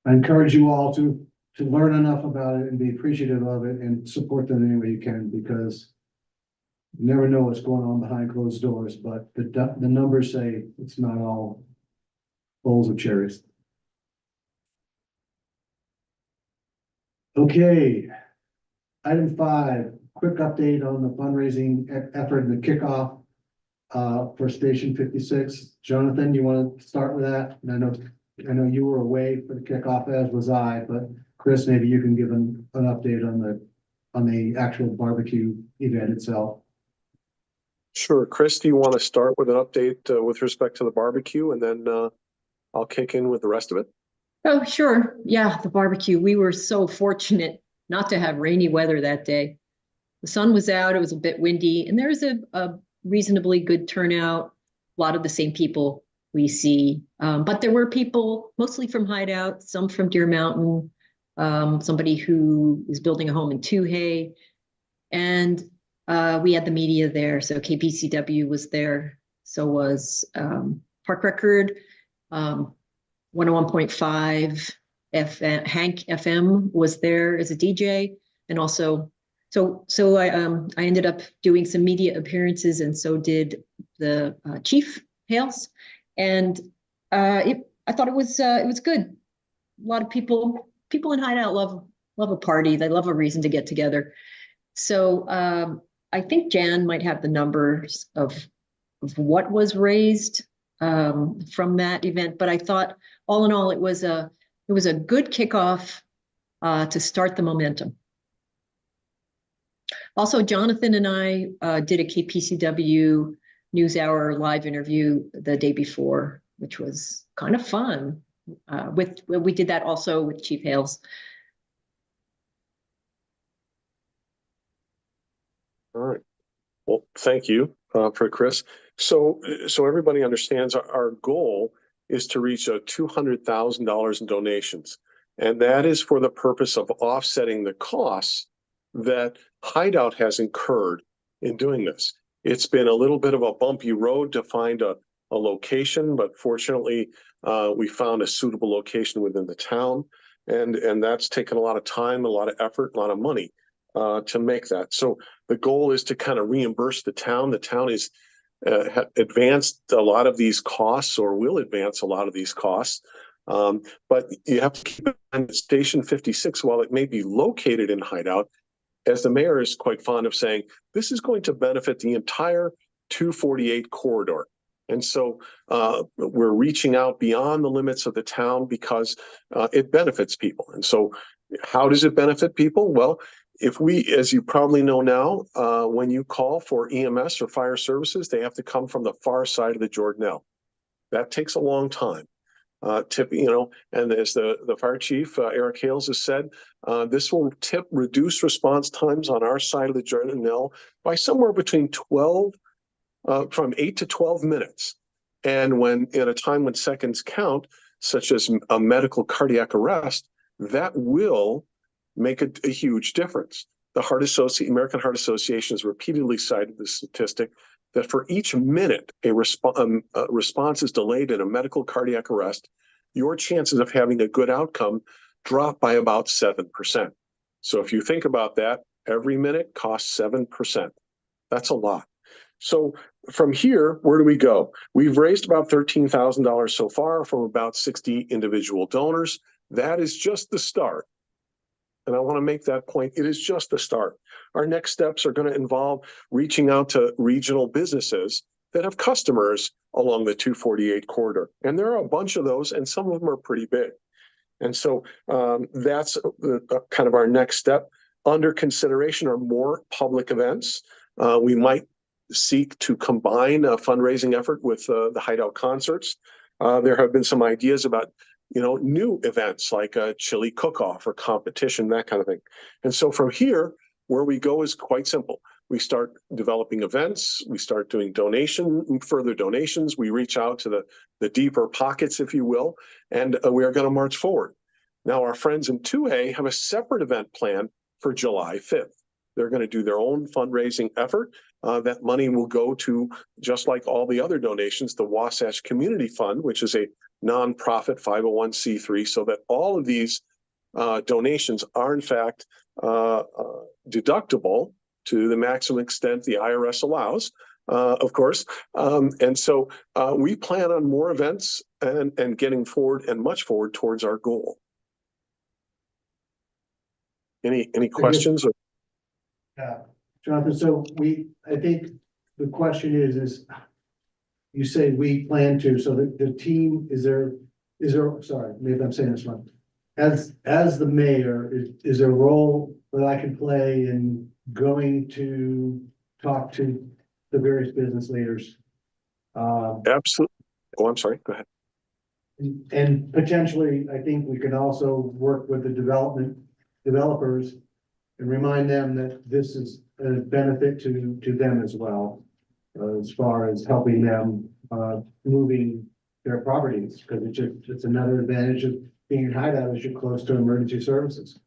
Speaker 1: I encourage you all to learn enough about it and be appreciative of it and support them any way you can, because you never know what's going on behind closed doors. But the numbers say it's not all bowls of cherries. Okay, item 5, quick update on the fundraising effort and the kickoff for Station 56. Jonathan, you want to start with that? And I know you were away for the kickoff, as was I, but Chris, maybe you can give an update on the actual barbecue event itself.
Speaker 3: Sure. Chris, do you want to start with an update with respect to the barbecue, and then I'll kick in with the rest of it?
Speaker 10: Oh, sure. Yeah, the barbecue. We were so fortunate not to have rainy weather that day. The sun was out, it was a bit windy, and there was a reasonably good turnout. A lot of the same people we see, but there were people mostly from Hideout, some from Deer Mountain, somebody who is building a home in Toohey, and we had the media there. So KPCW was there, so was Park Record, 101.5 FM, Hank FM was there as a DJ, and also So I ended up doing some media appearances, and so did the Chief Hales, and I thought it was good. A lot of people in Hideout love a party. They love a reason to get together. So I think Jan might have the numbers of what was raised from that event, but I thought all in all it was a good kickoff to start the momentum. Also, Jonathan and I did a KPCW NewsHour live interview the day before, which was kind of fun. We did that also with Chief Hales.
Speaker 3: All right. Well, thank you for Chris. So everybody understands our goal is to reach $200,000 in donations. And that is for the purpose of offsetting the costs that Hideout has incurred in doing this. It's been a little bit of a bumpy road to find a location, but fortunately, we found a suitable location within the town. And that's taken a lot of time, a lot of effort, a lot of money to make that. So the goal is to kind of reimburse the town. The town is advanced a lot of these costs, or will advance a lot of these costs. But you have to keep in mind that Station 56, while it may be located in Hideout, as the mayor is quite fond of saying, this is going to benefit the entire 248 corridor. And so we're reaching out beyond the limits of the town because it benefits people. And so how does it benefit people? Well, if we, as you probably know now, when you call for EMS or fire services, they have to come from the far side of the Jordanelle. That takes a long time. And as the fire chief, Eric Hales, has said, this will reduce response times on our side of the Jordanelle by somewhere between from 8 to 12 minutes. And when in a time when seconds count, such as a medical cardiac arrest, that will make a huge difference. The American Heart Association has repeatedly cited the statistic that for each minute a response is delayed in a medical cardiac arrest, your chances of having a good outcome drop by about 7%. So if you think about that, every minute costs 7%. That's a lot. So from here, where do we go? We've raised about $13,000 so far from about 60 individual donors. That is just the start. And I want to make that point. It is just the start. Our next steps are going to involve reaching out to regional businesses that have customers along the 248 corridor. And there are a bunch of those, and some of them are pretty big. And so that's kind of our next step. Under consideration are more public events. We might seek to combine a fundraising effort with the Hideout concerts. There have been some ideas about new events like a chili cook-off or competition, that kind of thing. And so from here, where we go is quite simple. We start developing events, we start doing further donations, we reach out to the deeper pockets, if you will, and we are going to march forward. Now, our friends in 2A have a separate event plan for July 5th. They're going to do their own fundraising effort. That money will go to, just like all the other donations, the Wasatch Community Fund, which is a nonprofit 501c3, so that all of these donations are in fact deductible to the maximum extent the IRS allows, of course. And so we plan on more events and getting forward and much forward towards our goal. Any questions?
Speaker 1: Jonathan, so I think the question is you say we plan to, so the team, is there, sorry, maybe I'm saying this wrong. As the mayor, is there a role that I can play in going to talk to the various business leaders?
Speaker 3: Absolutely. Oh, I'm sorry, go ahead.
Speaker 1: And potentially, I think we can also work with the developers and remind them that this is a benefit to them as well, as far as helping them moving their properties, because it's another advantage of being in Hideout is you're close to emergency services.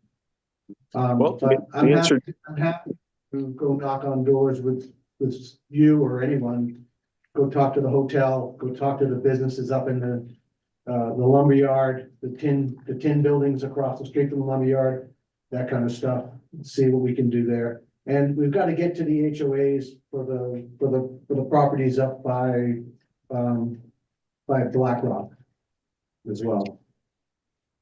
Speaker 3: Well,
Speaker 1: but I'm happy to go knock on doors with you or anyone. Go talk to the hotel. Go talk to the businesses up in the lumberyard, the tin buildings across the street from the lumberyard, that kind of stuff. See what we can do there. And we've got to get to the HOAs for the properties up by Black Rock as well.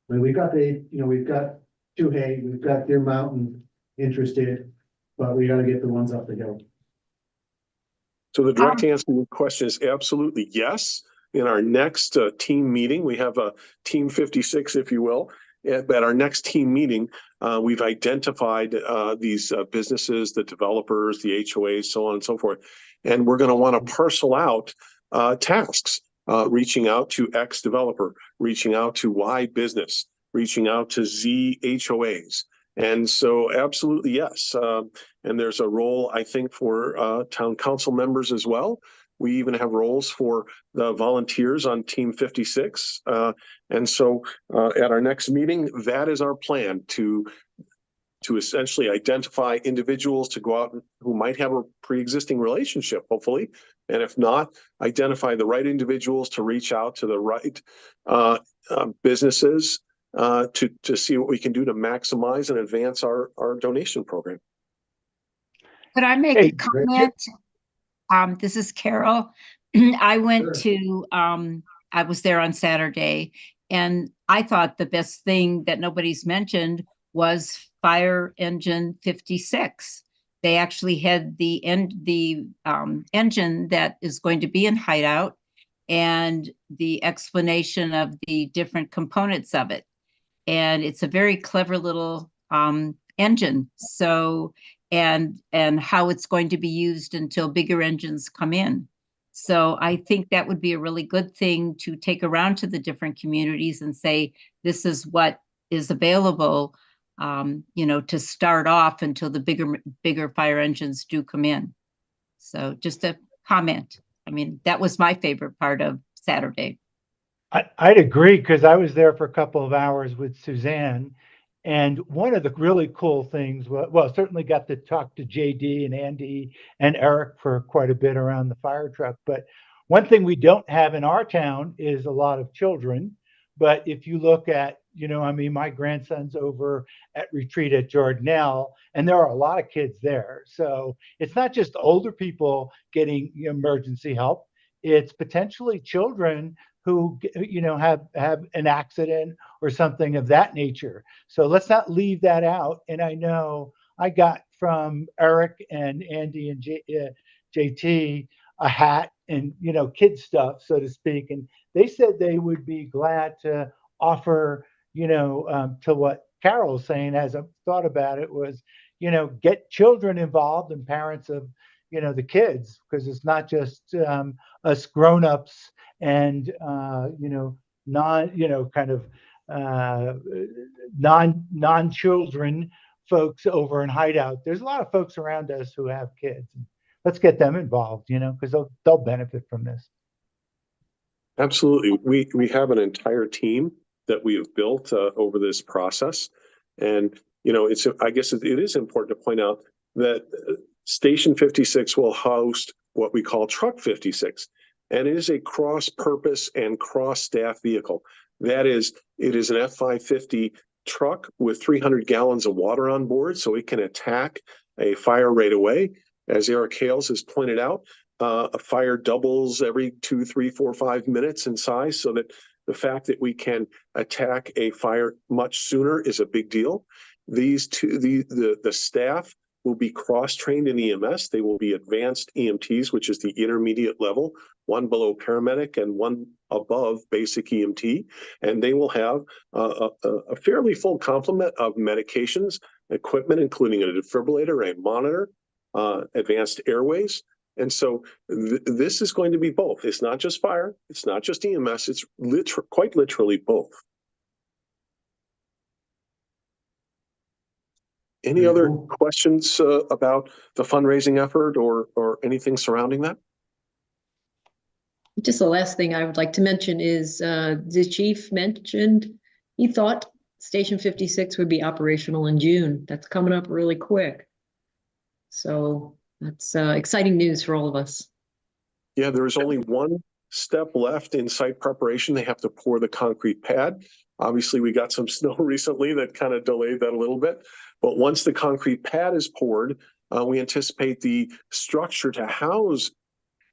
Speaker 1: And we've got we've got Hay, we've got Deer Mountain interested, but we got to get the ones up the hill.
Speaker 3: So the direct answer to your question is absolutely yes. In our next team meeting, we have a team 56, if you will. At our next team meeting, we've identified these businesses, the developers, the HOAs, so on and so forth. And we're going to want to parcel out tasks, reaching out to X developer, reaching out to Y business, reaching out to Z HOAs. And so absolutely, yes. And there's a role, I think, for town council members as well. We even have roles for the volunteers on Team 56. And so at our next meeting, that is our plan to essentially identify individuals to go out who might have a pre-existing relationship, hopefully. And if not, identify the right individuals to reach out to the right businesses to see what we can do to maximize and advance our donation program.
Speaker 4: Could I make
Speaker 8: Hey,
Speaker 4: a comment? This is Carol. I went to, I was there on Saturday, and I thought the best thing that nobody's mentioned was Fire Engine 56. They actually had the engine that is going to be in Hideout and the explanation of the different components of it. And it's a very clever little engine. So, and how it's going to be used until bigger engines come in. So I think that would be a really good thing to take around to the different communities and say, this is what is available, to start off until the bigger fire engines do come in. So just a comment. I mean, that was my favorite part of Saturday.
Speaker 8: I'd agree, because I was there for a couple of hours with Suzanne. And one of the really cool things, well, certainly got to talk to JD and Andy and Eric for quite a bit around the fire truck. But one thing we don't have in our town is a lot of children. But if you look at, my grandson's over at retreat at Jordanelle, and there are a lot of kids there. So it's not just older people getting emergency help. It's potentially children who have an accident or something of that nature. So let's not leave that out. And I know I got from Eric and Andy and JT a hat and kid stuff, so to speak. And they said they would be glad to offer, to what Carol's saying, as I've thought about it, was get children involved and parents of the kids, because it's not just us grown-ups and non-children folks over in Hideout. There's a lot of folks around us who have kids. Let's get them involved, because they'll benefit from this.
Speaker 3: Absolutely. We have an entire team that we have built over this process. And, I guess it is important to point out that Station 56 will host what we call Truck 56. And it is a cross-purpose and cross-staff vehicle. That is, it is an F550 truck with 300 gallons of water on board, so it can attack a fire right away. As Eric Hales has pointed out, a fire doubles every 2, 3, 4, 5 minutes in size, so that the fact that we can attack a fire much sooner is a big deal. The staff will be cross-trained in EMS. They will be advanced EMTs, which is the intermediate level, one below paramedic and one above basic EMT. And they will have a fairly full complement of medications, equipment, including a defibrillator, a monitor, advanced airways. And so this is going to be both. It's not just fire. It's not just EMS. It's quite literally both. Any other questions about the fundraising effort or anything surrounding that?
Speaker 10: Just the last thing I would like to mention is the chief mentioned he thought Station 56 would be operational in June. That's coming up really quick. So that's exciting news for all of us.
Speaker 3: Yeah, there is only one step left in site preparation. They have to pour the concrete pad. Obviously, we got some snow recently that kind of delayed that a little bit. But once the concrete pad is poured, We anticipate the structure to house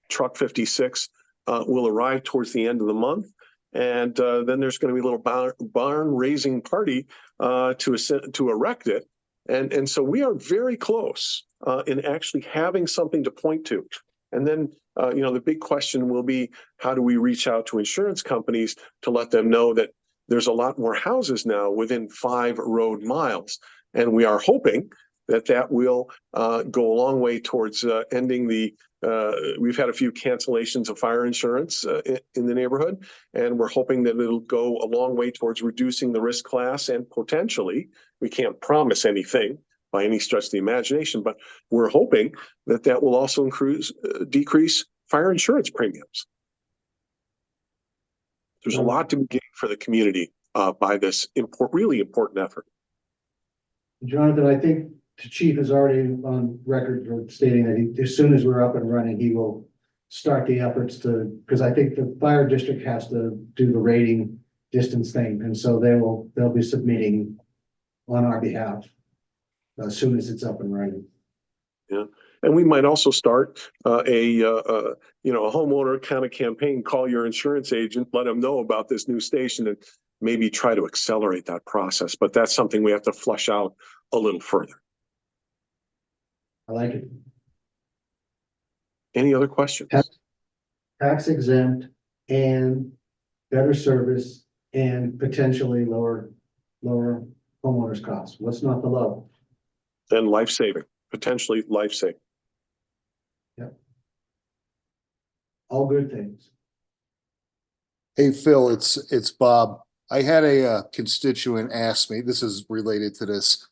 Speaker 3: Truck 56 will arrive towards the end of the month. And then there's going to be a little barn raising party to erect it. And so we are very close in actually having something to point to. And then, the big question will be, how do we reach out to insurance companies to let them know that there's a lot more houses now within 5 road miles? And we are hoping that will go a long way towards ending the we've had a few cancellations of fire insurance in the neighborhood, and we're hoping that it'll go a long way towards reducing the risk class, and potentially, we can't promise anything by any stretch of the imagination, but we're hoping that will also decrease fire insurance premiums. There's a lot to be gained for the community by this really important effort.
Speaker 1: Jonathan, I think the chief is already on record for stating that as soon as we're up and running, he will start the efforts because I think the fire district has to do the rating distance thing. And so they'll be submitting on our behalf as soon as it's up and running.
Speaker 3: Yeah. And we might also start a homeowner kind of campaign, call your insurance agent, let them know about this new station, and maybe try to accelerate that process. But that's something we have to flush out a little further.
Speaker 1: I like it.
Speaker 3: Any other questions?
Speaker 1: Tax exempt and better service and potentially lower homeowners costs. What's not the low?
Speaker 3: And life-saving, potentially life-saving.
Speaker 1: Yep. All good things.
Speaker 12: Hey, Phil, it's Bob. I had a constituent ask me, this is related to this.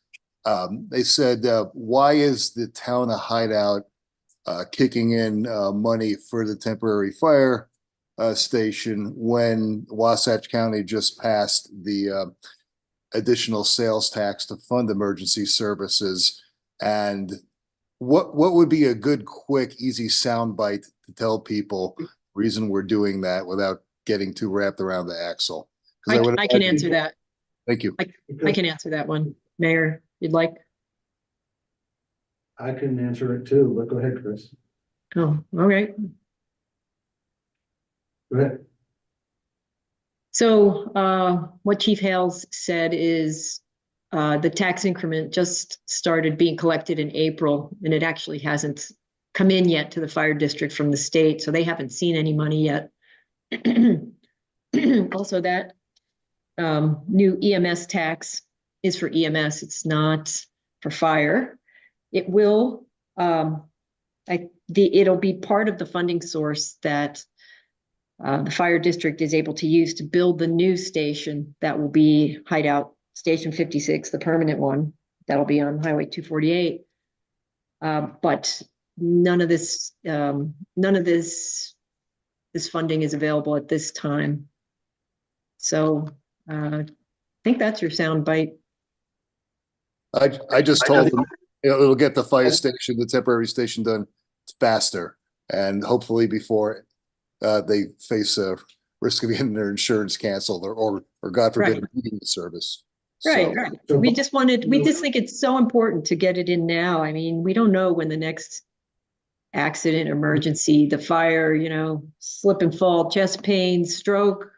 Speaker 12: They said, why is the town of Hideout kicking in money for the temporary fire station when Wasatch County just passed the additional sales tax to fund emergency services? And what would be a good, quick, easy soundbite to tell people reason we're doing that without getting too wrapped around the axle?
Speaker 10: I can answer that.
Speaker 12: Thank you.
Speaker 10: I can answer that one, Mayor, you'd like?
Speaker 1: I can answer it too, but go ahead, Chris.
Speaker 10: Oh, all right.
Speaker 1: Go ahead.
Speaker 10: So what Chief Hales said is the tax increment just started being collected in April, and it actually hasn't come in yet to the fire district from the state, so they haven't seen any money yet. Also, that new EMS tax is for EMS, it's not for fire. It will, it'll be part of the funding source that the fire district is able to use to build the new station that will be Hideout Station 56, the permanent one that'll be on Highway 248. But none of this funding is available at this time. So I think that's your sound bite.
Speaker 12: I just told them it'll get the fire station, the temporary station done faster, and hopefully before they face a risk of getting their insurance canceled or God forbid, needing the service.
Speaker 10: Right, right. We just think it's so important to get it in now. I mean, we don't know when the next accident, emergency, the fire, slip and fall, chest pain, stroke,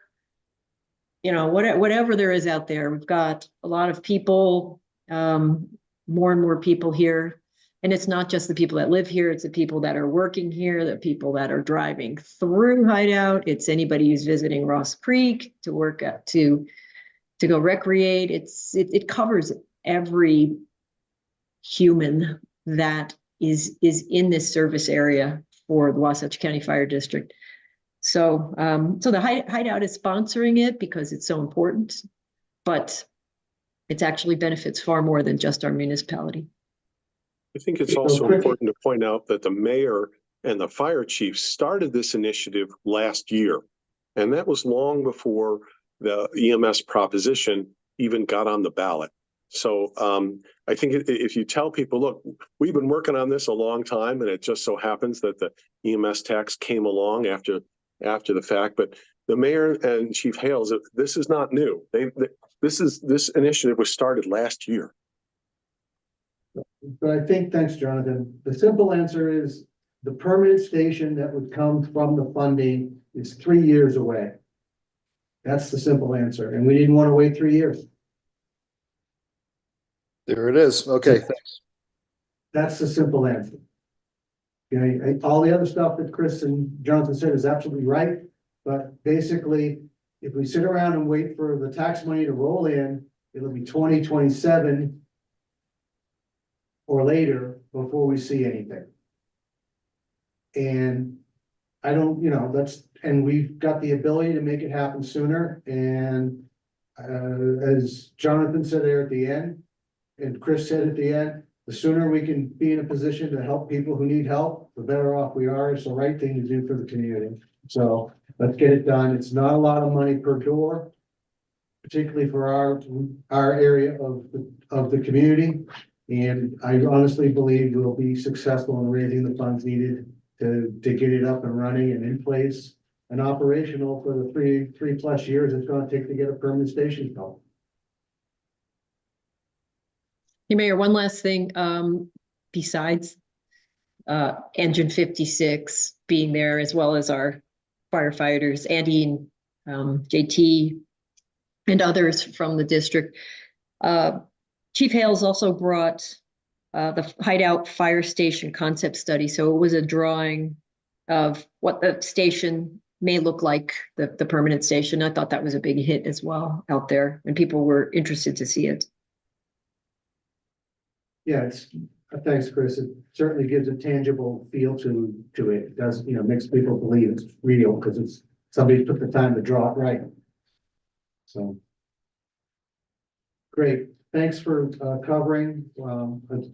Speaker 10: whatever there is out there. We've got a lot of people, more and more people here. And it's not just the people that live here, it's the people that are working here, the people that are driving through Hideout. It's anybody who's visiting Ross Creek to work at, to go recreate. It covers every human that is in this service area for the Wasatch County Fire District. So the Hideout is sponsoring it because it's so important, but it actually benefits far more than just our municipality.
Speaker 3: I think it's also important to point out that the mayor and the fire chief started this initiative last year, and that was long before the EMS proposition even got on the ballot. So I think if you tell people, look, we've been working on this a long time, and it just so happens that the EMS tax came along after the fact, but the mayor and Chief Hales, this is not new. This initiative was started last year.
Speaker 1: but I think, thanks, Jonathan. The simple answer is the permanent station that would come from the funding is 3 years away. That's the simple answer, and we didn't want to wait 3 years.
Speaker 12: There it is. Okay, thanks.
Speaker 1: That's the simple answer. Okay, all the other stuff that Chris and Jonathan said is absolutely right, but basically, if we sit around and wait for the tax money to roll in, it'll be 2027 or later before we see anything. And I don't, and we've got the ability to make it happen sooner, and as Jonathan said there at the end, and Chris said at the end, the sooner we can be in a position to help people who need help, the better off we are. It's the right thing to do for the community. So let's get it done. It's not a lot of money per door, particularly for our area of the community. And I honestly believe we'll be successful in raising the funds needed to get it up and running and in place and operational for the three plus years it's going to take to get a permanent station built.
Speaker 10: Hey, Mayor, one last thing, besides Engine 56 being there, as well as our firefighters, Andy and JT and others from the district. Chief Hales also brought the Hideout Fire Station concept study. So it was a drawing of what the station may look like, the permanent station. I thought that was a big hit as well out there, and people were interested to see it.
Speaker 1: Yeah, thanks, Chris. It certainly gives a tangible feel to it. It does, makes people believe it's real because it's somebody took the time to draw it right. So. Great. Thanks for covering.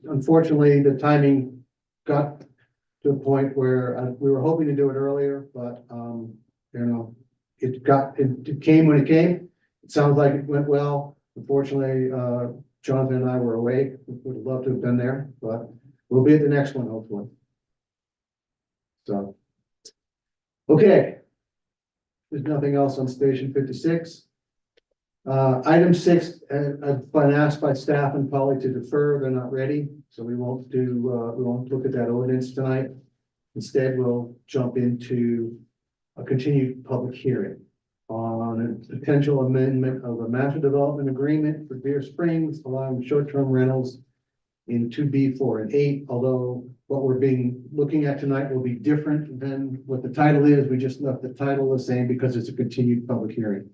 Speaker 1: Unfortunately, the timing got to a point where we were hoping to do it earlier, but it came when it came. It sounds like it went well. Unfortunately, Jonathan and I were away. We would have loved to have been there, but we'll be at the next one, hopefully. So, okay. There's nothing else on station 56. Item 6, I've been asked by staff and Polly to defer. They're not ready, so we won't look at that ordinance tonight. Instead, we'll jump into a continued public hearing on a potential amendment of a master development agreement for Deer Springs, allowing short-term rentals in 2B, 4, and 8. Although what we're looking at tonight will be different than what the title is. We just left the title the same because it's a continued public hearing.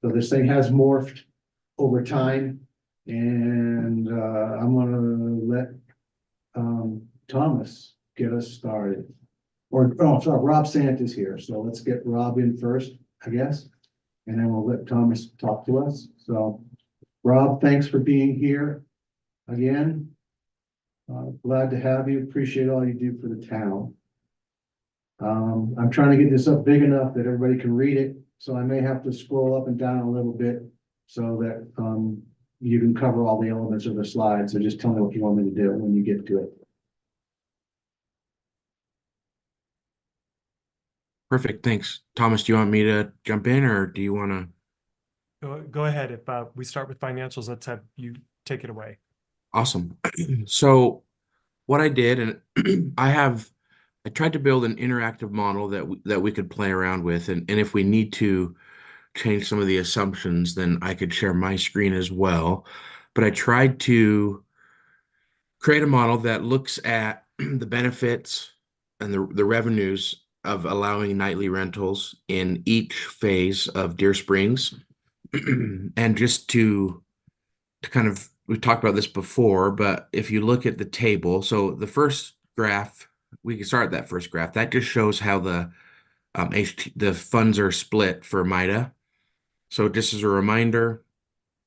Speaker 1: So this thing has morphed over time, and I'm gonna let Thomas get us started. Sorry, Rob Sant is here, so let's get Rob in first, I guess, and then we'll let Thomas talk to us. So, Rob, thanks for being here again. Glad to have you. Appreciate all you do for the town. I'm trying to get this up big enough that everybody can read it. So I may have to scroll up and down a little bit so that you can cover all the elements of the slide. So just tell me what you want me to do when you get to it.
Speaker 14: Perfect. Thanks. Thomas, do you want me to jump in or do you want to?
Speaker 15: Go ahead. If we start with financials, let's have you take it away.
Speaker 14: Awesome. So what I did, and I tried to build an interactive model that we could play around with. And if we need to change some of the assumptions, then I could share my screen as well. But I tried to create a model that looks at the benefits and the revenues of allowing nightly rentals in each phase of Deer Springs. And just to kind of, we've talked about this before, but if you look at the table, so the first graph, we can start that first graph. That just shows how the funds are split for MIDA. So just as a reminder,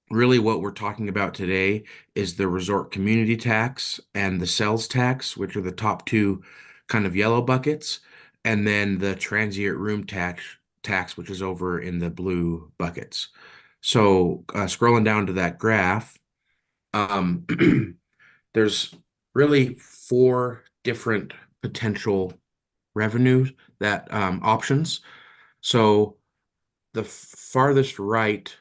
Speaker 14: really what we're talking about today is the resort community tax and the sales tax, which are the top two kind of yellow buckets, and then the transient room tax, which is over in the blue buckets. So scrolling down to that graph, there's really 4 different potential revenue options. So the farthest right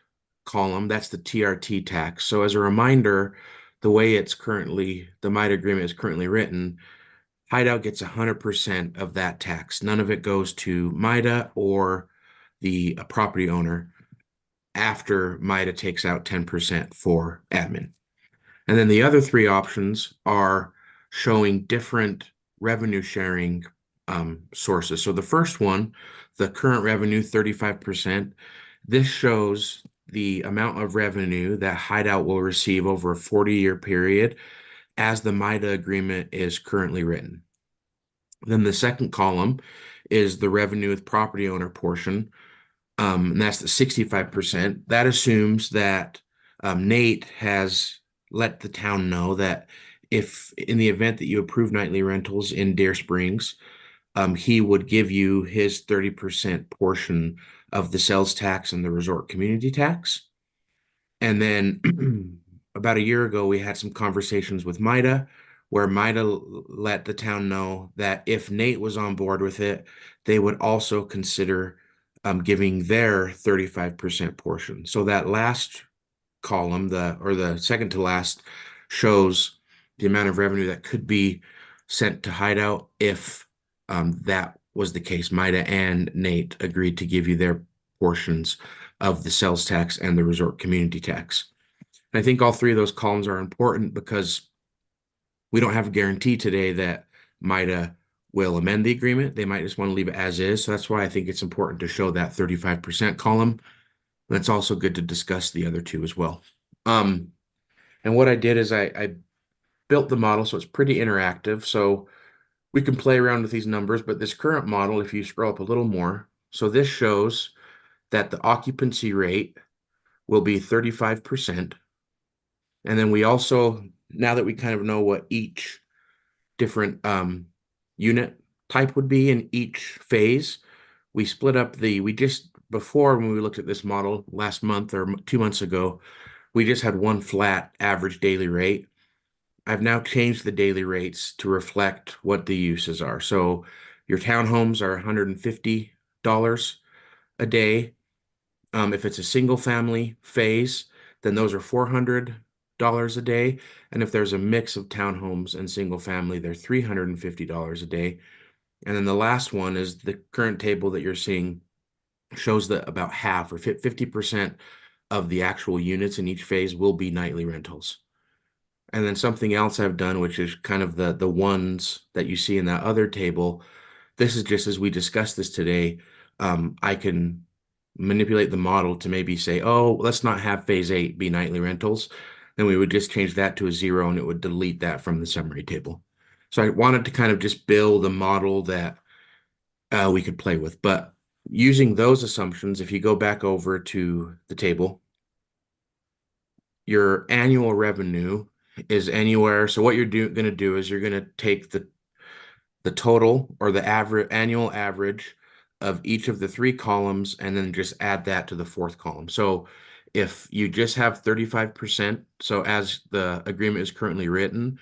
Speaker 14: column, that's the TRT tax. So as a reminder, the way the MIDA agreement is currently written, Hideout gets 100% of that tax. None of it goes to MIDA or the property owner after MIDA takes out 10% for admin. And then the other three options are showing different revenue sharing sources. So the first one, the current revenue, 35%, this shows the amount of revenue that Hideout will receive over a 40-year period as the MIDA agreement is currently written. Then the second column is the revenue with property owner portion, and that's the 65%. That assumes that Nate has let the town know that if in the event that you approve nightly rentals in Deer Springs, he would give you his 30% portion of the sales tax and the resort community tax. And then about a year ago, we had some conversations with MIDA, where MIDA let the town know that if Nate was on board with it, they would also consider giving their 35% portion. So that last column, the second to last, shows the amount of revenue that could be sent to Hideout if that was the case. MIDA and Nate agreed to give you their portions of the sales tax and the resort community tax. And I think all three of those columns are important because we don't have a guarantee today that MIDA will amend the agreement. They might just want to leave it as is. So that's why I think it's important to show that 35% column. And it's also good to discuss the other two as well. And what I did is I built the model so it's pretty interactive. So we can play around with these numbers, but this current model, if you scroll up a little more, so this shows that the occupancy rate will be 35%. And then we also, now that we kind of know what each different unit type would be in each phase, we split up before when we looked at this model last month or 2 months ago, we just had one flat average daily rate. I've now changed the daily rates to reflect what the uses are. So your townhomes are $150 a day. If it's a single family phase, then those are $400 a day. And if there's a mix of townhomes and single family, they're $350 a day. And then the last one is the current table that you're seeing shows that about half or 50% of the actual units in each phase will be nightly rentals. And then something else I've done, which is kind of the ones that you see in that other table. This is just as we discussed this today. I can manipulate the model to maybe say, oh, let's not have phase 8 be nightly rentals. Then we would just change that to a 0 and it would delete that from the summary table. So I wanted to kind of just build a model that we could play with. But using those assumptions, if you go back over to the table, your annual revenue is anywhere. So what you're going to do is you're going to take the total or the annual average of each of the three columns and then just add that to the fourth column. So if you just have 35%, so as the agreement is currently written,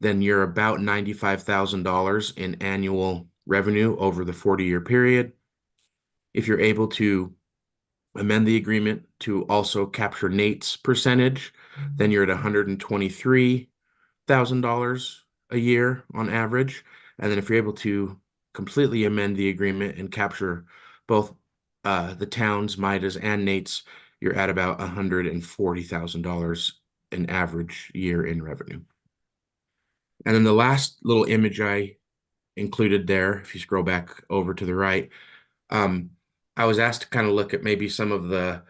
Speaker 14: then you're about $95,000 in annual revenue over the 40-year period. If you're able to amend the agreement to also capture Nate's percentage, then you're at $123,000 a year on average. And then if you're able to completely amend the agreement and capture both the town's, MIDA's, and Nate's, you're at about $140,000 an average year in revenue. And then the last little image I included there, if you scroll back over to the right, I was asked to kind of look at maybe some of the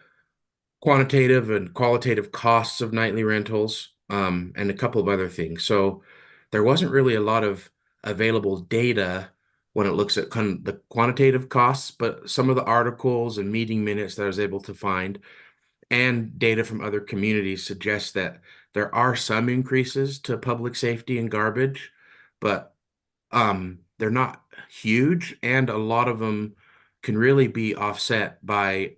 Speaker 14: quantitative and qualitative costs of nightly rentals, and a couple of other things. So there wasn't really a lot of available data when it looks at kind of the quantitative costs, but some of the articles and meeting minutes that I was able to find and data from other communities suggest that there are some increases to public safety and garbage, but they're not huge, and a lot of them can really be offset by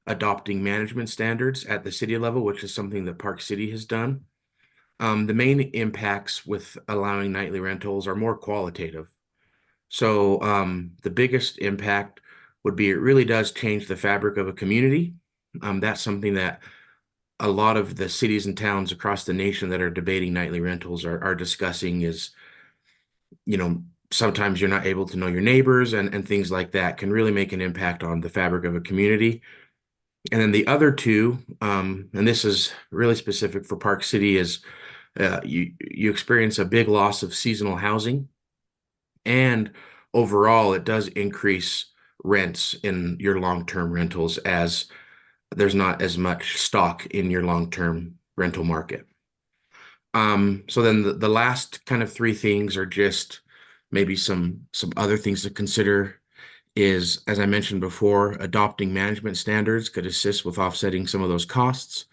Speaker 14: adopting management standards at the city level, which is something that Park City has done. The main impacts with allowing nightly rentals are more qualitative. So the biggest impact would be it really does change the fabric of a community. That's something that a lot of the cities and towns across the nation that are debating nightly rentals are discussing is, sometimes you're not able to know your neighbors and things like that can really make an impact on the fabric of a community. And then the other two, and this is really specific for Park City, is you experience a big loss of seasonal housing, and overall it does increase rents in your long-term rentals as there's not as much stock in your long-term rental market. So then the last kind of three things are just maybe some other things to consider is, as I mentioned before, adopting management standards could assist with offsetting some of those costs.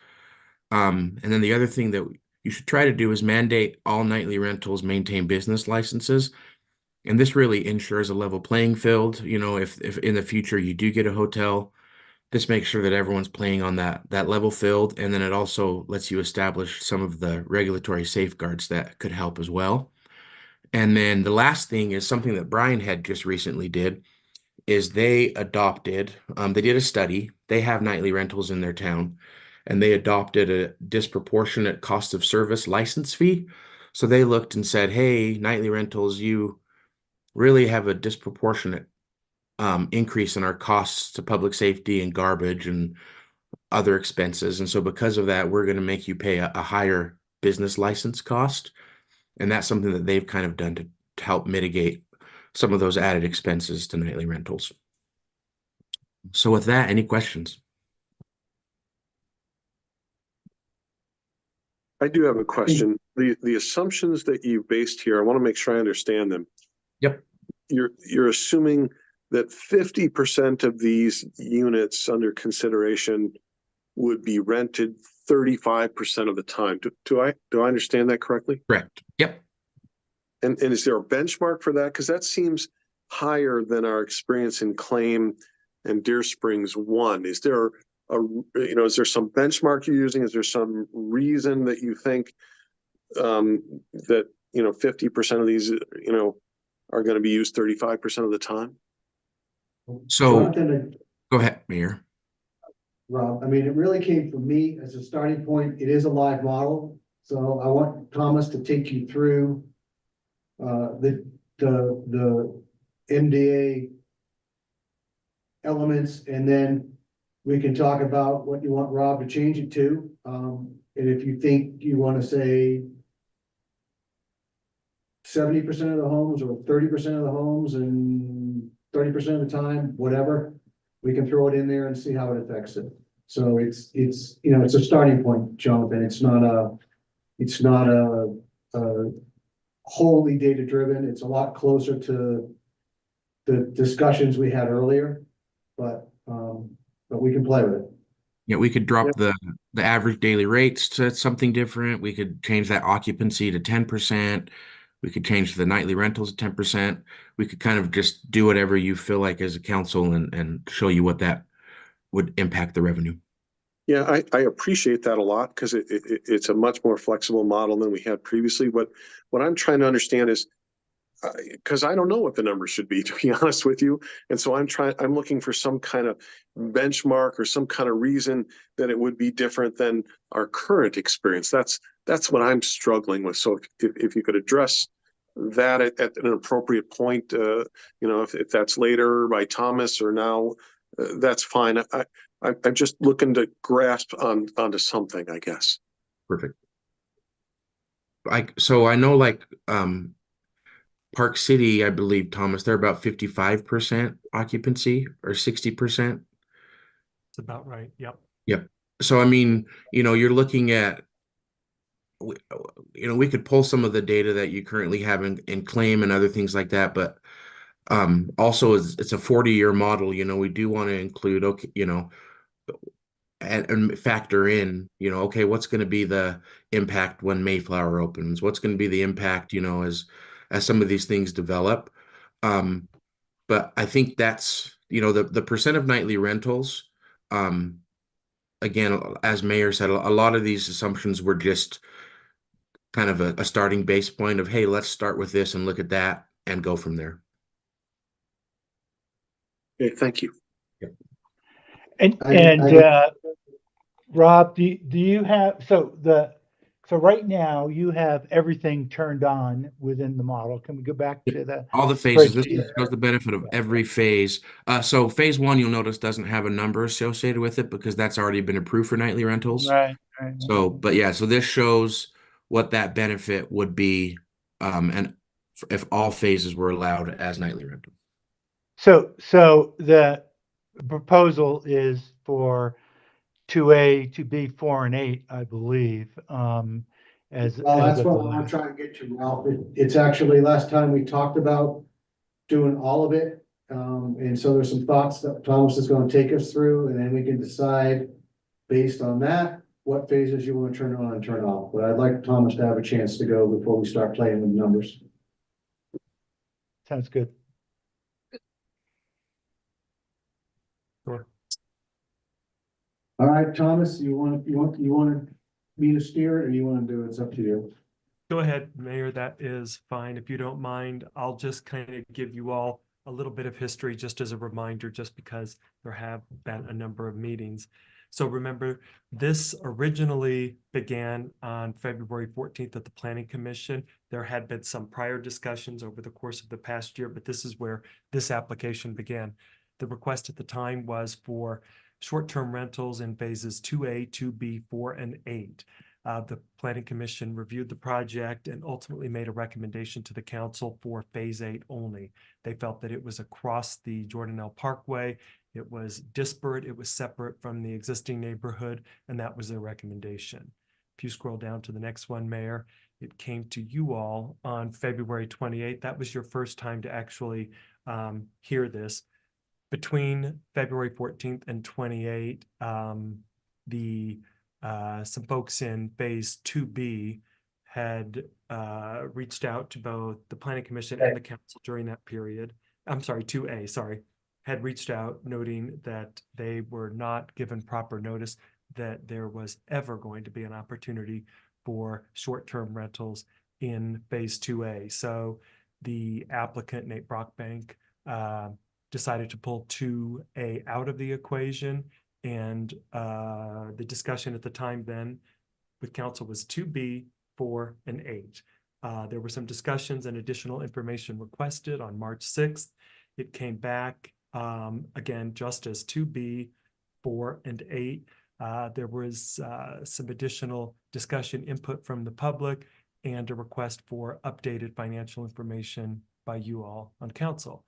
Speaker 14: And then the other thing that you should try to do is mandate all nightly rentals maintain business licenses. And this really ensures a level playing field. If in the future you do get a hotel, this makes sure that everyone's playing on that level field. And then it also lets you establish some of the regulatory safeguards that could help as well. And then the last thing is something that Brian had just recently did is they did a study. They have nightly rentals in their town, and they adopted a disproportionate cost of service license fee. So they looked and said, hey, nightly rentals, you really have a disproportionate increase in our costs to public safety and garbage and other expenses. And so because of that, we're going to make you pay a higher business license cost. And that's something that they've kind of done to help mitigate some of those added expenses to nightly rentals. So with that, any questions?
Speaker 3: I do have a question. The assumptions that you've based here, I want to make sure I understand them.
Speaker 14: Yep.
Speaker 3: You're assuming that 50% of these units under consideration would be rented 35% of the time. Do I understand that correctly?
Speaker 14: Correct. Yep.
Speaker 3: And is there a benchmark for that? Because that seems higher than our experience in Claim and Deer Springs 1. Is there is there some benchmark you're using? Is there some reason that you think that 50% of these are going to be used 35% of the time?
Speaker 14: So
Speaker 1: Jonathan,
Speaker 14: go ahead, Mayor.
Speaker 1: Rob, I mean, it really came from me as a starting point. It is a live model. So I want Thomas to take you through the MDA elements, and then we can talk about what you want Rob to change it to. And if you think you want to say 70% of the homes or 30% of the homes and 30% of the time, whatever, we can throw it in there and see how it affects it. So it's a starting point, Jonathan. It's not a wholly data driven. It's a lot closer to the discussions we had earlier, but we can play with it.
Speaker 14: Yeah, we could drop the average daily rates to something different. We could change that occupancy to 10%. We could change the nightly rentals to 10%. We could kind of just do whatever you feel like as a council and show you what that would impact the revenue.
Speaker 3: Yeah, I appreciate that a lot because it's a much more flexible model than we had previously. But what I'm trying to understand is, because I don't know what the numbers should be, to be honest with you. And so I'm looking for some kind of benchmark or some kind of reason that it would be different than our current experience. That's what I'm struggling with. So if you could address that at an appropriate point, if that's later by Thomas or now, that's fine. I'm just looking to grasp onto something, I guess.
Speaker 14: Perfect. So I know Park City, I believe, Thomas, they're about 55% occupancy or 60%.
Speaker 15: It's about right. Yep.
Speaker 14: Yep. So, I mean, you're looking at, we could pull some of the data that you currently have in Claim and other things like that, but also it's a 40-year model. We do want to include, and factor in, okay, what's going to be the impact when Mayflower opens? What's going to be the impact, as some of these things develop? But I think that's, the percent of nightly rentals, again, as Mayor said, a lot of these assumptions were just kind of a starting base point of, hey, let's start with this and look at that and go from there.
Speaker 3: Okay, thank you.
Speaker 8: And Rob, do you have, so right now you have everything turned on within the model. Can we go back to the
Speaker 14: All the phases. This
Speaker 8: spreadsheet?
Speaker 14: shows the benefit of every phase. So phase one, you'll notice doesn't have a number associated with it because that's already been approved for nightly rentals.
Speaker 8: Right.
Speaker 14: So, but yeah, so this shows what that benefit would be, and if all phases were allowed as nightly rental.
Speaker 8: So the proposal is for 2A, 2B, 4, and 8, I believe, as
Speaker 1: Well,
Speaker 8: as
Speaker 1: that's
Speaker 8: of
Speaker 1: what
Speaker 8: the
Speaker 1: I'm
Speaker 8: last.
Speaker 1: trying to get to, Ralph. It's actually, last time we talked about doing all of it. And so there's some thoughts that Thomas is gonna take us through, and then we can decide based on that, what phases you wanna turn on and turn off. But I'd like Thomas to have a chance to go before we start playing with numbers.
Speaker 8: Sounds good.
Speaker 15: Sure.
Speaker 1: All right, Thomas, you want me to steer it, or you wanna do it? It's up to you.
Speaker 15: Go ahead, Mayor, that is fine. If you don't mind, I'll just kind of give you all a little bit of history just as a reminder, just because there have been a number of meetings. So remember, this originally began on February 14th at the Planning Commission. There had been some prior discussions over the course of the past year, but this is where this application began. The request at the time was for short-term rentals in phases 2A, 2B, 4, and 8. The Planning Commission reviewed the project and ultimately made a recommendation to the council for phase 8 only. They felt that it was across the Jordan L. Parkway. It was disparate. It was separate from the existing neighborhood, and that was their recommendation. If you scroll down to the next one, Mayor, it came to you all on February 28th. That was your first time to actually hear this. Between February 14th and 28th, some folks in phase 2B had reached out to both the Planning Commission and the council during that period. I'm sorry, 2A, sorry, had reached out noting that they were not given proper notice that there was ever going to be an opportunity for short-term rentals in phase 2A. So the applicant, Nate Brockbank, decided to pull 2A out of the equation. And the discussion at the time then with council was 2B, 4, and 8. There were some discussions and additional information requested on March 6th. It came back again just as 2B, 4, and 8. There was some additional discussion input from the public and a request for updated financial information by you all on council.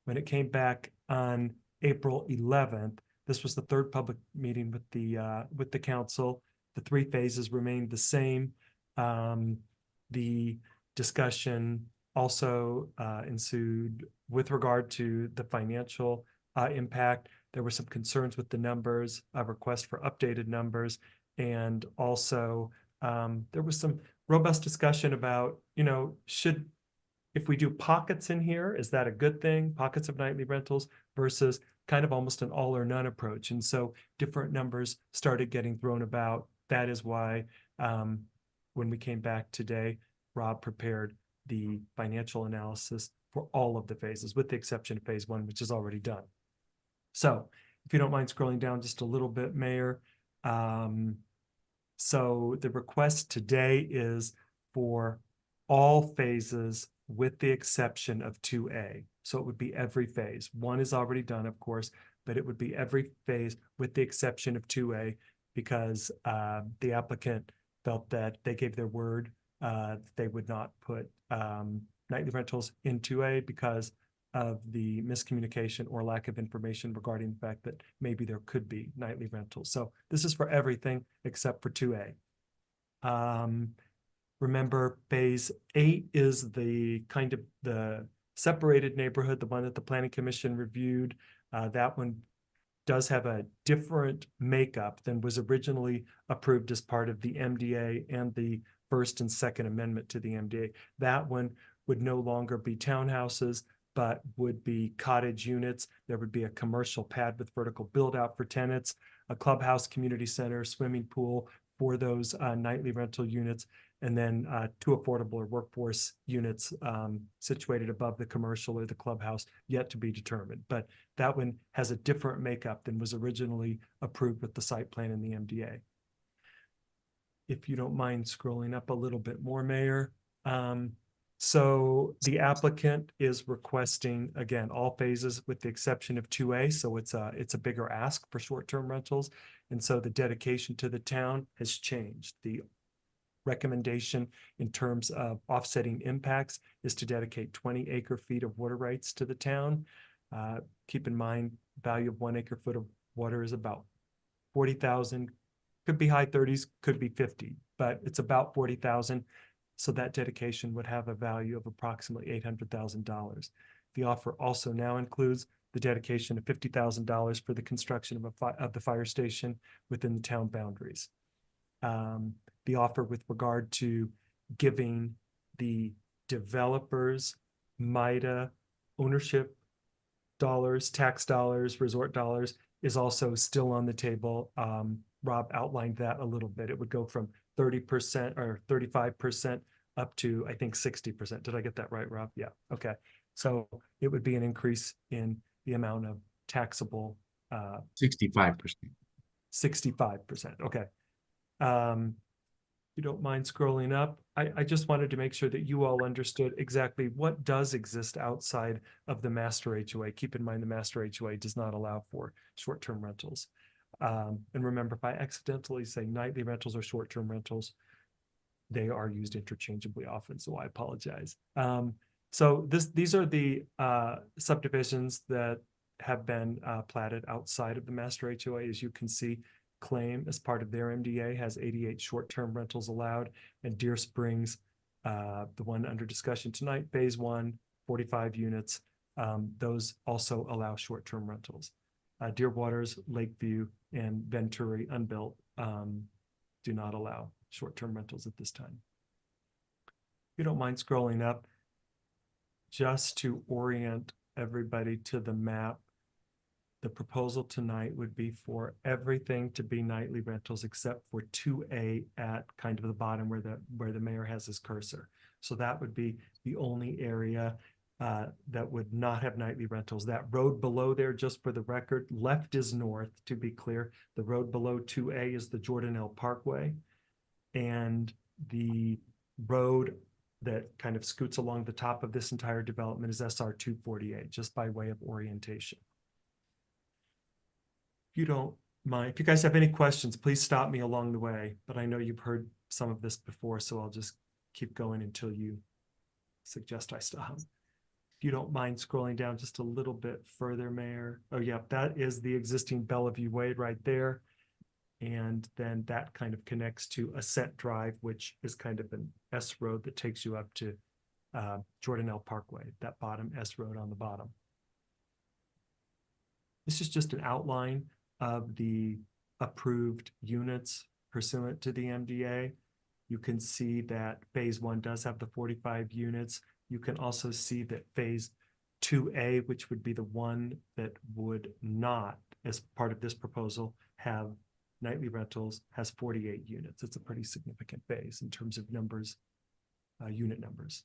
Speaker 15: When it came back on April 11th, this was the third public meeting with the council. The 3 phases remained the same. The discussion also ensued with regard to the financial impact. There were some concerns with the numbers, a request for updated numbers, and also there was some robust discussion about, if we do pockets in here, is that a good thing? Pockets of nightly rentals versus kind of almost an all or none approach. And so different numbers started getting thrown about. That is why when we came back today, Rob prepared the financial analysis for all of the phases, with the exception of phase 1, which is already done. So if you don't mind scrolling down just a little bit, Mayor. So the request today is for all phases with the exception of 2A. So it would be every phase. 1 is already done, of course, but it would be every phase with the exception of 2A because the applicant felt that they gave their word they would not put nightly rentals in 2A because of the miscommunication or lack of information regarding the fact that maybe there could be nightly rentals. So this is for everything except for 2A. Remember, phase 8 is the kind of the separated neighborhood, the one that the Planning Commission reviewed. That one does have a different makeup than was originally approved as part of the MDA and the First and Second Amendment to the MDA. That one would no longer be townhouses, but would be cottage units. There would be a commercial pad with vertical build out for tenants, a clubhouse, community center, swimming pool for those nightly rental units, and then 2 affordable or workforce units situated above the commercial or the clubhouse, yet to be determined. But that one has a different makeup than was originally approved with the site plan and the MDA. If you don't mind scrolling up a little bit more, Mayor. So the applicant is requesting, again, all phases with the exception of 2A. So it's a bigger ask for short-term rentals. And so the dedication to the town has changed. The recommendation in terms of offsetting impacts is to dedicate 20 acre-feet of water rights to the town. Keep in mind, value of 1 acre-foot of water is about 40,000. Could be high 30s, could be 50, but it's about 40,000. So that dedication would have a value of approximately $800,000. The offer also now includes the dedication of $50,000 for the construction of the fire station within the town boundaries. The offer with regard to giving the developers MIDA ownership dollars, tax dollars, resort dollars is also still on the table. Rob outlined that a little bit. It would go from 30% or 35% up to, I think, 60%. Did I get that right, Rob? Yeah. Okay. So it would be an increase in the amount of taxable
Speaker 14: 65%.
Speaker 15: 65%. Okay. You don't mind scrolling up. I just wanted to make sure that you all understood exactly what does exist outside of the master HOA. Keep in mind the master HOA does not allow for short-term rentals. And remember, if I accidentally say nightly rentals or short-term rentals, they are used interchangeably often, so I apologize. So these are the subdivisions that have been platted outside of the master HOA. As you can see, Claim, as part of their MDA, has 88 short-term rentals allowed, and Deer Springs, the one under discussion tonight, phase 1, 45 units, those also allow short-term rentals. Deer Waters, Lakeview, and Venturi unbuilt do not allow short-term rentals at this time. If you don't mind scrolling up, just to orient everybody to the map, the proposal tonight would be for everything to be nightly rentals except for 2A at kind of the bottom where the mayor has his cursor. So that would be the only area that would not have nightly rentals. That road below there, just for the record, left is north, to be clear. The road below 2A is the Jordan L. Parkway. And the road that kind of scoots along the top of this entire development is SR 248, just by way of orientation. If you don't mind, if you guys have any questions, please stop me along the way. But I know you've heard some of this before, so I'll just keep going until you suggest I stop. If you don't mind scrolling down just a little bit further, Mayor. Oh, yeah, that is the existing Bellevue Way right there. And then that kind of connects to Ascent Drive, which is kind of an S road that takes you up to Jordan L. Parkway, that bottom S road on the bottom. This is just an outline of the approved units pursuant to the MDA. You can see that phase 1 does have the 45 units. You can also see that phase 2A, which would be the one that would not, as part of this proposal, have nightly rentals, has 48 units. It's a pretty significant phase in terms of numbers, unit numbers.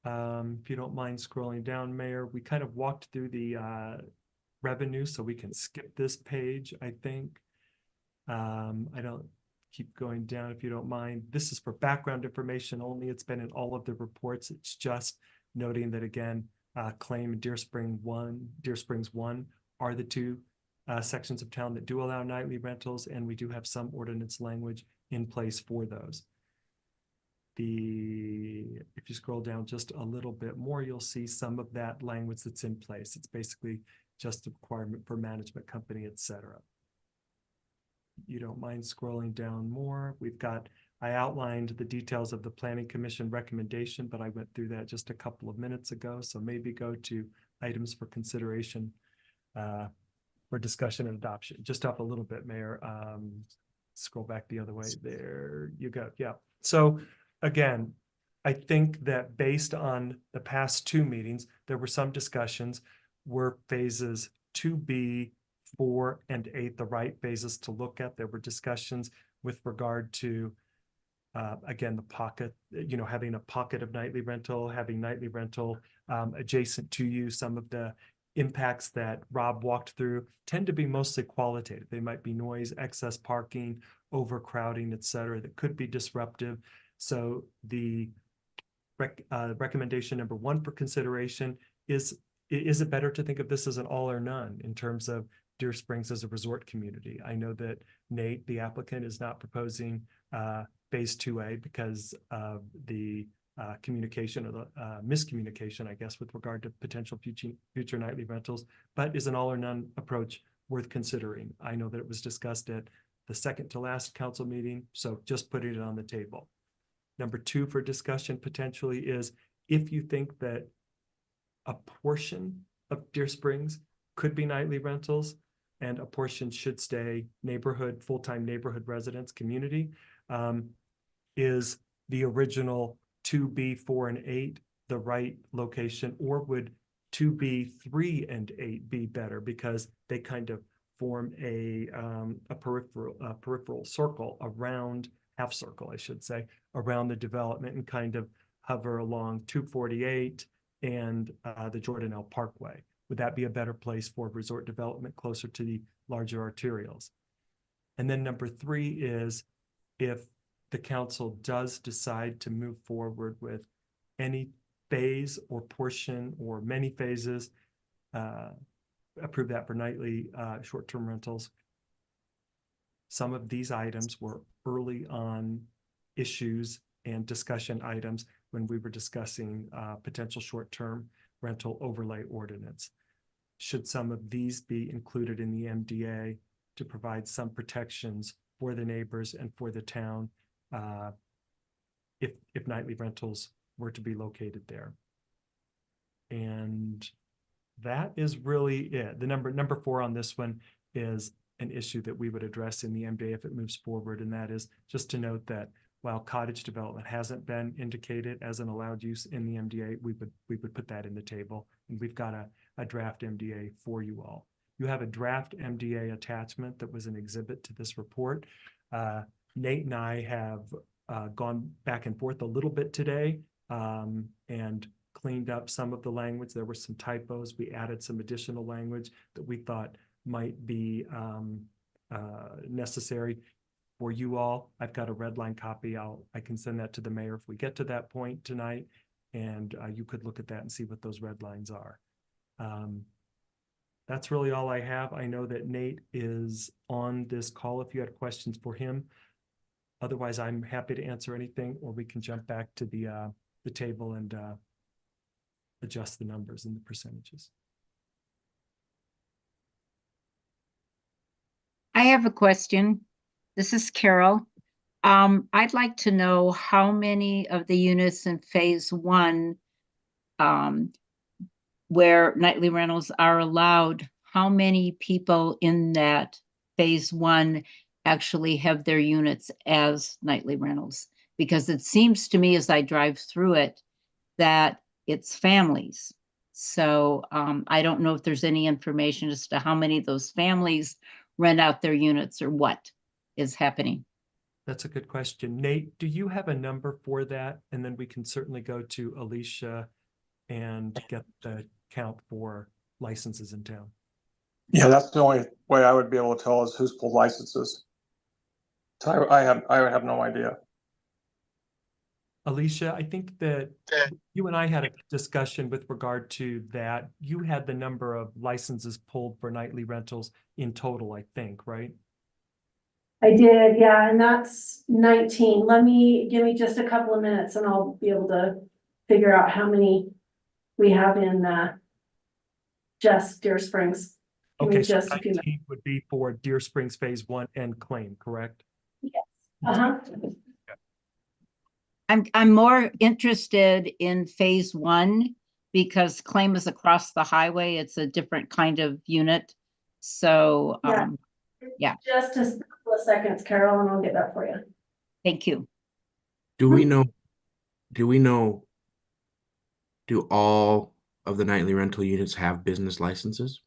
Speaker 15: If you don't mind scrolling down, Mayor, we kind of walked through the revenue, so we can skip this page, I think. I don't keep going down if you don't mind. This is for background information only. It's been in all of the reports. It's just noting that, again, Claim and Deer Springs 1 are the two sections of town that do allow nightly rentals, and we do have some ordinance language in place for those. If you scroll down just a little bit more, you'll see some of that language that's in place. It's basically just a requirement for management company, etc. You don't mind scrolling down more. I outlined the details of the Planning Commission recommendation, but I went through that just a couple of minutes ago. So maybe go to items for consideration for discussion and adoption. Just up a little bit, Mayor. Scroll back the other way. There you go. Yeah. So again, I think that based on the past 2 meetings, there were some discussions. Were phases 2B, 4, and 8 the right phases to look at? There were discussions with regard to again, the pocket, having a pocket of nightly rental, having nightly rental adjacent to you. Some of the impacts that Rob walked through tend to be mostly qualitative. They might be noise, excess parking, overcrowding, et cetera, that could be disruptive. So the recommendation number one for consideration is it better to think of this as an all or none in terms of Deer Springs as a resort community? I know that Nate, the applicant, is not proposing phase 2A because of the communication or the miscommunication, I guess, with regard to potential future nightly rentals, but is an all or none approach worth considering? I know that it was discussed at the second to last council meeting, so just putting it on the table. Number two for discussion potentially is if you think that a portion of Deer Springs could be nightly rentals and a portion should stay neighborhood, full-time neighborhood residents community, is the original 2B, 4, and 8 the right location, or would 2B, 3, and 8 be better because they kind of form a peripheral circle around, half circle, I should say, around the development and kind of hover along 248 and the Jordan L. Parkway? Would that be a better place for resort development closer to the larger arterials? And then number three is if the council does decide to move forward with any phase or portion or many phases, approve that for nightly short-term rentals. Some of these items were early on issues and discussion items when we were discussing potential short-term rental overlay ordinance. Should some of these be included in the MDA to provide some protections for the neighbors and for the town if nightly rentals were to be located there? And that is really it. The number 4 on this one is an issue that we would address in the MDA if it moves forward, and that is just to note that while cottage development hasn't been indicated as an allowed use in the MDA, we would put that in the table, and we've got a draft MDA for you all. You have a draft MDA attachment that was an exhibit to this report. Nate and I have gone back and forth a little bit today and cleaned up some of the language. There were some typos. We added some additional language that we thought might be necessary for you all. I've got a red line copy. I can send that to the mayor if we get to that point tonight, and you could look at that and see what those red lines are. That's really all I have. I know that Nate is on this call if you had questions for him. Otherwise, I'm happy to answer anything, or we can jump back to the table and adjust the numbers and the percentages.
Speaker 4: I have a question. This is Carol. I'd like to know how many of the units in phase 1 where nightly rentals are allowed, how many people in that phase 1 actually have their units as nightly rentals? Because it seems to me as I drive through it that it's families. So I don't know if there's any information as to how many of those families rent out their units or what is happening.
Speaker 15: That's a good question. Nate, do you have a number for that? And then we can certainly go to Alicia and get the count for licenses in town.
Speaker 16: Yeah, that's the only way I would be able to tell is who's pulled licenses. So I would have no idea.
Speaker 15: Alicia, I think that you and I had a discussion with regard to that. You had the number of licenses pulled for nightly rentals in total, I think, right?
Speaker 11: I did, yeah, and that's 19. Give me just a couple of minutes and I'll be able to figure out how many we have in just Deer Springs.
Speaker 15: Okay, so 19 would be for Deer Springs phase 1 and claim, correct?
Speaker 11: Yes. Uh-huh.
Speaker 4: I'm more interested in phase 1 because claim is across the highway. It's a different kind of unit. So yeah.
Speaker 11: Just a couple of seconds, Carol, and I'll get that for you.
Speaker 4: Thank you.
Speaker 14: Do we know do all of the nightly rental units have business licenses?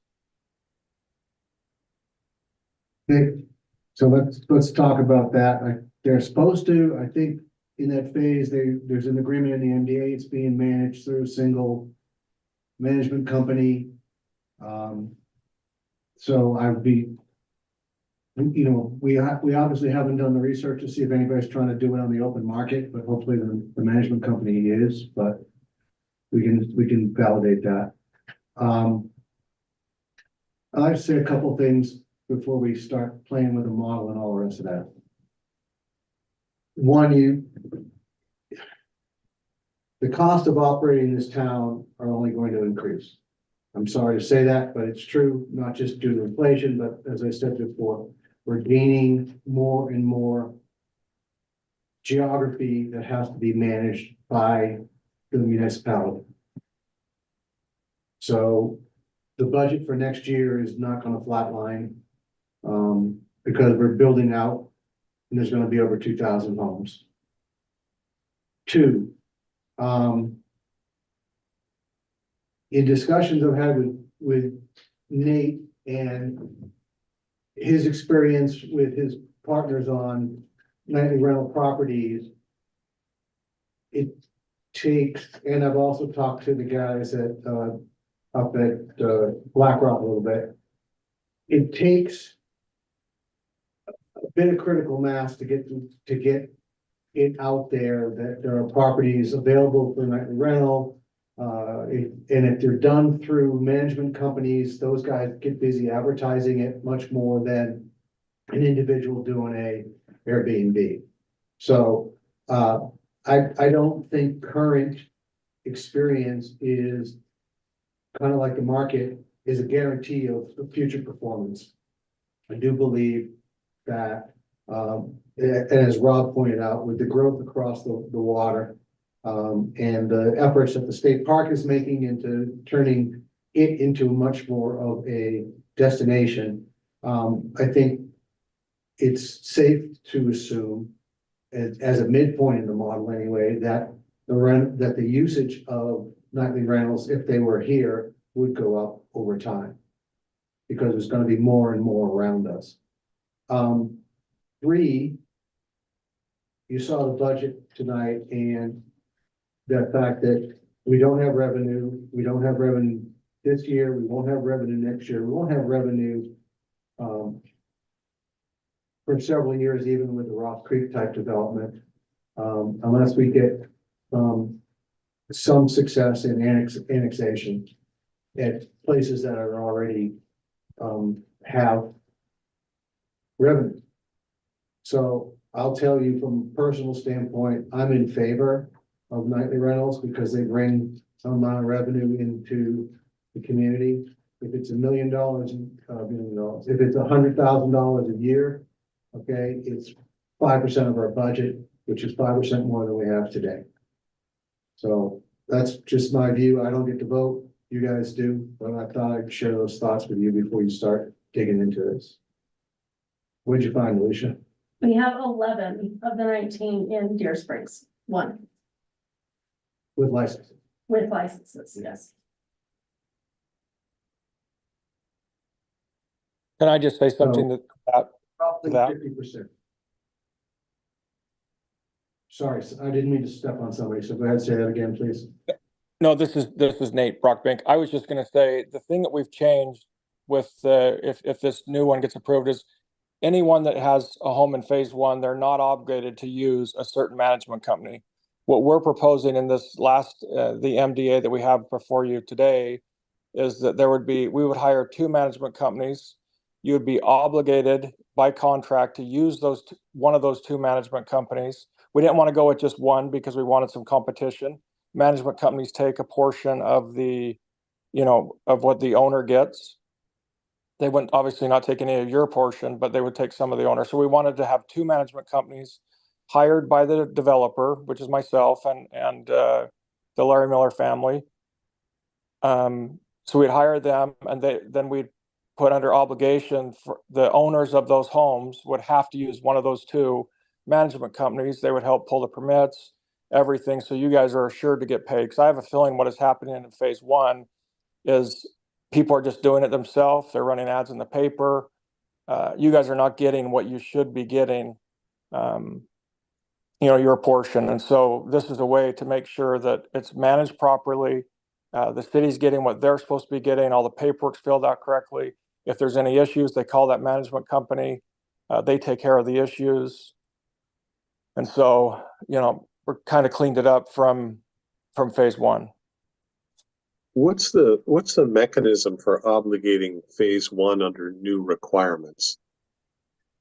Speaker 1: So let's talk about that. They're supposed to. I think in that phase, there's an agreement in the MDA, it's being managed through a single management company. So I'd be, you know, we obviously haven't done the research to see if anybody's trying to do it on the open market, but hopefully the management company is, but we can validate that. I'd like to say a couple things before we start playing with the model and all the rest of that. One, the cost of operating this town are only going to increase. I'm sorry to say that, but it's true, not just due to inflation, but as I said before, we're gaining more and more geography that has to be managed by the municipality. So the budget for next year is not going to flatline because we're building out and there's going to be over 2,000 homes. Two, in discussions I've had with Nate and his experience with his partners on nightly rental properties, it takes, and I've also talked to the guys at up at BlackRock a little bit. It takes a bit of critical mass to get it out there that there are properties available for nightly rental. And if they're done through management companies, those guys get busy advertising it much more than an individual doing a Airbnb. So I don't think current experience is kind of like the market is a guarantee of future performance. I do believe that, and as Rob pointed out, with the growth across the water, and the efforts that the state park is making into turning it into much more of a destination, I think it's safe to assume, as a midpoint in the model anyway, that the usage of nightly rentals, if they were here, would go up over time because there's going to be more and more around us. Three, you saw the budget tonight and the fact that we don't have revenue this year, we won't have revenue next year, we won't have revenue for several years, even with the Rock Creek type development, unless we get some success in annexation at places that are already have revenue. So I'll tell you from a personal standpoint, I'm in favor of nightly rentals because they bring some amount of revenue into the community. If it's $1 million, if it's $100,000 a year, okay, it's 5% of our budget, which is 5% more than we have today. So that's just my view. I don't get to vote, you guys do, but I thought I'd share those thoughts with you before you start digging into this. What'd you find, Alicia?
Speaker 11: We have 11 of the 19 in Deer Springs, one
Speaker 1: With licenses.
Speaker 11: with licenses, yes.
Speaker 17: Can I just say something that
Speaker 1: Roughly
Speaker 17: that?
Speaker 1: 50%. Sorry, I didn't mean to step on somebody, so go ahead and say that again, please.
Speaker 17: No, this is Nate Brockbank. I was just going to say the thing that we've changed with if this new one gets approved is anyone that has a home in phase one, they're not obligated to use a certain management company. What we're proposing in this last the MDA that we have before you today is that we would hire 2 management companies. You would be obligated by contract to use one of those 2 management companies. We didn't want to go with just one because we wanted some competition. Management companies take a portion of of what the owner gets. They wouldn't obviously not take any of your portion, but they would take some of the owner. So we wanted to have 2 management companies hired by the developer, which is myself and the Larry Miller family. So we'd hire them, and then we'd put under obligation for the owners of those homes would have to use one of those 2 management companies. They would help pull the permits, everything. So you guys are assured to get paid. Because I have a feeling what is happening in phase one is people are just doing it themselves. They're running ads in the paper. You guys are not getting what you should be getting your portion. And so this is a way to make sure that it's managed properly. The city's getting what they're supposed to be getting, all the paperwork's filled out correctly. If there's any issues, they call that management company. They take care of the issues. And so, we're kind of cleaned it up from phase one.
Speaker 3: What's the mechanism for obligating phase one under new requirements?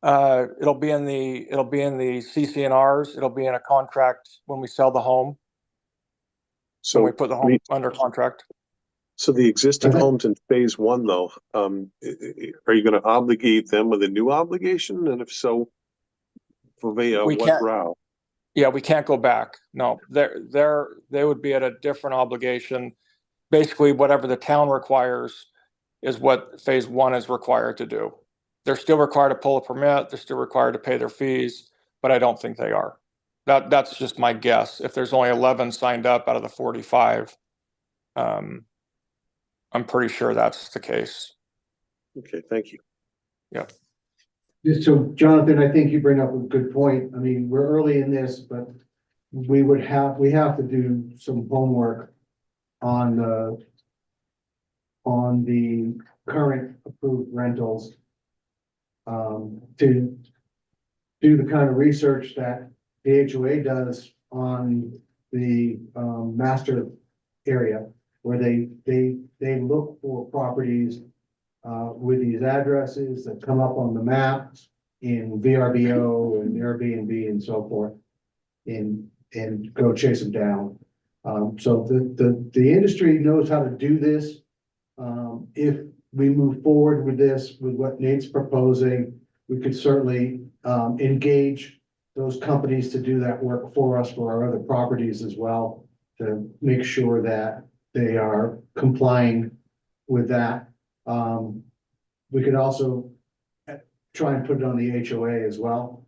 Speaker 17: It'll be in the CC&Rs. It'll be in a contract when we sell the home.
Speaker 3: So
Speaker 17: when we put the home under contract.
Speaker 3: So the existing homes in phase one, though, are you going to obligate them with a new obligation? And if so, via what route?
Speaker 17: Yeah, we can't go back. No, they would be at a different obligation. Basically, whatever the town requires is what phase one is required to do. They're still required to pull a permit. They're still required to pay their fees, but I don't think they are. That's just my guess. If there's only 11 signed up out of the 45, I'm pretty sure that's the case.
Speaker 3: Okay, thank you.
Speaker 17: Yeah.
Speaker 1: So Jonathan, I think you bring up a good point. I mean, we're early in this, but we have to do some homework on the current approved rentals. To do the kind of research that the HOA does on the master area, where they look for properties with these addresses that come up on the maps in VRBO and Airbnb and so forth, and go chase them down. So the industry knows how to do this. If we move forward with this, with what Nate's proposing, we could certainly engage those companies to do that work for us for our other properties as well, to make sure that they are complying with that. We could also try and put it on the HOA as well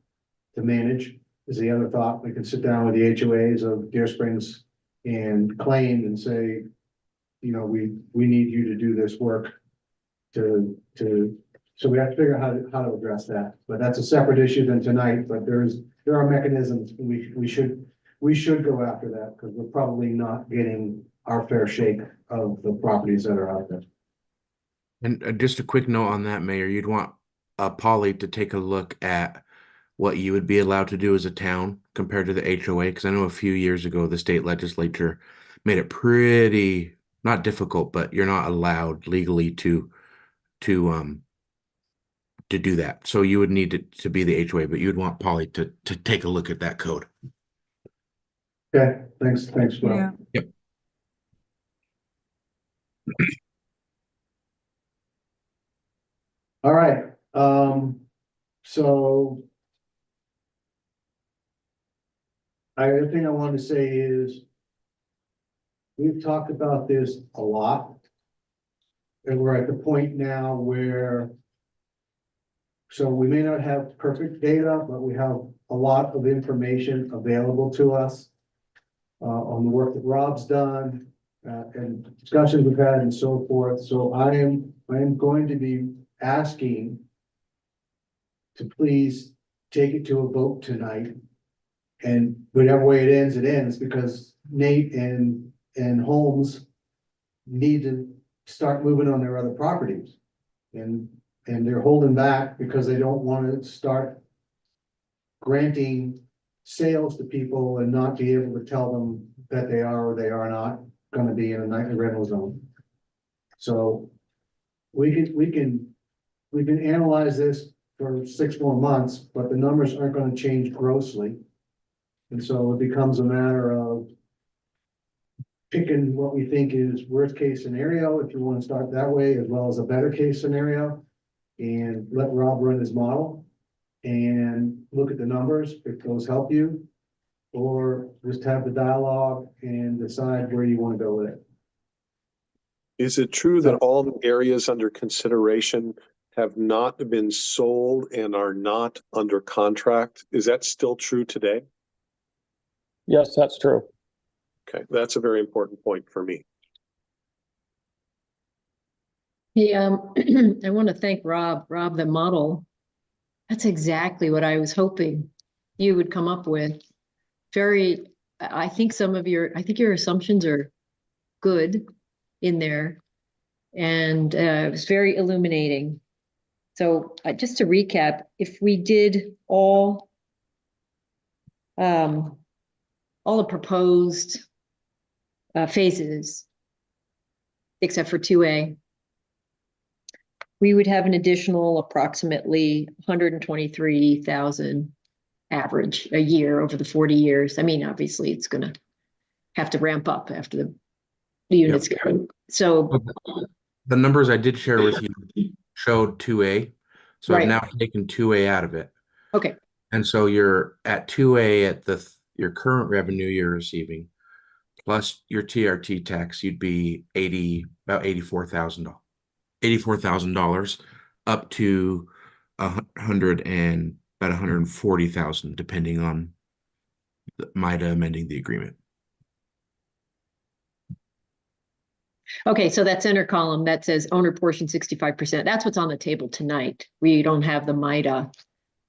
Speaker 1: to manage, is the other thought. We could sit down with the HOAs of Deer Springs and Claim and say, we need you to do this work so we have to figure out how to address that. But that's a separate issue than tonight, but there are mechanisms we should go after that, because we're probably not getting our fair shake of the properties that are out there.
Speaker 14: And just a quick note on that, Mayor, you'd want Polly to take a look at what you would be allowed to do as a town compared to the HOA, because I know a few years ago the state legislature made it pretty, not difficult, but you're not allowed legally to do that. So you would need it to be the HOA, but you'd want Polly to take a look at that code.
Speaker 1: Okay, thanks, Will.
Speaker 4: Yeah.
Speaker 14: Yep.
Speaker 1: All right, so the thing I wanted to say is we've talked about this a lot, and we're at the point now where, so we may not have perfect data, but we have a lot of information available to us on the work that Rob's done and discussions we've had and so forth. So I am going to be asking to please take it to a vote tonight. And whatever way it ends, because Nate and Holmes need to start moving on their other properties. And they're holding back because they don't want to start granting sales to people and not be able to tell them that they are or they are not going to be in a nightly rental zone. So we can analyze this for 6 more months, but the numbers aren't going to change grossly. And so it becomes a matter of picking what we think is worst case scenario, if you want to start that way, as well as a better case scenario, and let Rob run his model and look at the numbers, if those help you, or just have the dialogue and decide where you want to go with it.
Speaker 3: Is it true that all the areas under consideration have not been sold and are not under contract? Is that still true today?
Speaker 17: Yes, that's true.
Speaker 3: Okay, that's a very important point for me.
Speaker 10: Yeah, I want to thank Rob, the model. That's exactly what I was hoping you would come up with. very, I think I think your assumptions are good in there. And it was very illuminating. So just to recap, if we did all the proposed phases, except for 2A, we would have an additional approximately 123,000 average a year over the 40 years. I mean, obviously it's going to have to ramp up after the units go. So
Speaker 14: the numbers I did share with you showed 2A. So I've
Speaker 10: right.
Speaker 14: now taken 2A out of it.
Speaker 10: Okay.
Speaker 14: And so you're at 2A at your current revenue you're receiving, plus your TRT tax, you'd be about $84,000 up to 100 and about 140,000, depending on MIDA amending the agreement.
Speaker 10: Okay, so that center column that says owner portion 65%, that's what's on the table tonight. We don't have the MIDA.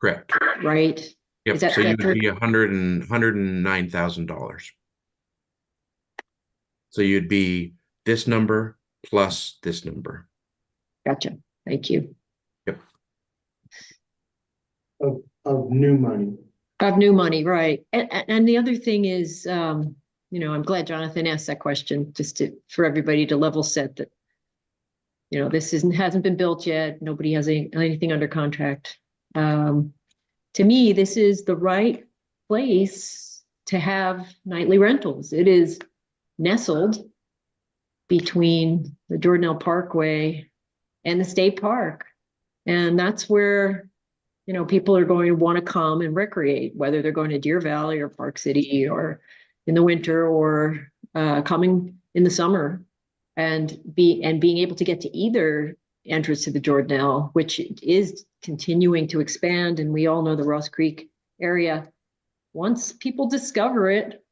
Speaker 14: Correct.
Speaker 10: Right?
Speaker 14: Yep. So you would be $109,000. So you'd be this number plus this number.
Speaker 10: Gotcha. Thank you.
Speaker 14: Yep.
Speaker 1: Of new money.
Speaker 10: Of new money, right. And the other thing is, I'm glad Jonathan asked that question just for everybody to level set that, this hasn't been built yet. Nobody has anything under contract. To me, this is the right place to have nightly rentals. It is nestled between the Jordanelle Parkway and the state park. And that's where, people are going to want to come and recreate, whether they're going to Deer Valley or Park City or in the winter or coming in the summer and being able to get to either entrance to the Jordanelle, which is continuing to expand. And we all know the Ross Creek area. Once people discover it,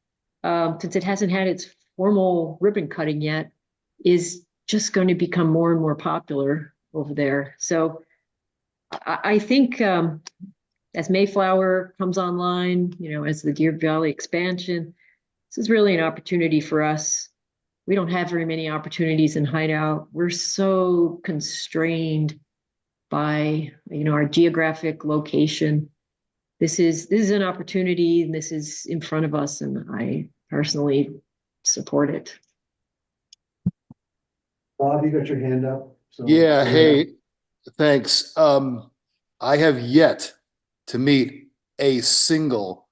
Speaker 10: since it hasn't had its formal ribbon cutting yet, is just going to become more and more popular over there. So I think as Mayflower comes online, as the Deer Valley expansion, this is really an opportunity for us. We don't have very many opportunities in Hideout. We're so constrained by, our geographic location. This is an opportunity, and this is in front of us, and I personally support it.
Speaker 1: Bob, you got your hand up. So
Speaker 12: Yeah, hey, thanks. I have yet to meet a single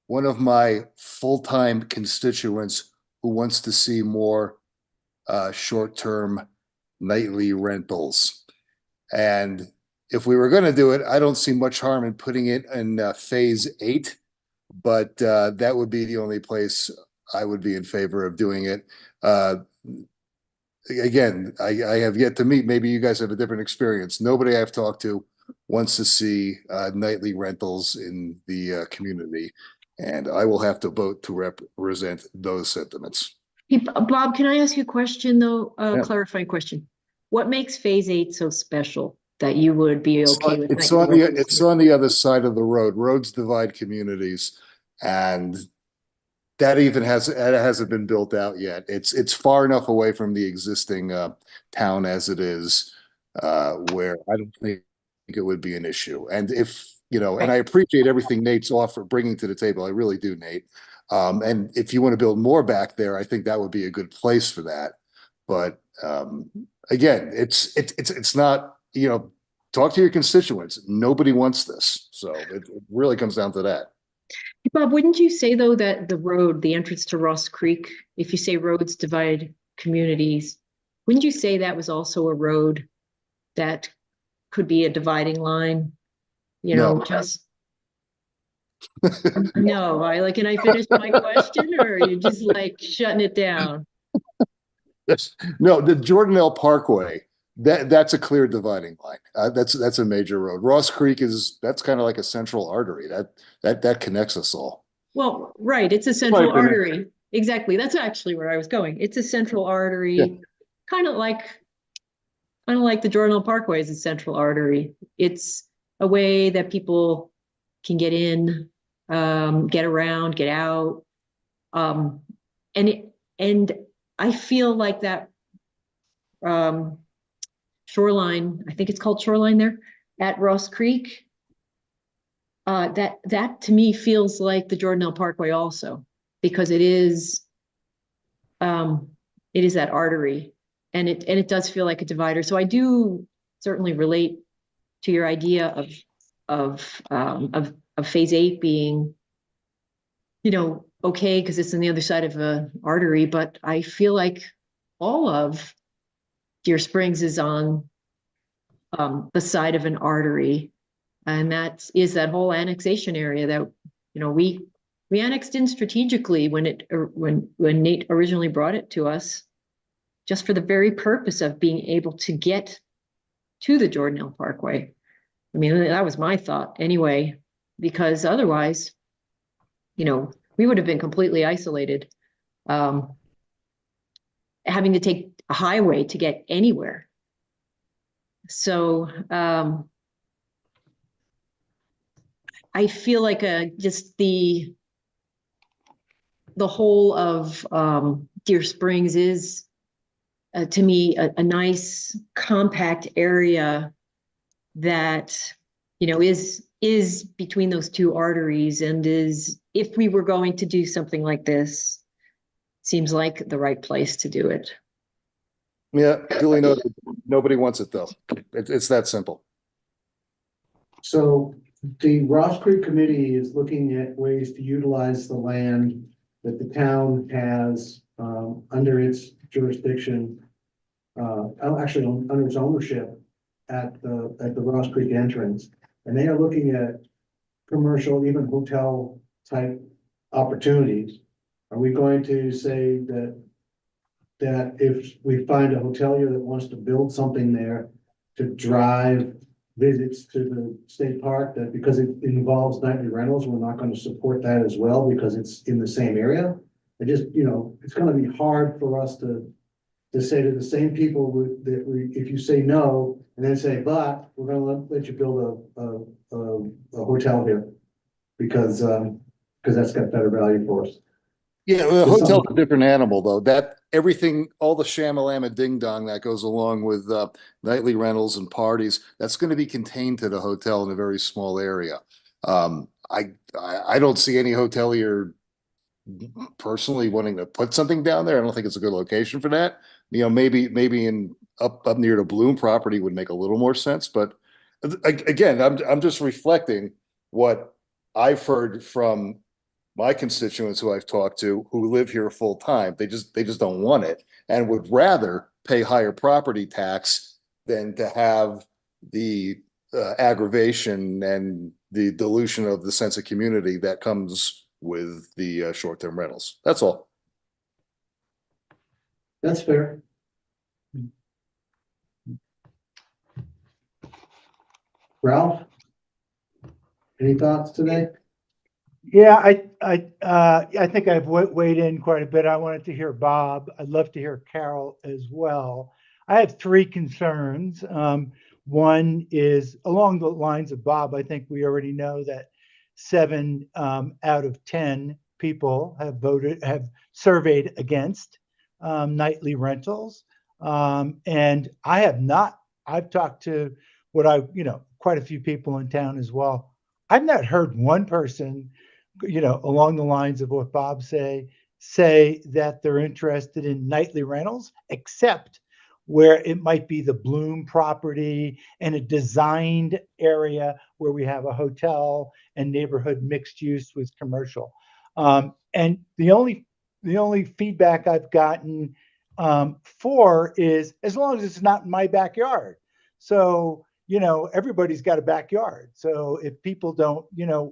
Speaker 12: one of my full-time constituents who wants to see more short-term nightly rentals. And if we were going to do it, I don't see much harm in putting it in phase 8, but that would be the only place I would be in favor of doing it. Again, I have yet to meet, maybe you guys have a different experience. Nobody I've talked to wants to see nightly rentals in the community. And I will have to vote to represent those sentiments.
Speaker 10: Hey, Bob, can I ask you a question though?
Speaker 12: Yeah.
Speaker 10: Clarifying question. What makes phase 8 so special that you would be okay with?
Speaker 12: It's on the other side of the road. Roads divide communities, and that even hasn't been built out yet. It's far enough away from the existing town as it is, where I don't think it would be an issue. And if and I appreciate everything Nate's bringing to the table. I really do, Nate. And if you want to build more back there, I think that would be a good place for that. But again, it's not, talk to your constituents. Nobody wants this. So it really comes down to that.
Speaker 10: Bob, wouldn't you say though that the entrance to Ross Creek, if you say roads divide communities, wouldn't you say that was also a road that could be a dividing line?
Speaker 12: No.
Speaker 10: No, can I finish my question, or are you just like shutting it down?
Speaker 12: No, the Jordanelle Parkway, that's a clear dividing line. That's a major road. Ross Creek that's kind of like a central artery that connects us all.
Speaker 10: Well, right, it's a central artery. Exactly, that's actually where I was going. It's a central artery, yeah. kind of like the Jordanelle Parkway is a central artery. It's a way that people can get in get around, get out. And I feel like that shoreline, I think it's called Shoreline there at Ross Creek. That to me feels like the Jordanelle Parkway also, because it is that artery, and it does feel like a divider. So I do certainly relate to your idea of phase 8 being, okay, because it's on the other side of an artery, but I feel like all of Deer Springs is on the side of an artery, and that is that whole annexation area that we annexed in strategically when Nate originally brought it to us, just for the very purpose of being able to get to the Jordanelle Parkway. I mean, that was my thought anyway, because otherwise, we would have been completely isolated, having to take a highway to get anywhere. So I feel like just the whole of Deer Springs is, to me, a nice compact area that is between those two arteries, and is, if we were going to do something like this, seems like the right place to do it.
Speaker 12: Yeah, duly noted. Nobody wants it though. It's that simple.
Speaker 1: So the Ross Creek Committee is looking at ways to utilize the land that the town has under its jurisdiction, actually under its ownership at the Ross Creek entrance. And they are looking at commercial, even hotel type opportunities. Are we going to say that if we find a hotelier that wants to build something there, to drive visits to the state park, that because it involves nightly rentals, we're not going to support that as well because it's in the same area? It just, it's going to be hard for us to say to the same people if you say no and then say, but we're going to let you build a hotel here because that's got better value for us.
Speaker 12: Yeah, well, a hotel's a different animal though. That everything, all the shamalama ding dong that goes along with nightly rentals and parties, that's going to be contained to the hotel in a very small area. I don't see any hotelier personally wanting to put something down there. I don't think it's a good location for that. Maybe in up near the Bloom property would make a little more sense. But again, I'm just reflecting what I've heard from my constituents who I've talked to who live here full time. They just don't want it and would rather pay higher property tax than to have the aggravation and the dilution of the sense of community that comes with the short-term rentals. That's all.
Speaker 1: That's fair. Ralph, any thoughts today?
Speaker 8: Yeah, I think I've weighed in quite a bit. I wanted to hear Bob. I'd love to hear Carol as well. I have three concerns. One is along the lines of Bob. I think we already know that 7 out of 10 people have surveyed against nightly rentals. And I have not. I've talked to quite a few people in town as well. I've not heard one person, along the lines of what Bob say that they're interested in nightly rentals, except where it might be the Bloom property and a designed area where we have a hotel and neighborhood mixed use with commercial. And the only feedback I've gotten for is as long as it's not in my backyard. So everybody's got a backyard. So if people don't,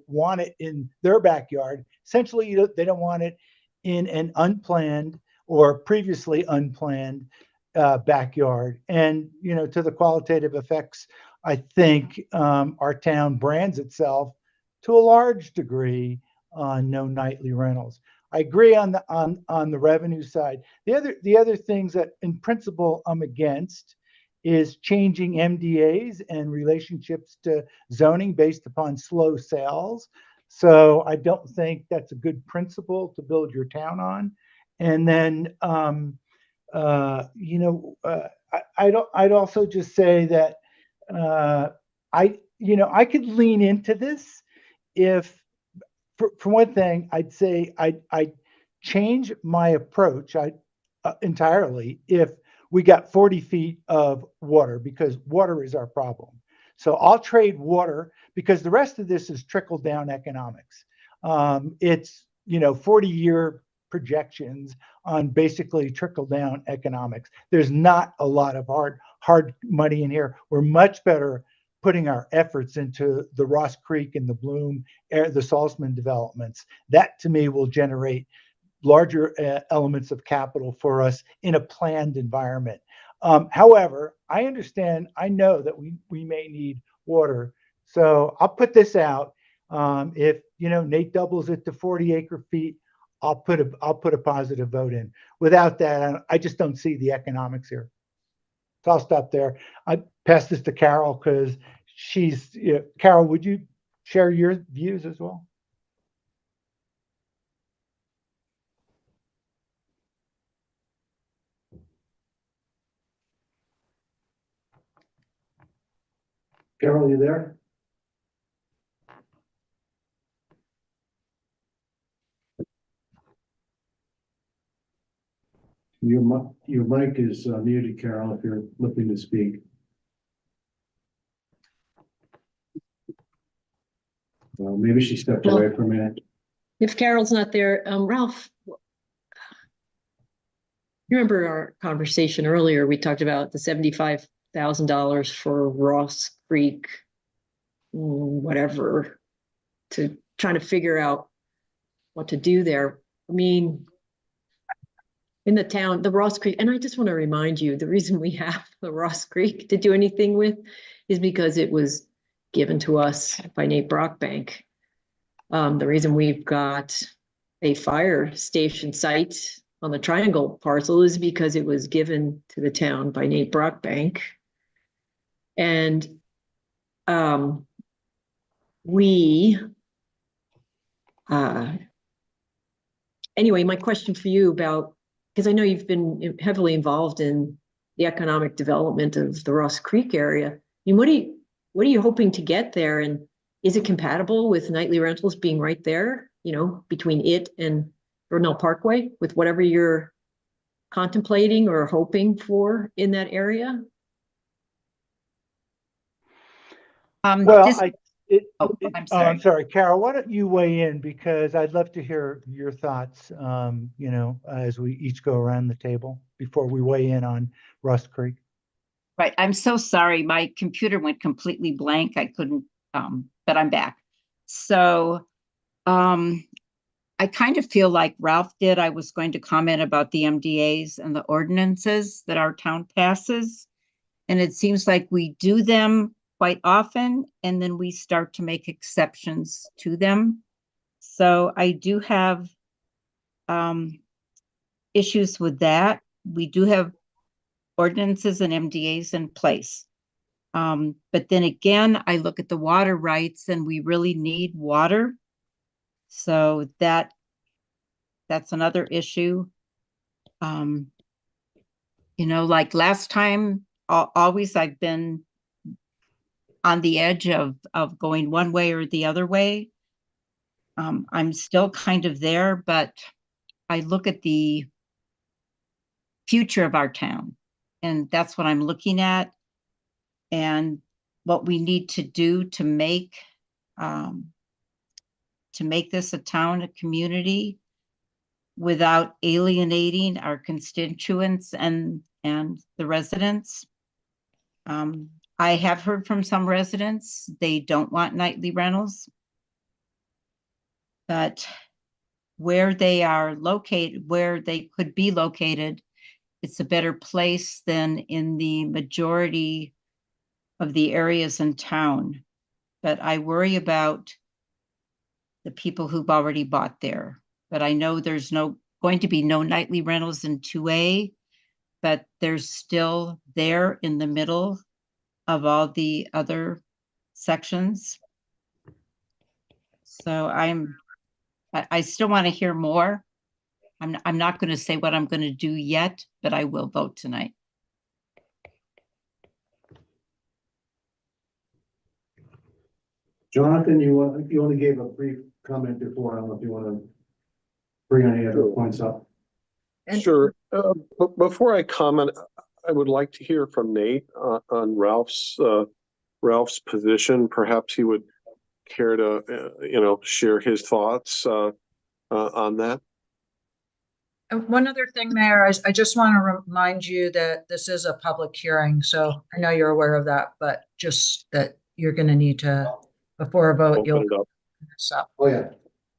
Speaker 8: want it in their backyard, essentially they don't want it in an unplanned or previously unplanned backyard. And, to the qualitative effects, I think our town brands itself to a large degree on no nightly rentals. I agree on the revenue side. The other things that in principle I'm against is changing MDAs and relationships to zoning based upon slow sales. So I don't think that's a good principle to build your town on. And then, I'd also just say that I could lean into this if, for one thing, I'd say I'd change my approach entirely if we got 40 feet of water, because water is our problem. So I'll trade water, because the rest of this is trickle down economics. It's 40-year projections on basically trickle down economics. There's not a lot of hard money in here. We're much better putting our efforts into the Ross Creek and the Bloom, the Salzman developments. That to me will generate larger elements of capital for us in a planned environment. However, I understand, I know that we may need water. So I'll put this out. If Nate doubles it to 40 acre feet, I'll put a positive vote in. Without that, I just don't see the economics here. So I'll stop there. I pass this to Carol because Carol, would you share your views as well?
Speaker 1: Carol, you there? Your mic is muted, Carol, if you're looking to speak. Well, maybe she stepped away for a minute.
Speaker 10: If Carol's not there, Ralph, you remember our conversation earlier? We talked about the $75,000 for Ross Creek, whatever, to trying to figure out what to do there. I mean, in the town, the Ross Creek, and I just want to remind you, the reason we have the Ross Creek to do anything with is because it was given to us by Nate Brockbank. The reason we've got a fire station site on the Triangle parcel is because it was given to the town by Nate Brockbank. And anyway, my question for you about, because I know you've been heavily involved in the economic development of the Ross Creek area. I mean, what are you hoping to get there? And is it compatible with nightly rentals being right there, between it and Burnell Parkway, with whatever you're contemplating or hoping for in that area?
Speaker 4: I'm
Speaker 8: sorry, Carol, why don't you weigh in, because I'd love to hear your thoughts, as we each go around the table before we weigh in on Ross Creek.
Speaker 4: Right. I'm so sorry. My computer went completely blank. I couldn't, but I'm back. So I kind of feel like Ralph did. I was going to comment about the MDAs and the ordinances that our town passes. And it seems like we do them quite often, and then we start to make exceptions to them. So I do have issues with that. We do have ordinances and MDAs in place. But then again, I look at the water rights and we really need water. So that's another issue. Like last time, always I've been on the edge of going one way or the other way. I'm still kind of there, but I look at the future of our town, and that's what I'm looking at, and what we need to do to make this a town, a community, without alienating our constituents and the residents. I have heard from some residents, they don't want nightly rentals. But where they are located, where they could be located, it's a better place than in the majority of the areas in town. But I worry about the people who've already bought there. But I know there's going to be no nightly rentals in 2A, but there's still there in the middle of all the other sections. So I still want to hear more. I'm not going to say what I'm going to do yet, but I will vote tonight.
Speaker 1: Jonathan, you only gave a brief comment before. I don't know if you want to bring any other points up.
Speaker 3: Sure. But before I comment, I would like to hear from Nate on Ralph's position. Perhaps he would care to, share his thoughts on that.
Speaker 7: And one other thing, Mayor, I just want to remind you that this is a public hearing, so I know you're aware of that, but just that you're going to need to, before a vote, you'll
Speaker 3: Open it up.
Speaker 7: open this up.
Speaker 1: Oh, yeah.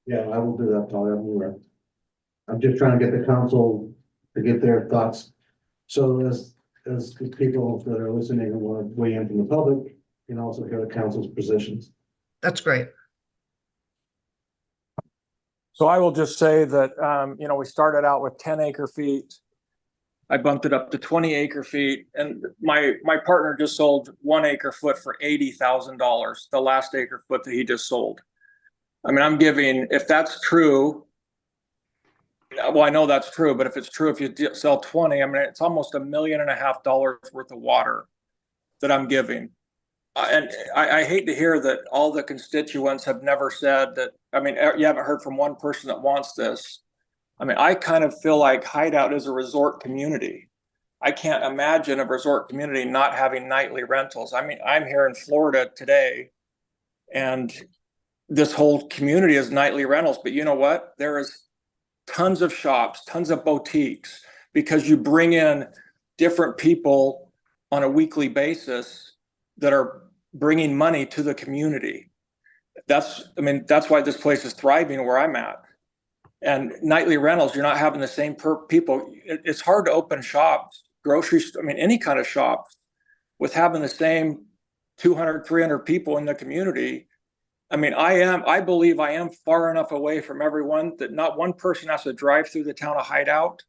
Speaker 1: Yeah, I will do that, Polly. I'm aware. I'm just trying to get the council to get their thoughts. So as the people that are listening and want to weigh in from the public, can also hear the council's positions.
Speaker 7: That's great.
Speaker 17: So I will just say that, we started out with 10 acre feet. I bumped it up to 20 acre feet, and my partner just sold 1 acre foot for $80,000, the last acre foot that he just sold. I mean, I'm giving, if that's true, well, I know that's true, but if it's true, if you sell 20, I mean, it's almost $1.5 million worth of water that I'm giving. And I hate to hear that all the constituents have never said that. I mean, you haven't heard from one person that wants this. I mean, I kind of feel like Hideout is a resort community. I can't imagine a resort community not having nightly rentals. I mean, I'm here in Florida today, and this whole community is nightly rentals. But you know what? There is tons of shops, tons of boutiques, because you bring in different people on a weekly basis that are bringing money to the community. That's why this place is thriving where I'm at. And nightly rentals, you're not having the same people. It's hard to open shops, groceries, any kind of shop with having the same 200, 300 people in the community. I believe I am far enough away from everyone that not one person has to drive through the town of Hideout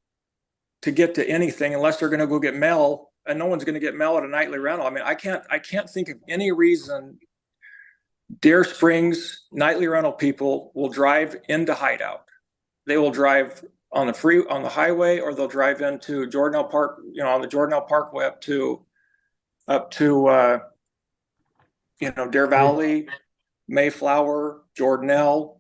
Speaker 17: to get to anything unless they're going to go get mail, and no one's going to get mail at a nightly rental. I can't think of any reason Deer Springs nightly rental people will drive into Hideout. They will drive on the highway, or they'll drive into Jordanelle Park, on the Jordanelle Parkway up to Deer Valley, Mayflower, Jordanelle.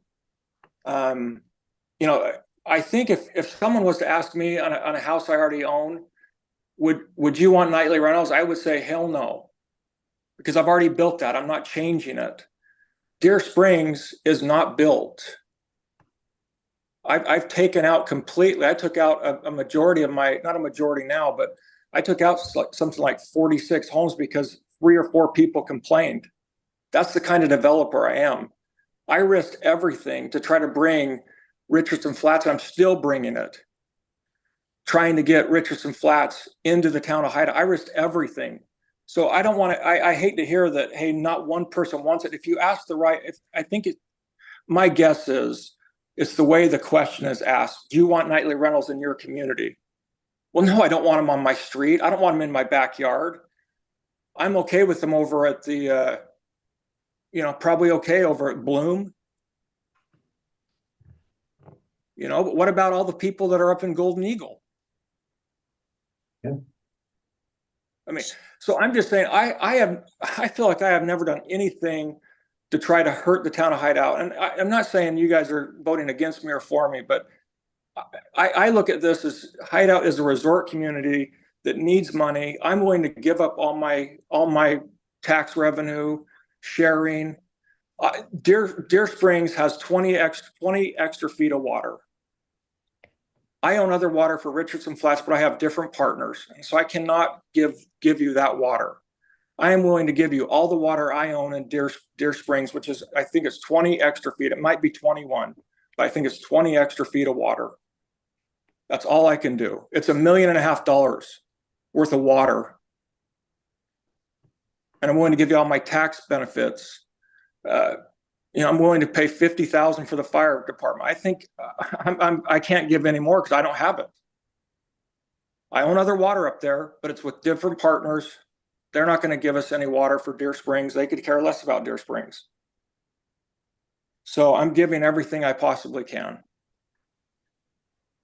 Speaker 17: I think if someone was to ask me on a house I already own, would you want nightly rentals? I would say hell no, because I've already built that. I'm not changing it. Deer Springs is not built. I've taken out completely. I took out a majority of not a majority now, but I took out something like 46 homes because 3 or 4 people complained. That's the kind of developer I am. I risked everything to try to bring Richardson Flats. I'm still bringing it. Trying to get Richardson Flats into the town of Hideout. I risked everything. So I don't want to, I hate to hear that, hey, not one person wants it. If you ask my guess is, it's the way the question is asked. Do you want nightly rentals in your community? Well, no, I don't want them on my street. I don't want them in my backyard. I'm okay with them over at the, probably okay over at Bloom. But what about all the people that are up in Golden Eagle?
Speaker 1: Yeah.
Speaker 17: So I'm just saying, I feel like I have never done anything to try to hurt the town of Hideout. And I'm not saying you guys are voting against me or for me, but I look at this as Hideout is a resort community that needs money. I'm willing to give up all my tax revenue sharing. Deer Springs has 20 extra feet of water. I own other water for Richardson Flats, but I have different partners, and so I cannot give you that water. I am willing to give you all the water I own in Deer Springs, which is, I think it's 20 extra feet. It might be 21, but I think it's 20 extra feet of water. That's all I can do. It's $1.5 million worth of water. And I'm willing to give you all my tax benefits. I'm willing to pay $50,000 for the fire department. I think I can't give any more because I don't have it. I own other water up there, but it's with different partners. They're not going to give us any water for Deer Springs. They could care less about Deer Springs. So I'm giving everything I possibly can.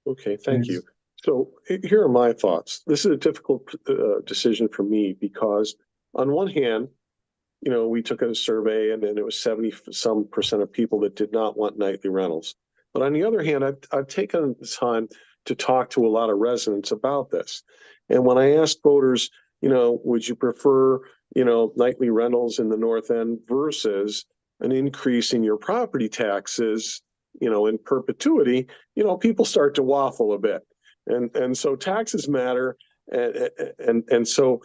Speaker 3: Okay, thank you. So here are my thoughts. This is a difficult decision for me because on one hand, you know, we took a survey and then it was 70% of people that did not want nightly rentals. But on the other hand, I've taken the time to talk to a lot of residents about this. And when I asked voters, you know, would you prefer, you know, nightly rentals in the North End versus an increase in your property taxes, you know, in perpetuity, you know, people start to waffle a bit. And so taxes matter. And so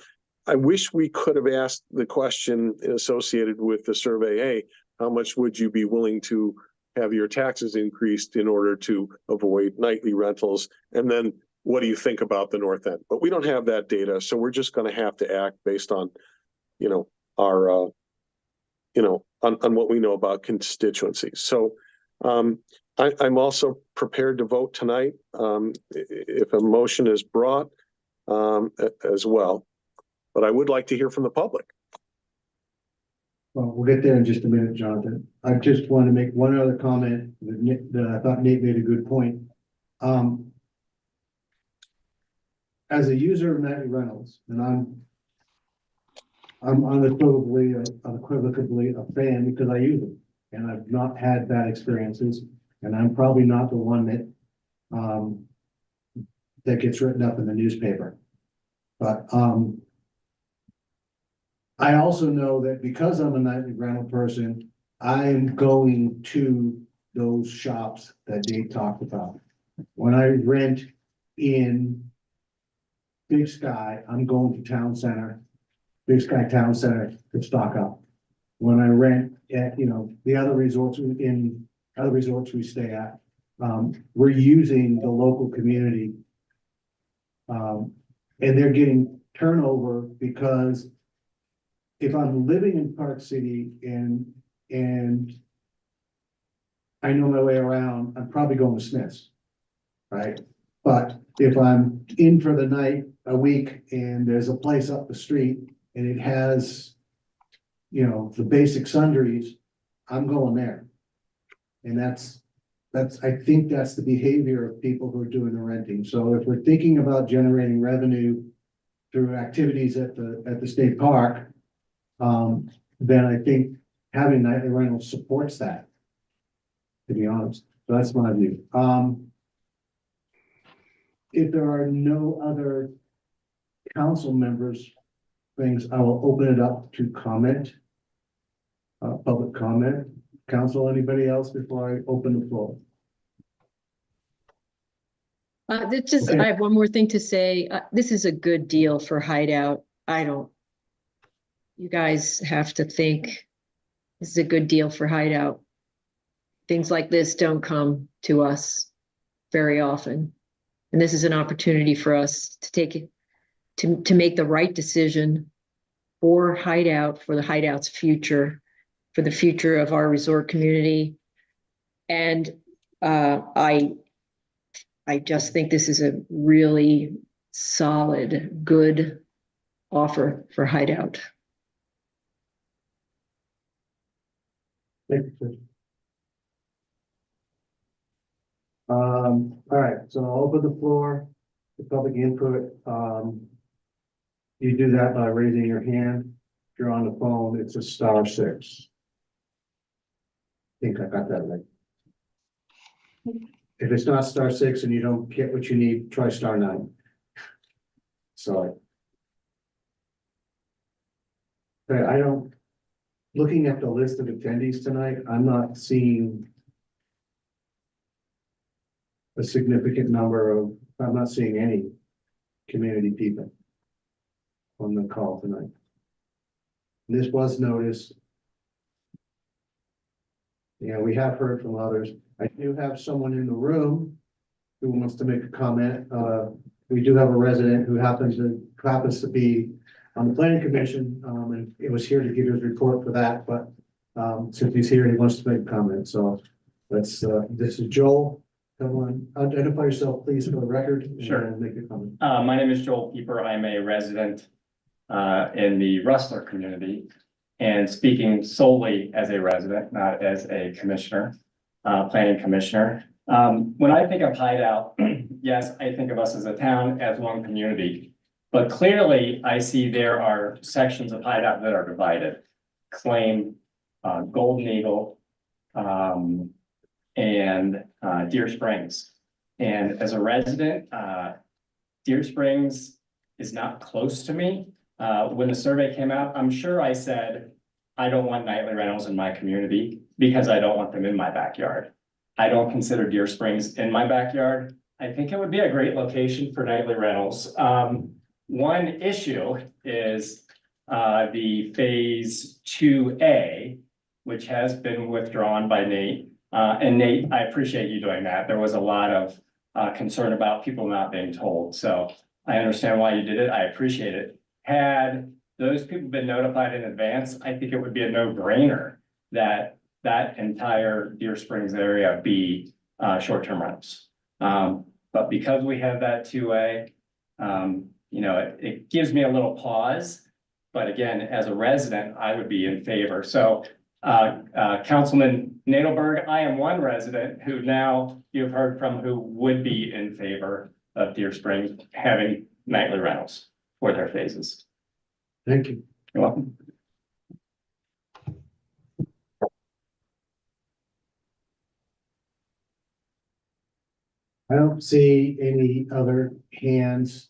Speaker 3: I wish we could have asked the question associated with the survey, hey, how much would you be willing to have your taxes increased in order to avoid nightly rentals? And then what do you think about the North End? But we don't have that data, so we're just going to have to act based on, you know, our, you know, on what we know about constituencies. So I'm also prepared to vote tonight if a motion is brought as well. But I would like to hear from the public.
Speaker 1: Well, we'll get there in just a minute, Jonathan. I just want to make one other comment that I thought Nate made a good point. As a user of nightly rentals, and I'm unequivocally a fan because I use them, and I've not had bad experiences, and I'm probably not the one that gets written up in the newspaper. But I also know that because I'm a nightly rental person, I'm going to those shops that Dave talked about. When I rent in Big Sky, I'm going to Town Center, Big Sky Town Center to stock up. When I rent at, you know, the other resorts we stay at, we're using the local community. And they're getting turnover because if I'm living in Park City and I know my way around, I'm probably going to Smith's, right? But if I'm in for the night, a week, and there's a place up the street and it has, you know, the basic sundries, I'm going there. And I think that's the behavior of people who are doing the renting. So if we're thinking about generating revenue through activities at the state park, then I think having nightly rentals supports that, to be honest. So that's my view. If there are no other council members, things, I will open it up to comment. Public comment. Council, anybody else before I open the floor?
Speaker 10: I have one more thing to say. This is a good deal for Hideout. You guys have to think this is a good deal for Hideout. Things like this don't come to us very often. And this is an opportunity for us to take it, to make the right decision for Hideout, for the Hideout's future, for the future of our resort community. And I just think this is a really solid, good offer for Hideout.
Speaker 1: Thank you. All right, so I'll open the floor to public input. You do that by raising your hand. If you're on the phone, it's a *6. I think I got that right. If it's not *6 and you don't get what you need, try *9. Sorry. Okay, looking at the list of attendees tonight, I'm not seeing a significant number of, I'm not seeing any community people on the call tonight. This was noticed. Yeah, we have heard from others. I do have someone in the room who wants to make a comment. We do have a resident who happens to be on the planning commission, and it was here to give his report for that, but since he's here, he wants to make a comment. So this is Joel. Come on, identify yourself, please, for the record.
Speaker 18: Sure.
Speaker 1: And make a comment.
Speaker 18: My name is Joel Pieper. I'm a resident in the Rustler community. And speaking solely as a resident, not as a commissioner, planning commissioner. When I think of Hideout, yes, I think of us as a town, as one community. But clearly, I see there are sections of Hideout that are divided. Claim, Golden Eagle, and Deer Springs. And as a resident, Deer Springs is not close to me. When the survey came out, I'm sure I said, I don't want nightly rentals in my community because I don't want them in my backyard. I don't consider Deer Springs in my backyard. I think it would be a great location for nightly rentals. One issue is the phase 2A, which has been withdrawn by Nate. And Nate, I appreciate you doing that. There was a lot of concern about people not being told. So I understand why you did it. I appreciate it. Had those people been notified in advance, I think it would be a no-brainer that that entire Deer Springs area be short-term rentals. But because we have that 2A, you know, it gives me a little pause. But again, as a resident, I would be in favor. So Councilman Nadelberg, I am one resident who now you've heard from who would be in favor of Deer Springs having nightly rentals for their phases.
Speaker 1: Thank you.
Speaker 18: You're welcome.
Speaker 1: I don't see any other hands,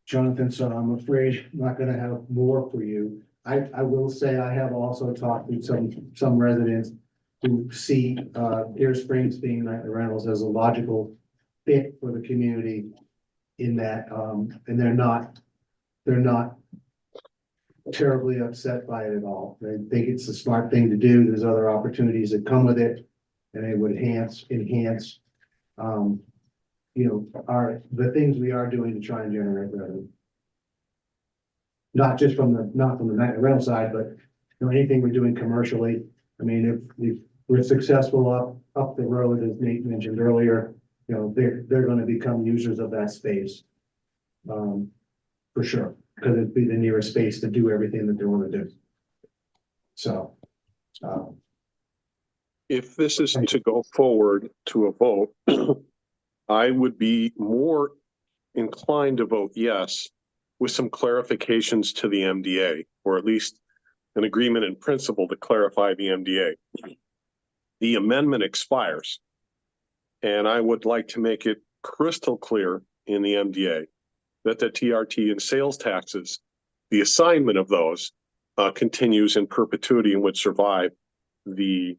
Speaker 1: Jonathan, so I'm afraid I'm not gonna have more for you. I will say I have also talked with some residents who see Deer Springs being nightly rentals as a logical fit for the community in that, and they're not terribly upset by it at all. They think it's a smart thing to do. There's other opportunities that come with it, and it would enhance, you know, the things we are doing to try and generate revenue. Not from the night rental side, but you know, anything we're doing commercially. I mean, if we're successful up the road, as Nate mentioned earlier, you know, they're going to become users of that space. For sure, because it'd be the nearest space to do everything that they want to do. So.
Speaker 3: If this is to go forward to a vote, I would be more inclined to vote yes with some clarifications to the MDA, or at least an agreement in principle to clarify the MDA. The amendment expires, and I would like to make it crystal clear in the MDA that the TRT and sales taxes, the assignment of those continues in perpetuity and would survive the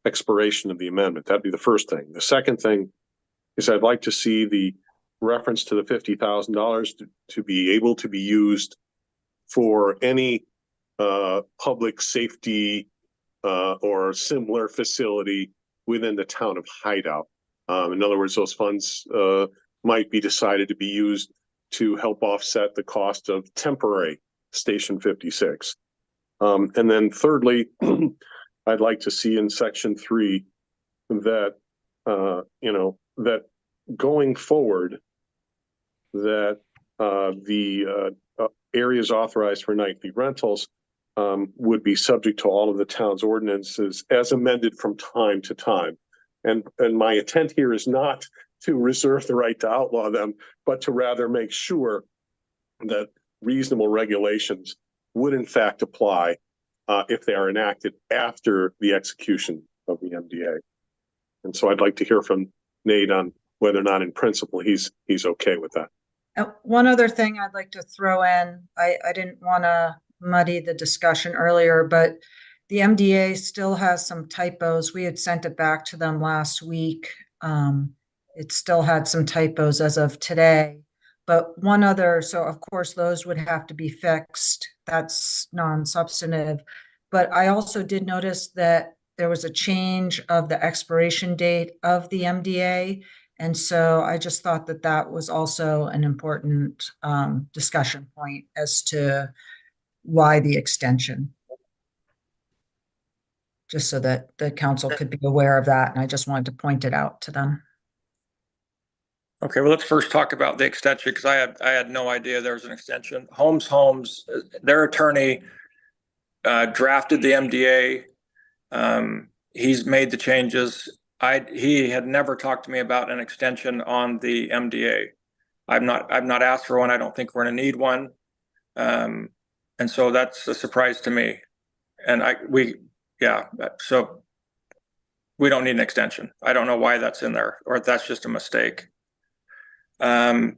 Speaker 3: expiration of the amendment. That'd be the first thing. The second thing is I'd like to see the reference to the $50,000 to be able to be used for any public safety or similar facility within the town of Hideout. In other words, those funds might be decided to be used to help offset the cost of temporary Station 56. And then thirdly, I'd like to see in Section 3 that, you know, that going forward, that the areas authorized for nightly rentals would be subject to all of the town's ordinances as amended from time to time. And my intent here is not to reserve the right to outlaw them, but to rather make sure that reasonable regulations would in fact apply if they are enacted after the execution of the MDA. And so I'd like to hear from Nate on whether or not in principle he's okay with that.
Speaker 13: One other thing I'd like to throw in, I didn't want to muddy the discussion earlier, but the MDA still has some typos. We had sent it back to them last week. It still had some typos as of today. But one other, so of course those would have to be fixed. That's non-substantive. But I also did notice that there was a change of the expiration date of the MDA. And so I just thought that that was also an important discussion point as to why the extension. Just so that the council could be aware of that. And I just wanted to point it out to them.
Speaker 17: Okay, well, let's first talk about the extension because I had no idea there was an extension. Homes, their attorney drafted the MDA. He's made the changes. He had never talked to me about an extension on the MDA. I've not asked for one. I don't think we're going to need one. And so that's a surprise to me. And so we don't need an extension. I don't know why that's in there, or if that's just a mistake. The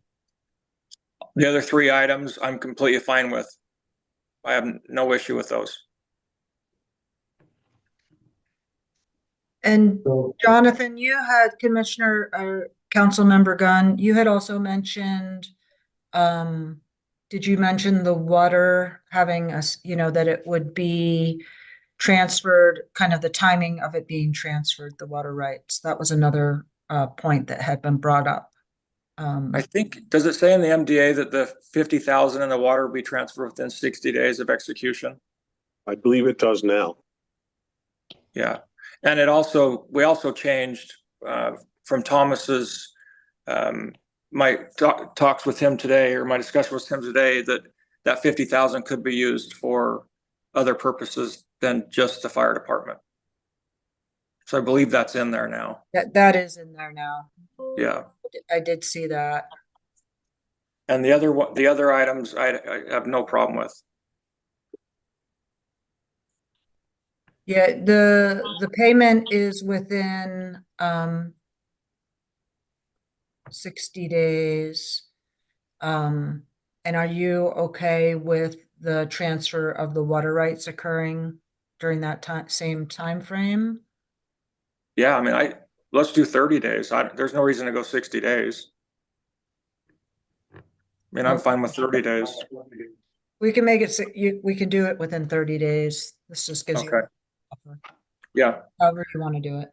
Speaker 17: other three items I'm completely fine with. I have no issue with those.
Speaker 13: And Jonathan, you had Councilmember Gunn, you had also mentioned, did you mention the water having us, that it would be transferred, kind of the timing of it being transferred, the water rights? That was another point that had been brought up.
Speaker 17: I think, does it say in the MDA that the 50,000 in the water will be transferred within 60 days of execution?
Speaker 3: I believe it does now.
Speaker 17: Yeah. And we also changed from Thomas's, my talks with him today, or my discussion with him today, that 50,000 could be used for other purposes than just the fire department. So I believe that's in there now.
Speaker 13: That is in there now.
Speaker 17: Yeah.
Speaker 13: I did see that.
Speaker 17: And the other items I have no problem with.
Speaker 13: Yeah, the payment is within 60 days. And are you okay with the transfer of the water rights occurring during that same time frame?
Speaker 17: Yeah, I mean, let's do 30 days. There's no reason to go 60 days. I mean, I'm fine with 30 days.
Speaker 13: We can make it, we can do it within 30 days. This just gives you.
Speaker 17: Yeah.
Speaker 13: However you want to do it.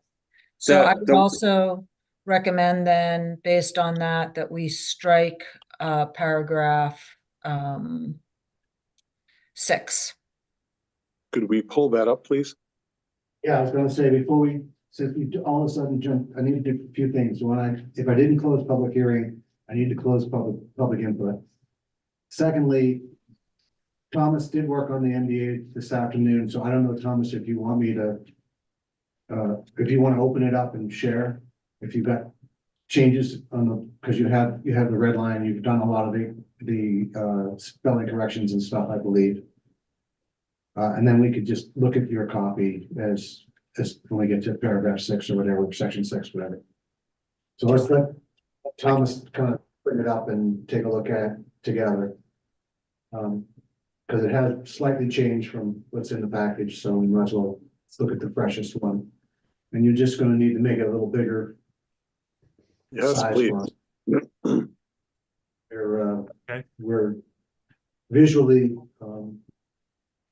Speaker 13: So I would also recommend then, based on that we strike paragraph 6.
Speaker 3: Could we pull that up, please?
Speaker 1: Yeah, I was gonna say, since we all of a sudden jumped, I need to do a few things. One, if I didn't close public hearing, I need to close public input. Secondly, Thomas did work on the NDA this afternoon, so I don't know, Thomas, if you want me to, if you want to open it up and share, if you've got changes on because you have the red line, you've done a lot of the spelling corrections and stuff, I believe. And then we could just look at your copy as when we get to paragraph 6 or whatever, section 6, whatever. So let's let Thomas kind of bring it up and take a look at it together. Because it has slightly changed from what's in the package, so we might as well look at the freshest one. And you're just going to need to make it a little bigger.
Speaker 3: Yes, please.
Speaker 1: We're visually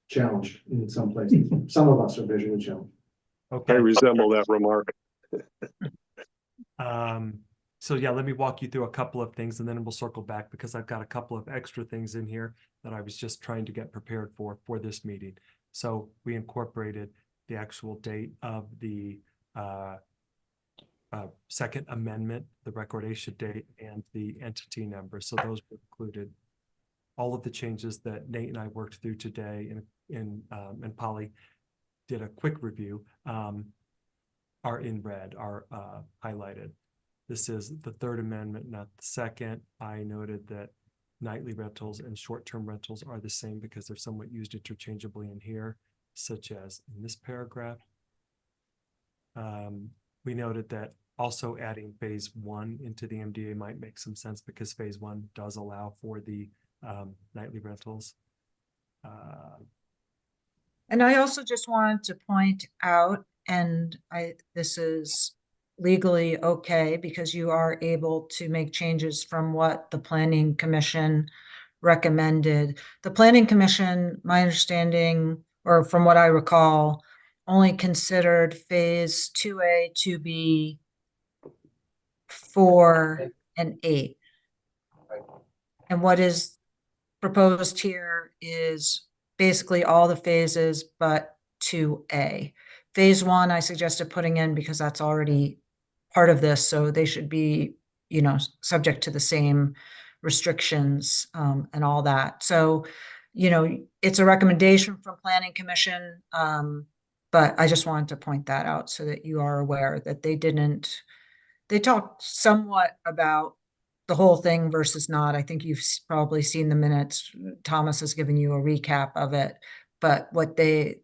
Speaker 1: challenged in some places. Some of us are visually challenged.
Speaker 3: I resemble that remark.
Speaker 15: So yeah, let me walk you through a couple of things and then we'll circle back because I've got a couple of extra things in here that I was just trying to get prepared for this meeting. So we incorporated the actual date of the second amendment, the recordation date, and the entity number. So those were included. All of the changes that Nate and I worked through today, and Polly did a quick review, are in red, are highlighted. This is the third amendment, not the second. I noted that nightly rentals and short-term rentals are the same because they're somewhat used interchangeably in here, such as in this paragraph. We noted that also adding phase 1 into the MDA might make some sense because phase 1 does allow for the nightly rentals.
Speaker 13: And I also just wanted to point out, and this is legally okay because you are able to make changes from what the Planning Commission recommended. The Planning Commission, my understanding, or from what I recall, only considered phase 2A, 2B, 4, and 8. And what is proposed here is basically all the phases but 2A. Phase 1, I suggested putting in because that's already part of this, so they should be subject to the same restrictions, and all that. So, it's a recommendation from Planning Commission. But I just wanted to point that out so that you are aware that they talked somewhat about the whole thing versus not. I think you've probably seen the minutes. Thomas has given you a recap of it, but what they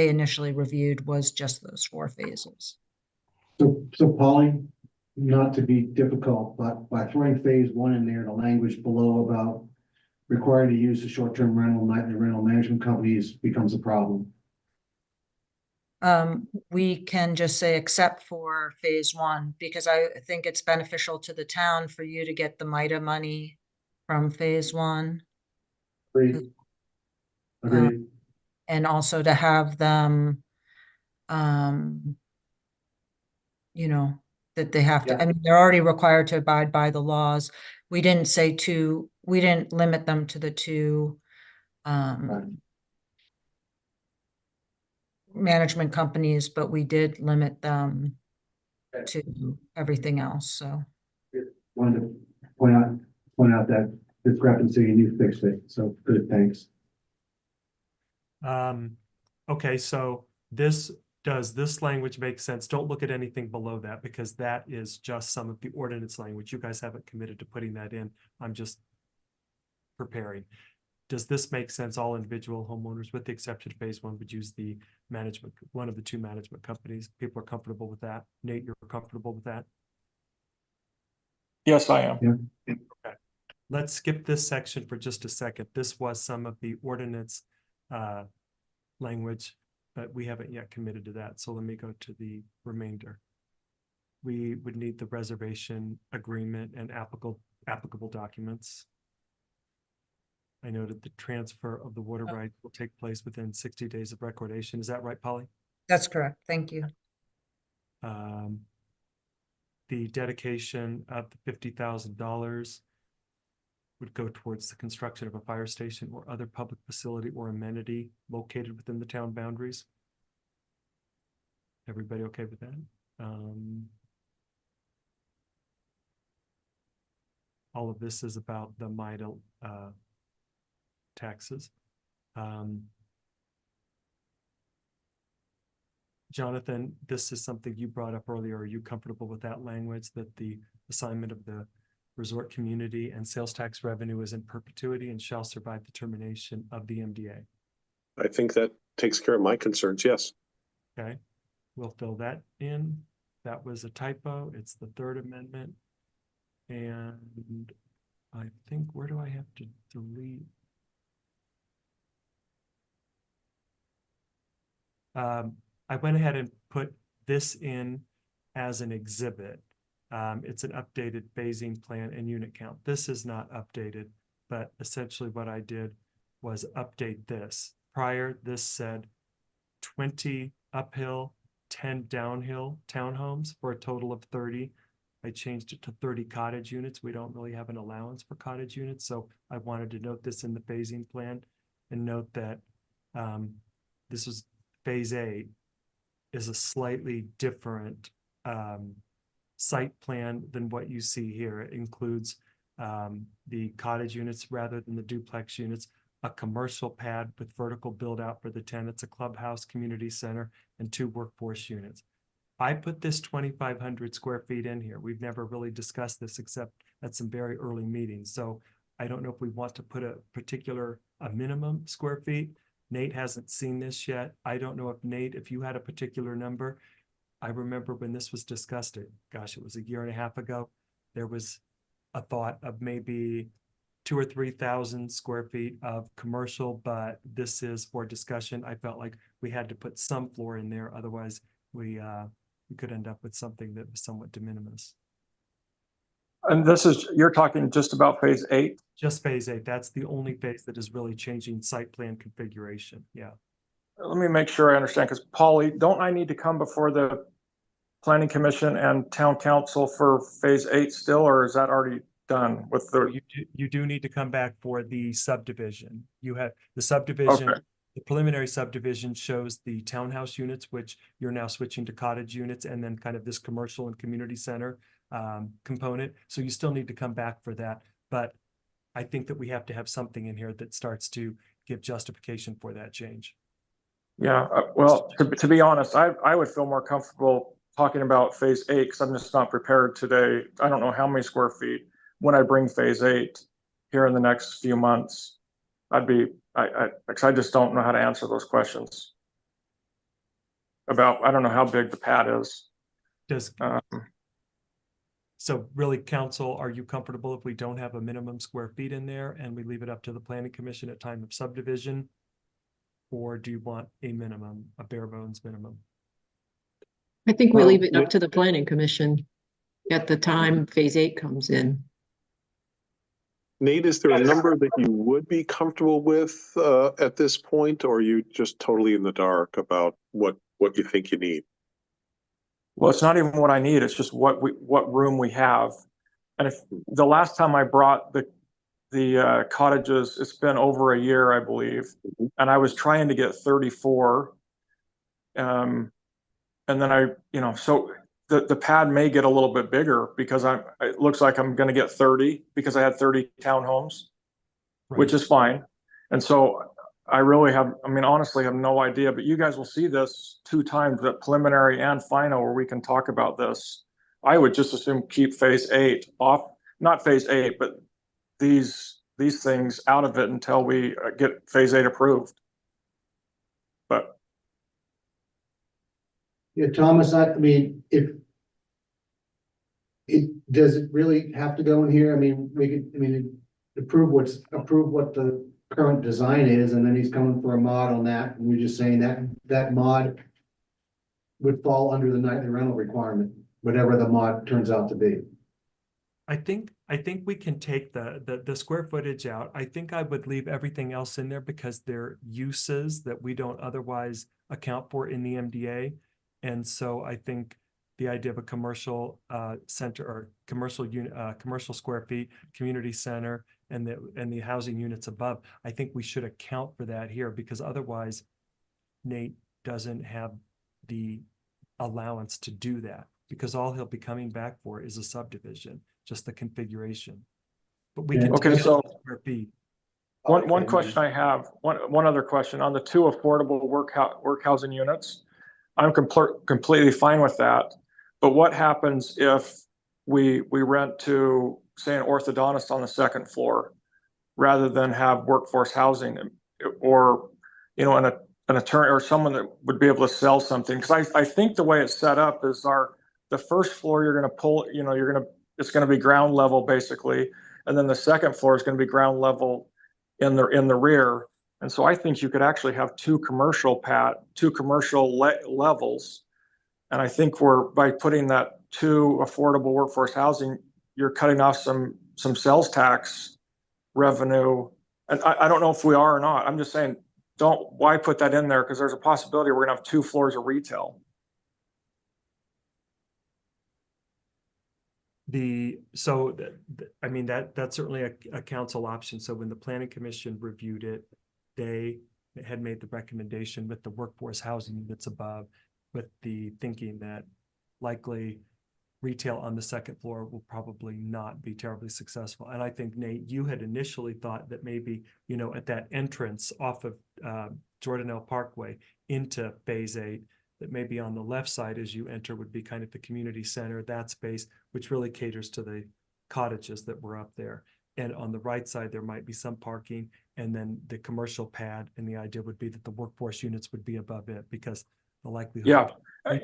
Speaker 13: initially reviewed was just those 4 phases.
Speaker 1: So Polly, not to be difficult, but by throwing phase 1 in there, the language below about required to use the short-term rental, nightly rental management companies becomes a problem.
Speaker 13: We can just say except for phase 1, because I think it's beneficial to the town for you to get the MITA money from phase 1.
Speaker 1: Agreed. Agreed.
Speaker 13: And also to have them, that they have to, I mean, they're already required to abide by the laws. We didn't limit them to the 2, management companies, but we did limit them to everything else, so.
Speaker 1: Wanted to point out that discrepancy and you fixed it, so good, thanks.
Speaker 15: Okay, so does this language make sense? Don't look at anything below that because that is just some of the ordinance language. You guys haven't committed to putting that in. I'm just preparing. Does this make sense? All individual homeowners, with the exception of phase 1, would use the one of the 2 management companies. People are comfortable with that. Nate, you're comfortable with that?
Speaker 17: Yes, I am.
Speaker 1: Yeah.
Speaker 15: Okay. Let's skip this section for just a second. This was some of the ordinance language, but we haven't yet committed to that. So let me go to the remainder. We would need the reservation agreement and applicable documents. I noted the transfer of the water rights will take place within 60 days of recordation. Is that right, Polly?
Speaker 13: That's correct. Thank you.
Speaker 15: The dedication of the $50,000 would go towards the construction of a fire station or other public facility or amenity located within the town boundaries. Everybody okay with that? All of this is about the MIDA taxes. Jonathan, this is something you brought up earlier. Are you comfortable with that language, that the assignment of the resort community and sales tax revenue is in perpetuity and shall survive the termination of the MDA?
Speaker 3: I think that takes care of my concerns, yes.
Speaker 15: Okay, we'll fill that in. That was a typo. It's the 3rd amendment. And I think, where do I have to delete? I went ahead and put this in as an exhibit. It's an updated phasing plan and unit count. This is not updated, but essentially what I did was update this. Prior, this said 20 uphill, 10 downhill townhomes for a total of 30. I changed it to 30 cottage units. We don't really have an allowance for cottage units, so I wanted to note this in the phasing plan and note that this was phase 8 is a slightly different site plan than what you see here. It includes the cottage units rather than the duplex units, a commercial pad with vertical build out for the tenants, a clubhouse, community center, and 2 workforce units. I put this 2,500 square feet in here. We've never really discussed this except at some very early meetings. So I don't know if we want to put a minimum square feet. Nate hasn't seen this yet. I don't know if Nate, if you had a particular number. I remember when this was discussed, it was 1.5 years ago. There was a thought of maybe 2,000 or 3,000 square feet of commercial, but this is for discussion. I felt like we had to put some floor in there. Otherwise, we could end up with something that was somewhat de minimis.
Speaker 17: And you're talking just about phase 8?
Speaker 15: Just phase 8. That's the only phase that is really changing site plan configuration. Yeah.
Speaker 17: Let me make sure I understand, because Polly, don't I need to come before the Planning Commission and Town Council for phase 8 still, or is that already done with the?
Speaker 15: You do need to come back for the subdivision. You have the subdivision. Okay. The preliminary subdivision shows the townhouse units, which you're now switching to cottage units, and then kind of this commercial and community center. component. So you still need to come back for that. But I think that we have to have something in here that starts to give justification for that change.
Speaker 17: Yeah, well, to be honest, I would feel more comfortable talking about phase 8 because I'm just not prepared today. I don't know how many square feet. When I bring phase 8 here in the next few months, because I just don't know how to answer those questions about, I don't know how big the pad is.
Speaker 15: So really, council, are you comfortable if we don't have a minimum square feet in there and we leave it up to the planning commission at time of subdivision? Or do you want a minimum, a bare bones minimum?
Speaker 10: I think we leave it up to the planning commission at the time phase 8 comes in.
Speaker 3: Nate, is there a number that you would be comfortable with at this point, or are you just totally in the dark about what you think you need?
Speaker 17: Well, it's not even what I need. It's just what room we have. And if the last time I brought the cottages, it's been over a year, I believe, and I was trying to get 34. And then so the pad may get a little bit bigger because it looks like I'm going to get 30 because I had 30 townhomes, which is fine. And so I really honestly have no idea, but you guys will see this 2 times, the preliminary and final, where we can talk about this. I would just assume keep phase 8 off, not phase 8, but these things out of it until we get phase 8 approved. But
Speaker 1: yeah, Thomas, I mean, does it really have to go in here? I mean, approve what the current design is, and then he's coming for a mod on that, and we're just saying that mod would fall under the nightly rental requirement, whatever the mod turns out to be.
Speaker 15: I think we can take the square footage out. I think I would leave everything else in there because they're uses that we don't otherwise account for in the MDA. And so I think the idea of a commercial center or commercial square feet, community center, and the housing units above, I think we should account for that here, because otherwise Nate doesn't have the allowance to do that, because all he'll be coming back for is a subdivision, just the configuration. But we can take
Speaker 17: so
Speaker 15: square feet.
Speaker 17: One question I have, one other question on the 2 affordable work housing units. I'm completely fine with that. But what happens if we rent to, say, an orthodontist on the 2nd floor rather than have workforce housing, or an attorney or someone that would be able to sell something? Because I think the way it's set up is the 1st floor you're going to pull, it's going to be ground level basically, and then the 2nd floor is going to be ground level in the rear. And so I think you could actually have 2 commercial levels. And I think by putting that 2 affordable workforce housing, you're cutting off some sales tax revenue. And I don't know if we are or not. I'm just saying, why put that in there? Because there's a possibility we're gonna have 2 floors of retail.
Speaker 15: I mean, that's certainly a council option. So when the planning commission reviewed it, they had made the recommendation with the workforce housing units above, with the thinking that likely retail on the 2nd floor will probably not be terribly successful. And I think, Nate, you had initially thought that maybe, at that entrance off of Jordanelle Parkway into phase 8, that maybe on the left side as you enter would be kind of the community center, that space, which really caters to the cottages that were up there. And on the right side, there might be some parking, and then the commercial pad. And the idea would be that the workforce units would be above it, because the likelihood.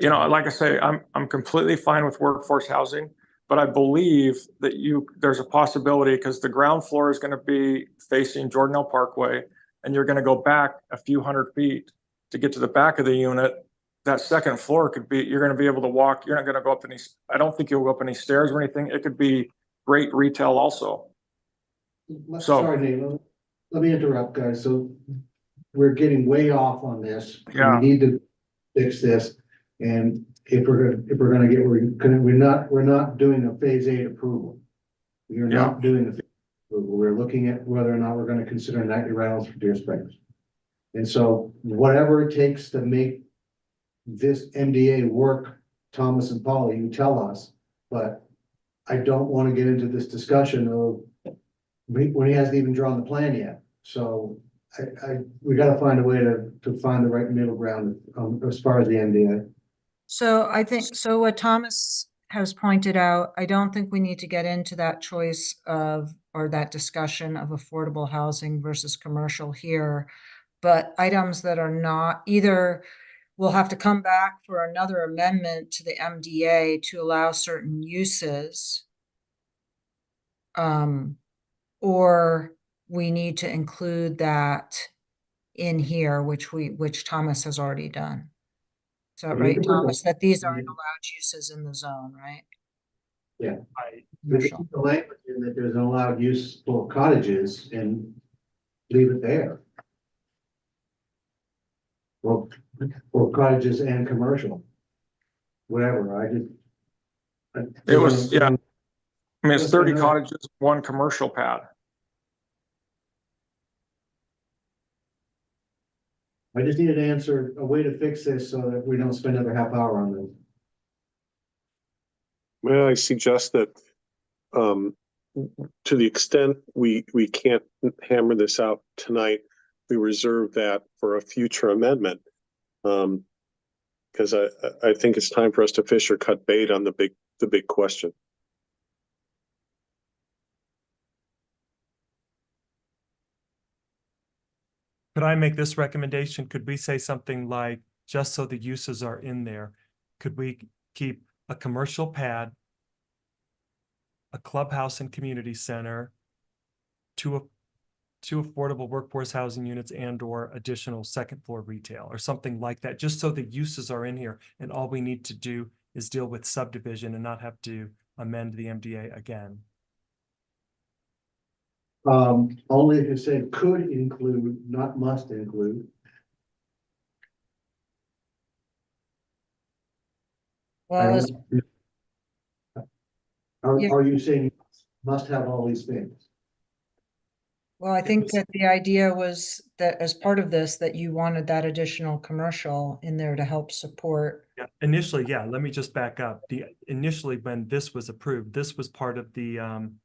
Speaker 17: Yeah, like I say, I'm completely fine with workforce housing, but I believe that there's a possibility, because the ground floor is going to be facing Jordanelle Parkway, and you're going to go back a few hundred feet to get to the back of the unit. That 2nd floor you're going to be able to walk. You're not going to go up I don't think you'll go up any stairs or anything. It could be great retail also.
Speaker 1: Sorry, Nate, let me interrupt, guys. So we're getting way off on this.
Speaker 17: Yeah.
Speaker 1: We need to fix this. And if we're not doing a phase 8 approval. We are not doing the phase 8 approval. We're looking at whether or not we're going to consider nightly rentals for Deer Springs. And so whatever it takes to make this MDA work, Thomas and Polly, you tell us, but I don't want to get into this discussion of when he hasn't even drawn the plan yet. So we gotta find a way to find the right middle ground, as far as the MDA.
Speaker 13: So I think, so what Thomas has pointed out, I don't think we need to get into that choice of, or that discussion of affordable housing versus commercial here. But items that are not, either we'll have to come back for another amendment to the MDA to allow certain uses. Or we need to include that in here, which Thomas has already done. Is that right, Thomas? That these aren't allowed uses in the zone, right?
Speaker 1: Yeah.
Speaker 13: Commercial.
Speaker 1: The language in that there's an allowed use for cottages and leave it there. Or cottages and commercial. Whatever,
Speaker 17: It was, yeah. I mean, it's
Speaker 1: Just
Speaker 17: 30
Speaker 1: another-
Speaker 17: cottages, one commercial pad.
Speaker 1: I just need an answer, a way to fix this so that we don't spend another half hour on this.
Speaker 3: May I suggest that, to the extent we can't hammer this out tonight, we reserve that for a future amendment. Because I think it's time for us to fish or cut bait on the big question.
Speaker 15: Could I make this recommendation? Could we say something like, just so the uses are in there, could we keep a commercial pad, a clubhouse and community center, two affordable workforce housing units and or additional second floor retail or something like that, just so the uses are in here and all we need to do is deal with subdivision and not have to amend the MDA again.
Speaker 1: Only if you say could include, not must include.
Speaker 13: Well,
Speaker 1: Are you saying must have all these things?
Speaker 13: well, I think that the idea was that as part of this, that you wanted that additional commercial in there to help support.
Speaker 15: Yeah, initially, yeah, let me just back up. Initially when this was approved, this was part of the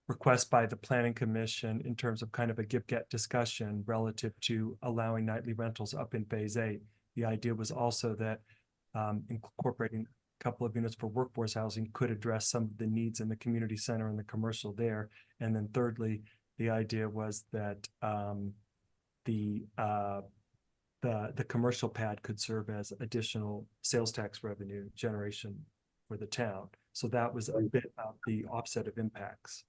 Speaker 15: request by the Planning Commission in terms of kind of a give-get discussion relative to allowing nightly rentals up in Phase 8. The idea was also that incorporating a couple of units for workforce housing could address some of the needs in the community center and the commercial there. And then thirdly, the idea was that the commercial pad could serve as additional sales tax revenue generation for the town. So that was a bit of the offset of impacts.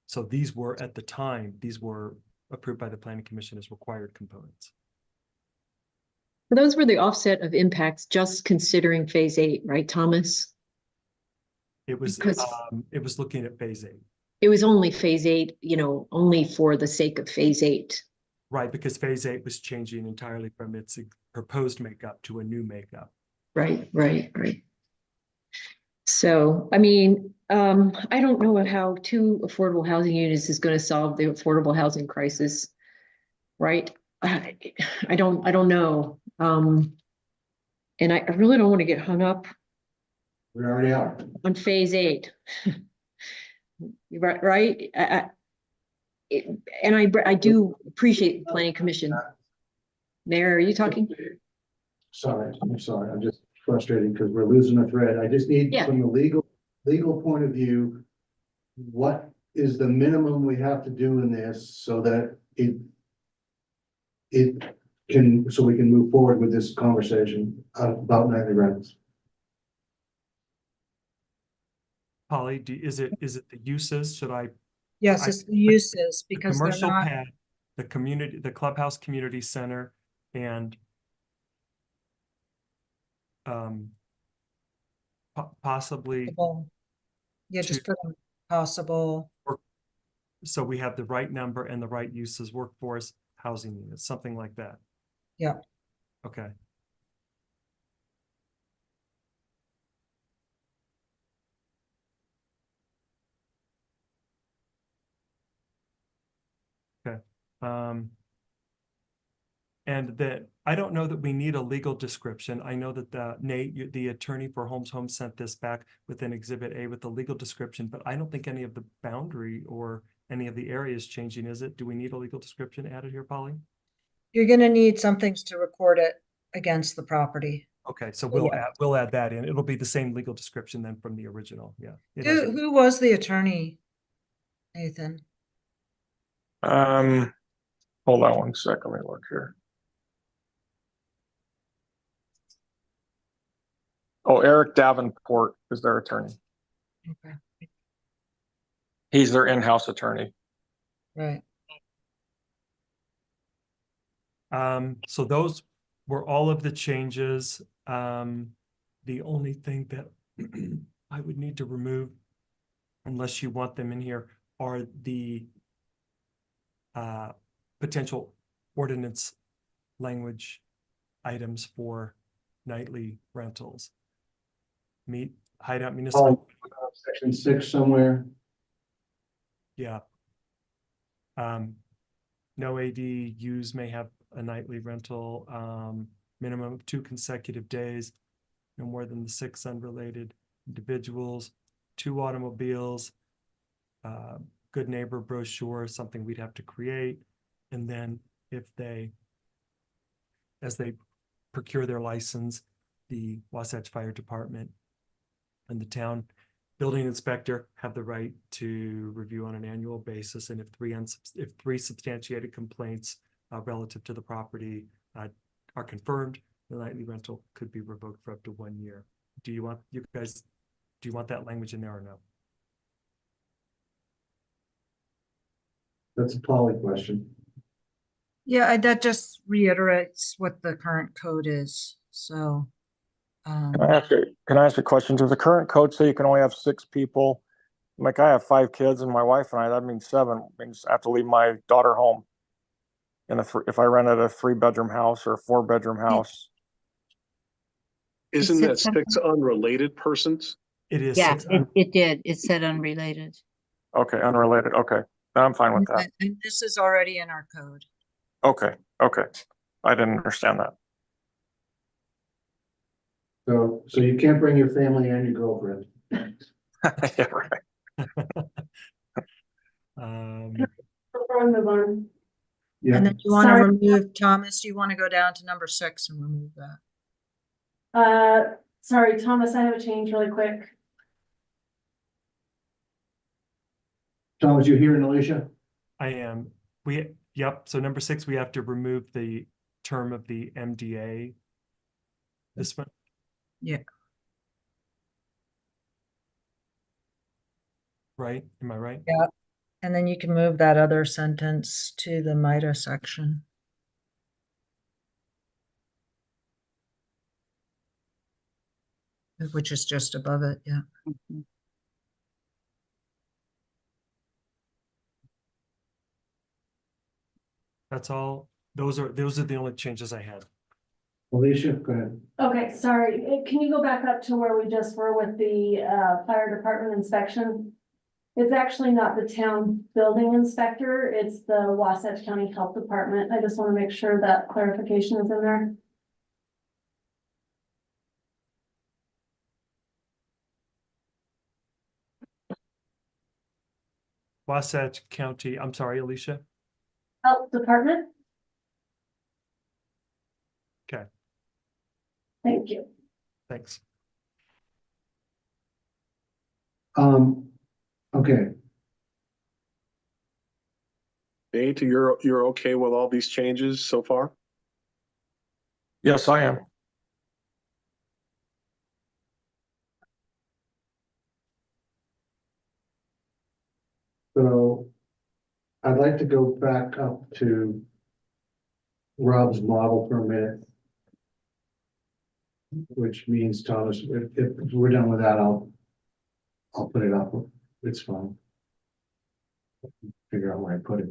Speaker 15: So these were, at the time, these were approved by the Planning Commission as required components.
Speaker 10: Those were the offset of impacts, just considering Phase 8, right, Thomas?
Speaker 15: It was looking at Phase 8.
Speaker 10: It was only Phase 8, only for the sake of Phase 8.
Speaker 15: Right, because Phase 8 was changing entirely from its proposed makeup to a new makeup.
Speaker 10: Right. So, I mean, I don't know how 2 affordable housing units is going to solve the affordable housing crisis, right? I don't know. And I really don't want to get hung up.
Speaker 1: We already are.
Speaker 10: On Phase 8. Right? I do appreciate the Planning Commission. Mayor, are you talking?
Speaker 1: Sorry, I'm sorry. I'm just frustrated because we're losing a thread. I just need from the legal point of view, what is the minimum we have to do in this so that so we can move forward with this conversation about nightly rentals.
Speaker 15: Polly, is it the uses? Should I?
Speaker 13: Yes, it's the uses because they're
Speaker 15: commercial
Speaker 13: not.
Speaker 15: pad, the clubhouse community center, and possibly.
Speaker 13: Yeah, just put them possible.
Speaker 15: So we have the right number and the right uses, workforce housing units, something like that.
Speaker 13: Yeah.
Speaker 15: Okay. Okay. And that, I don't know that we need a legal description. I know that Nate, the attorney for Holmes Home, sent this back with an Exhibit A with the legal description, but I don't think any of the boundary or any of the area is changing, is it? Do we need a legal description added here, Polly?
Speaker 13: You're gonna need some things to record it against the property.
Speaker 15: Okay, so
Speaker 13: Yeah.
Speaker 15: we'll add that in. It'll be the same legal description then from the original, yeah. It
Speaker 13: Who,
Speaker 15: has-
Speaker 13: who was the attorney, Nathan?
Speaker 17: Hold on one second, let me look here. Oh, Eric Davenport is their attorney.
Speaker 13: Okay.
Speaker 17: He's their in-house attorney.
Speaker 13: Right.
Speaker 15: So those were all of the changes. The only thing that I would need to remove, unless you want them in here, are the potential ordinance language items for nightly rentals. Hideout municipal.
Speaker 1: Section 6 somewhere.
Speaker 15: Yeah. No ADUs may have a nightly rental, minimum of 2 consecutive days, no more than the 6 unrelated individuals, 2 automobiles, good neighbor brochure, something we'd have to create. And then as they procure their license, the Wasatch Fire Department and the town building inspector have the right to review on an annual basis. And if 3 substantiated complaints relative to the property are confirmed, the nightly rental could be revoked for up to 1 year. Do you want that language in there or no?
Speaker 1: That's a Polly question.
Speaker 13: Yeah, that just reiterates what the current code is, so.
Speaker 17: Can I ask a question? Does the current code say you can only have 6 people? Like I have 5 kids and my wife and I, that means 7, means I have to leave my daughter home. And if I rented a 3-bedroom house or a 4-bedroom house.
Speaker 3: Isn't that 6 unrelated persons?
Speaker 15: It is.
Speaker 4: Yeah, it did. It said unrelated.
Speaker 17: Okay, unrelated. Okay, I'm fine with that.
Speaker 13: And this is already in our code.
Speaker 17: Okay, I didn't understand that.
Speaker 1: So you can't bring your family and your girlfriend.
Speaker 17: Yeah, right.
Speaker 11: Move on.
Speaker 1: Yeah.
Speaker 13: And then you want to
Speaker 11: Sorry.
Speaker 13: remove, Thomas, you want to go down to number 6 and remove that.
Speaker 11: Sorry, Thomas, I have a change really quick.
Speaker 1: Thomas, you hearing Alicia?
Speaker 15: I am. Yep. So number 6, we have to remove the term of the MDA. This one.
Speaker 13: Yeah.
Speaker 15: Right? Am I right?
Speaker 13: Yeah. And then you can move that other sentence to the MITA section. Which is just above it, yeah.
Speaker 4: Mhm.
Speaker 15: That's all. Those are the only changes I had.
Speaker 1: Alicia, go ahead.
Speaker 11: Okay, sorry. Can you go back up to where we just were with the fire department inspection? It's actually not the town building inspector, it's the Wasatch County Health Department. I just want to make sure that clarification is in there.
Speaker 15: Wasatch County, I'm sorry, Alicia.
Speaker 11: Health Department,
Speaker 15: Okay,
Speaker 11: thank you.
Speaker 15: thanks.
Speaker 1: Okay,
Speaker 3: Nate, you're okay with all these changes so far?
Speaker 17: Yes, I am.
Speaker 1: so I'd like to go back up to Rob's model for a minute. Which means, Thomas, if we're done with that, I'll put it up. It's fine. Figure out where I put it.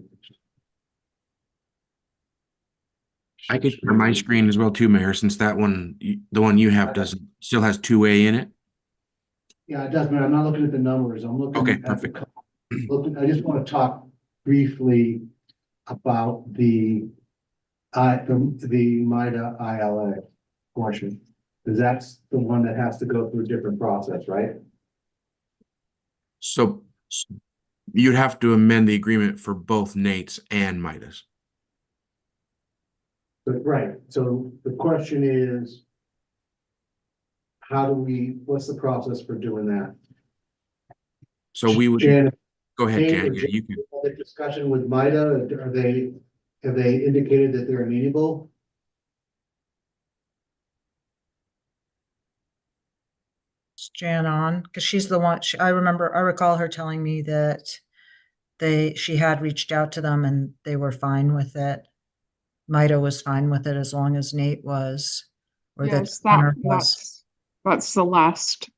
Speaker 14: I could share my screen as well too, Mayor, since that one, the one you have still has 2A in it.
Speaker 1: Yeah, it does, but I'm not looking at the numbers. I'm looking
Speaker 14: Okay,
Speaker 1: at
Speaker 14: perfect.
Speaker 1: I just want to talk briefly about the the MIDA ILA portion, because that's the one that has to go through a different process, right?
Speaker 14: So you'd have to amend the agreement for both Nate's and Midas.
Speaker 1: But, right, so the question is, what's the process for doing that?
Speaker 14: So we would,
Speaker 1: Janet,
Speaker 14: go ahead,
Speaker 1: Jane or
Speaker 14: Jan, yeah, you
Speaker 1: Jane,
Speaker 14: can.
Speaker 1: the discussion with MIDA, have they indicated that they're amenable?
Speaker 13: Is Jan on? Because she's the one, I recall her telling me that she had reached out to them and they were fine with it. Mida was fine with it as long as Nate was, or that
Speaker 2: Yes,
Speaker 13: Connor was.
Speaker 2: that's the last.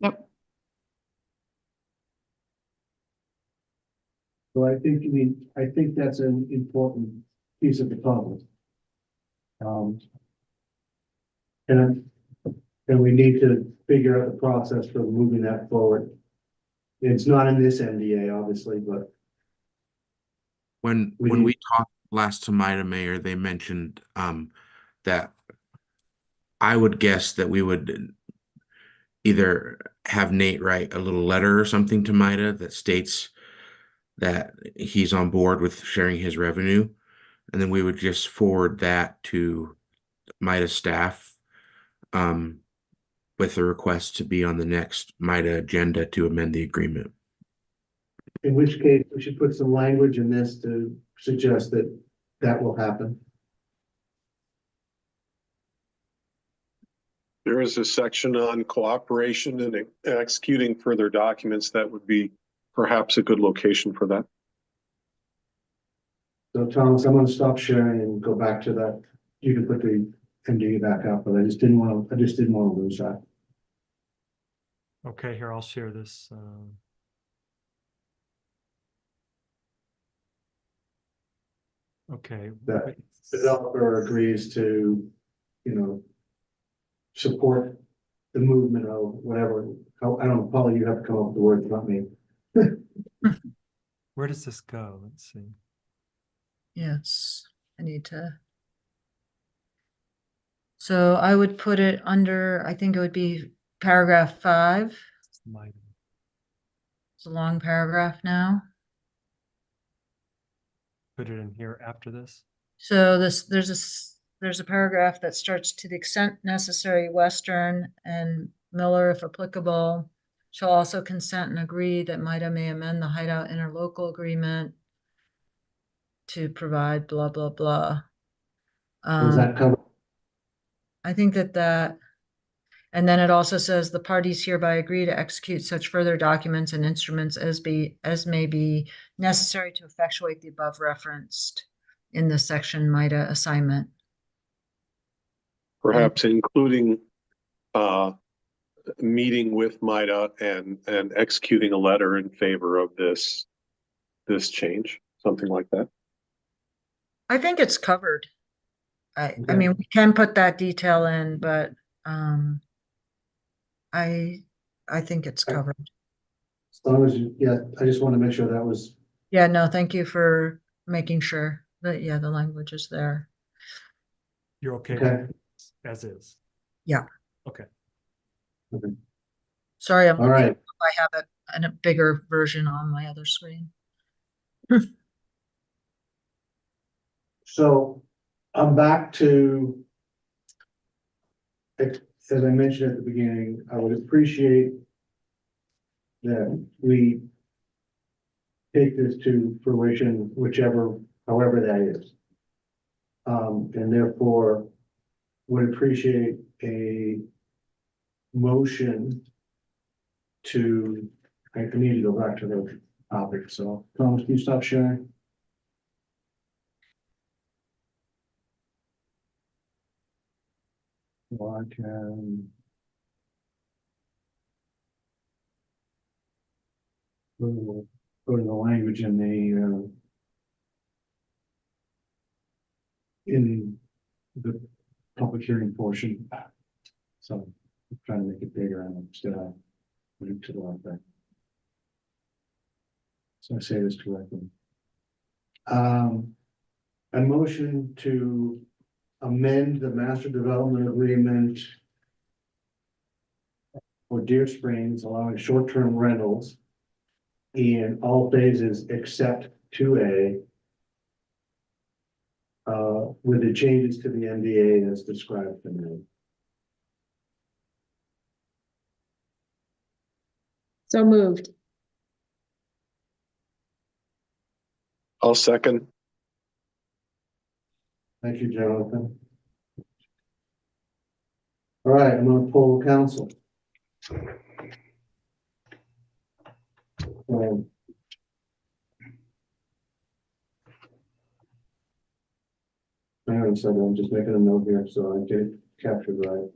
Speaker 2: Yep.
Speaker 1: So I think that's an important piece of the puzzle. And we need to figure out the process for moving that forward. It's not in this NDA, obviously, but
Speaker 14: When we talked last to Mida Mayor, they mentioned that I would guess that we would either have Nate write a little letter or something to Mida that states that he's on board with sharing his revenue, and then we would just forward that to Mida staff with a request to be on the next Mida agenda to amend the agreement.
Speaker 1: in which case we should put some language in this to suggest that that will happen.
Speaker 3: There is a section on cooperation and executing further documents. That would be perhaps a good location for that.
Speaker 1: So Thomas, I'm going to stop sharing and go back to that. You can put the MD back up, but I just didn't want to lose that.
Speaker 15: Okay, here, I'll share this. Okay.
Speaker 1: The developer agrees to, support the movement of whatever. I don't know, Paul, you have to come up with the words, not me.
Speaker 15: Where does this go? Let's see.
Speaker 13: Yes, I need to. So I would put it under, I think it would be paragraph 5. It's a long paragraph now.
Speaker 15: Put it in here after this.
Speaker 13: So there's a paragraph that starts, to the extent necessary, Western and Miller, if applicable, shall also consent and agree that MIDA may amend the Hideout interlocal agreement to provide blah, blah, blah.
Speaker 1: Does that cover?
Speaker 13: I think that, and then it also says the parties hereby agree to execute such further documents and instruments as may be necessary to effectuate the above referenced in the section MIDA assignment.
Speaker 3: Perhaps including meeting with MIDA and executing a letter in favor of this change, something like that.
Speaker 13: I think it's covered. I mean, we can put that detail in, but I think it's covered.
Speaker 1: As long as I just want to make sure that was.
Speaker 13: Yeah, no, thank you for making sure that, the language is there.
Speaker 15: You're okay,
Speaker 1: Okay.
Speaker 15: As is.
Speaker 13: Yeah.
Speaker 15: Okay.
Speaker 13: Sorry,
Speaker 1: All right.
Speaker 13: I have it in a bigger version on my other screen.
Speaker 1: So I'm back to, as I mentioned at the beginning, I would appreciate that we take this to fruition, however that is. And therefore would appreciate a motion to, I need to go back to the topic. So Thomas, can you stop sharing? Well, I can. Go to the language in the public hearing portion. So I'm trying to make it bigger and instead of put it to the left there. So I say this correctly. a motion to amend the master development agreement for Deer Springs, allowing short-term rentals in all phases except 2A, with the changes to the NDA as described tonight.
Speaker 10: So moved.
Speaker 3: I'll second.
Speaker 1: Thank you, Jonathan. All right, I'm gonna poll council. Hang on a second, I'm just making a note here so I get it captured right.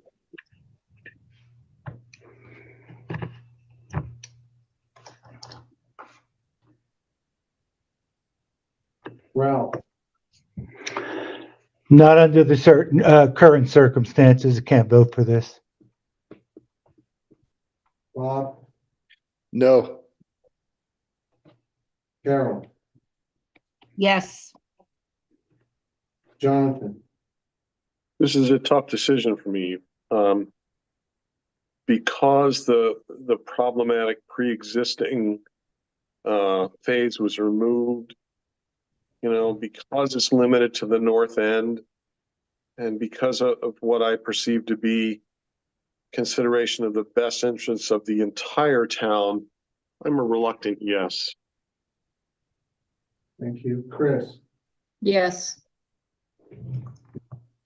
Speaker 1: Ralph,
Speaker 8: Not under the current circumstances, I can't vote for this.
Speaker 1: Bob,
Speaker 12: No.
Speaker 1: Carol,
Speaker 4: Yes.
Speaker 1: Jonathan,
Speaker 3: This is a tough decision for me. Because the problematic pre-existing phase was removed, because it's limited to the north end, and because of what I perceive to be consideration of the best interests of the entire town, I'm a reluctant yes.
Speaker 1: thank you. Chris,
Speaker 10: Yes.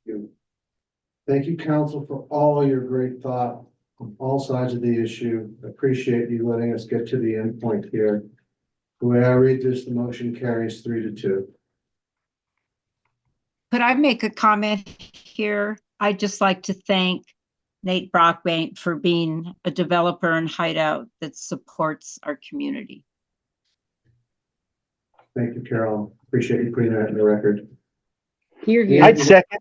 Speaker 1: you. Thank you, council, for all your great thought on all sides of the issue. Appreciate you letting us get to the end point here. The way I read this, the motion carries 3-2.
Speaker 4: Could I make a comment here? I'd just like to thank Nate Brockbank for being a developer in Hideout that supports our community.
Speaker 1: Thank you, Carol. Appreciate you putting that in the record.
Speaker 10: Here, here.
Speaker 8: I'd second.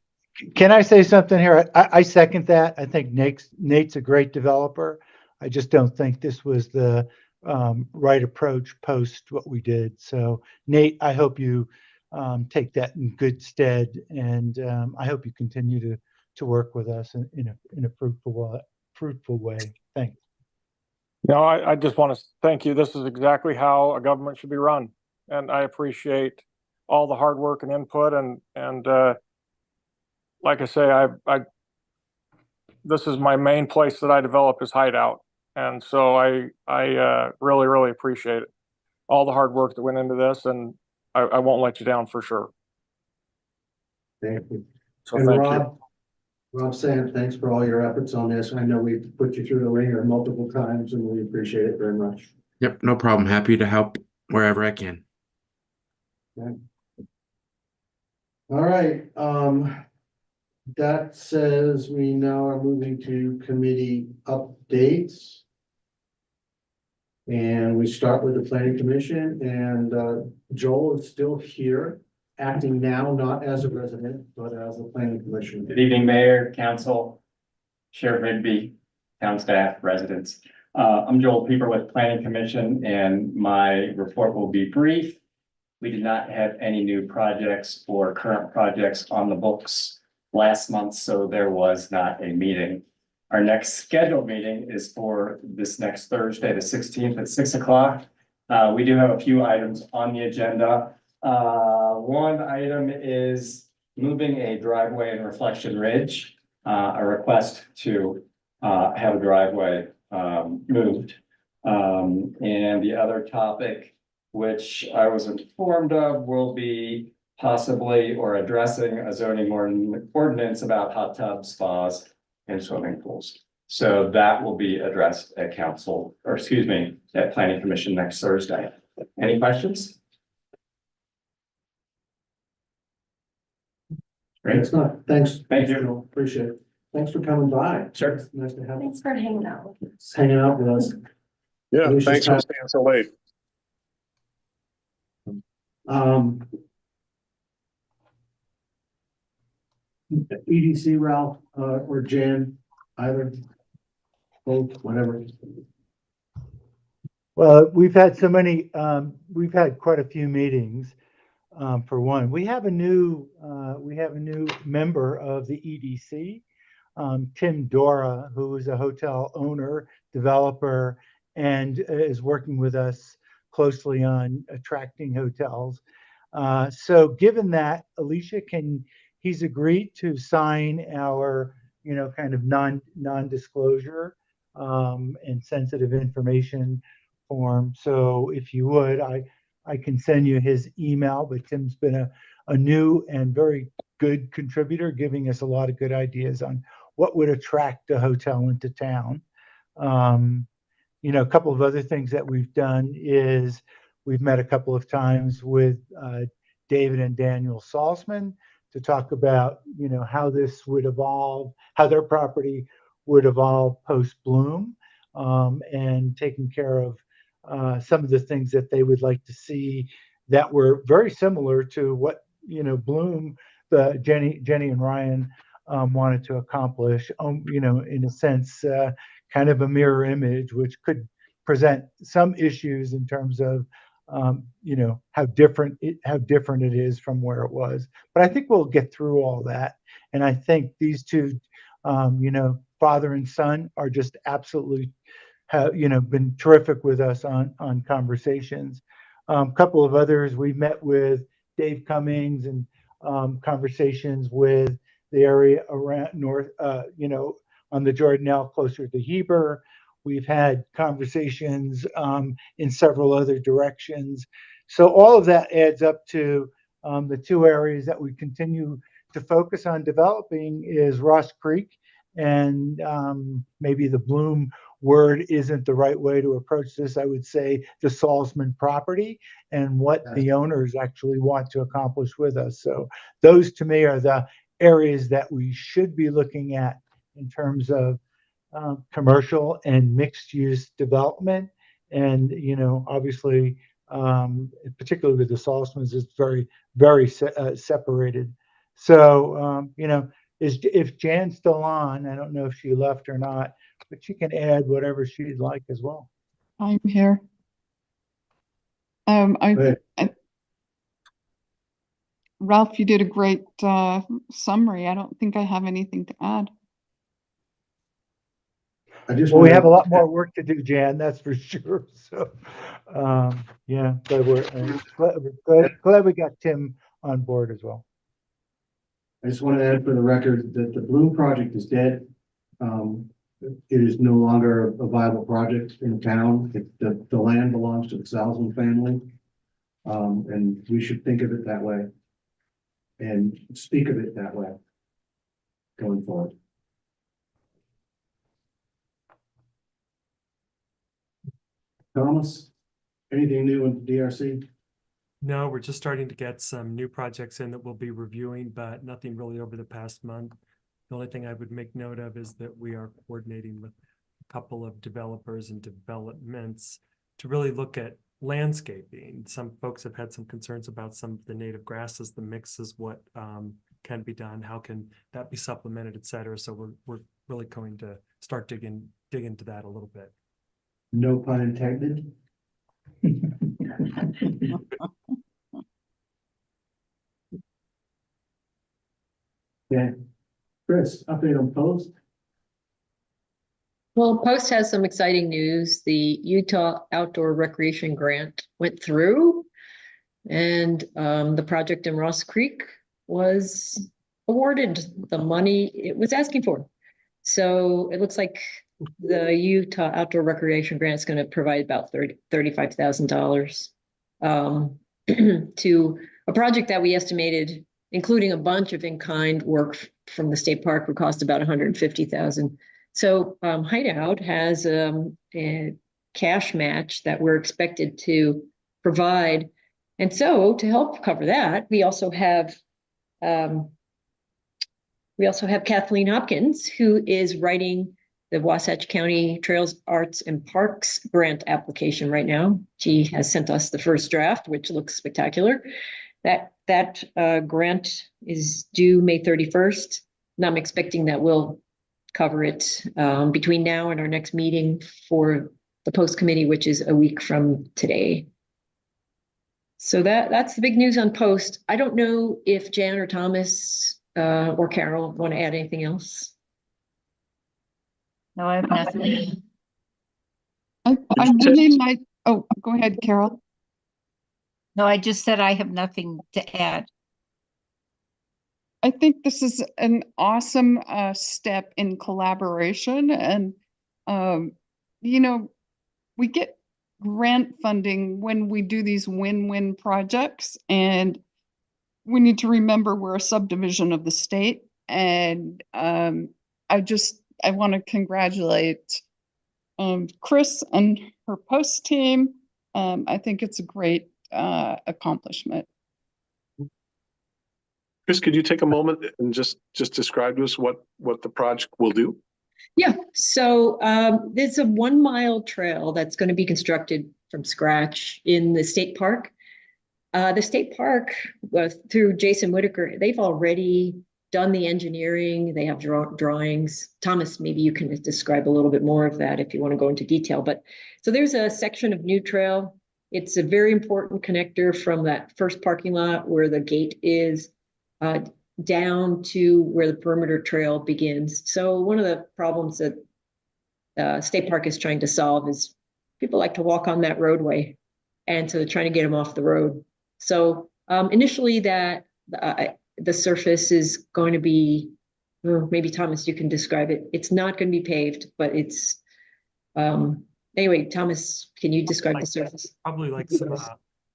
Speaker 8: Can I say something here? I second that. I think Nate's a great developer. I just don't think this was the right approach post what we did. So Nate, I hope you take that in good stead, and I hope you continue to work with us in a fruitful way. Thanks.
Speaker 17: No, I just want to thank you. This is exactly how a government should be run. And I appreciate all the hard work and input, and like I say, I this is my main place that I develop is Hideout. And so I really, really appreciate it. All the hard work that went into this, and I won't let you down for sure.
Speaker 1: Thank you.
Speaker 17: So
Speaker 1: And
Speaker 17: thank you.
Speaker 1: Rob Sand, thanks for all your efforts on this. I know we've put you through the ringer multiple times and we appreciate it very much.
Speaker 14: Yep, no problem. Happy to help wherever I can.
Speaker 1: Okay. All right, that says we now are moving to committee updates. And we start with the planning commission, and Joel is still here, acting now, not as a resident, but as a planning commissioner.
Speaker 18: Good evening, Mayor, Council, Sheriff Rigby, town staff, residents. I'm Joel Pieper with Planning Commission, and my report will be brief. We did not have any new projects or current projects on the books last month, so there was not a meeting. Our next scheduled meeting is for this next Thursday, the 16th at 6 o'clock. We do have a few items on the agenda. One item is moving a driveway in Reflection Ridge, a request to have a driveway moved. And the other topic, which I was informed of, will be possibly or addressing a zoning ordinance about hot tubs, spas, and swimming pools. So that will be addressed at council, or excuse me, at planning commission next Thursday. Any questions? Great.
Speaker 1: It's not, thanks.
Speaker 18: Thank you.
Speaker 1: Joel. Appreciate it. Thanks for coming by.
Speaker 18: Sure.
Speaker 1: It's nice to have you
Speaker 11: Thanks for hanging out.
Speaker 1: hanging out with us.
Speaker 3: Yeah,
Speaker 1: Lucius
Speaker 3: thanks for
Speaker 1: Pat-
Speaker 3: staying so late.
Speaker 1: EDC, Ralph, or Jan, either, both, whatever.
Speaker 8: Well, we've had so many, we've had quite a few meetings. for one. We have a new member of the EDC, Tim Dora, who is a hotel owner, developer, and is working with us closely on attracting hotels. So given that, Alicia, he's agreed to sign our, kind of non-disclosure and sensitive information form. So if you would, I can send you his email, but Tim's been a new and very good contributor, giving us a lot of good ideas on what would attract a hotel into town. A couple of other things that we've done is we've met a couple of times with David and Daniel Salzman to talk about, how this would evolve, how their property would evolve post-Bloom, and taking care of some of the things that they would like to see that were very similar to what, Bloom, Jenny and Ryan wanted to accomplish, in a sense, kind of a mirror image, which could present some issues in terms of, how different it is from where it was. But I think we'll get through all that. And I think these two, father and son, are just absolutely have, been terrific with us on conversations. Couple of others, we met with Dave Cummings and conversations with the area around north, on the Jordanelle closer to Heber. We've had conversations in several other directions. So all of that adds up to the two areas that we continue to focus on developing is Ross Creek, and maybe the Bloom word isn't the right way to approach this. I would say the Salzman property and what the owners actually want to accomplish with us. So those to me are the areas that we should be looking at in terms of commercial and mixed use development. And, obviously, particularly with the Salzmans, it's very, very separated. So, if Jan's still on, I don't know if she left or not, but she can add whatever she'd like as well.
Speaker 2: I'm here. Ralph, you did a great summary. I don't think I have anything to add.
Speaker 8: We have a lot more work to do, Jan, that's for sure. So, yeah, but we're glad we got Tim on board as well.
Speaker 1: I just want to add for the record that the Bloom project is dead. It is no longer a viable project in the town. The land belongs to the Salzman family. And we should think of it that way and speak of it that way going forward. Thomas, anything new in DRC?
Speaker 15: No, we're just starting to get some new projects in that we'll be reviewing, but nothing really over the past month. The only thing I would make note of is that we are coordinating with a couple of developers and developments to really look at landscaping. Some folks have had some concerns about some of the native grasses, the mixes, what can be done, how can that be supplemented, et cetera. So we're really going to start dig into that a little bit.
Speaker 1: No pun intended. Yeah. Chris, update on Post.
Speaker 10: Well, Post has some exciting news. The Utah Outdoor Recreation Grant went through, and the project in Ross Creek was awarded the money it was asking for. So it looks like the Utah Outdoor Recreation Grant is going to provide about $35,000 to a project that we estimated, including a bunch of in-kind work from the state park, would cost about $150,000. So Hideout has a cash match that we're expected to provide. And so to help cover that, we also have Kathleen Hopkins, who is writing the Wasatch County Trails, Arts, and Parks grant application right now. She has sent us the first draft, which looks spectacular. That grant is due May 31st, and I'm expecting that we'll cover it between now and our next meeting for the Post Committee, which is a week from today. So that's the big news on post. I don't know if Jan or Thomas or Carol want to add anything else.
Speaker 4: No, I have nothing.
Speaker 2: I really like, oh, go ahead, Carol.
Speaker 4: No, I just said I have nothing to add.
Speaker 2: I think this is an awesome step in collaboration and, you know, we get grant funding when we do these win-win projects, and we need to remember we're a subdivision of the state. And I want to congratulate Chris and her post team. I think it's a great accomplishment.
Speaker 3: Chris, could you take a moment and just describe to us what the project will do?
Speaker 10: Yeah, so there's a 1 mile trail that's going to be constructed from scratch in the state park. The state park, through Jason Whitaker, they've already done the engineering. They have drawings. Thomas, maybe you can describe a little bit more of that if you want to go into detail. But so there's a section of new trail. It's a very important connector from that first parking lot where the gate is down to where the perimeter trail begins. So one of the problems that State Park is trying to solve is people like to walk on that roadway, and so they're trying to get them off the road. So initially that the surface is going to be, maybe Thomas, you can describe it. It's not going to be paved, but it's, anyway, Thomas, can you describe the surface?
Speaker 15: Probably like some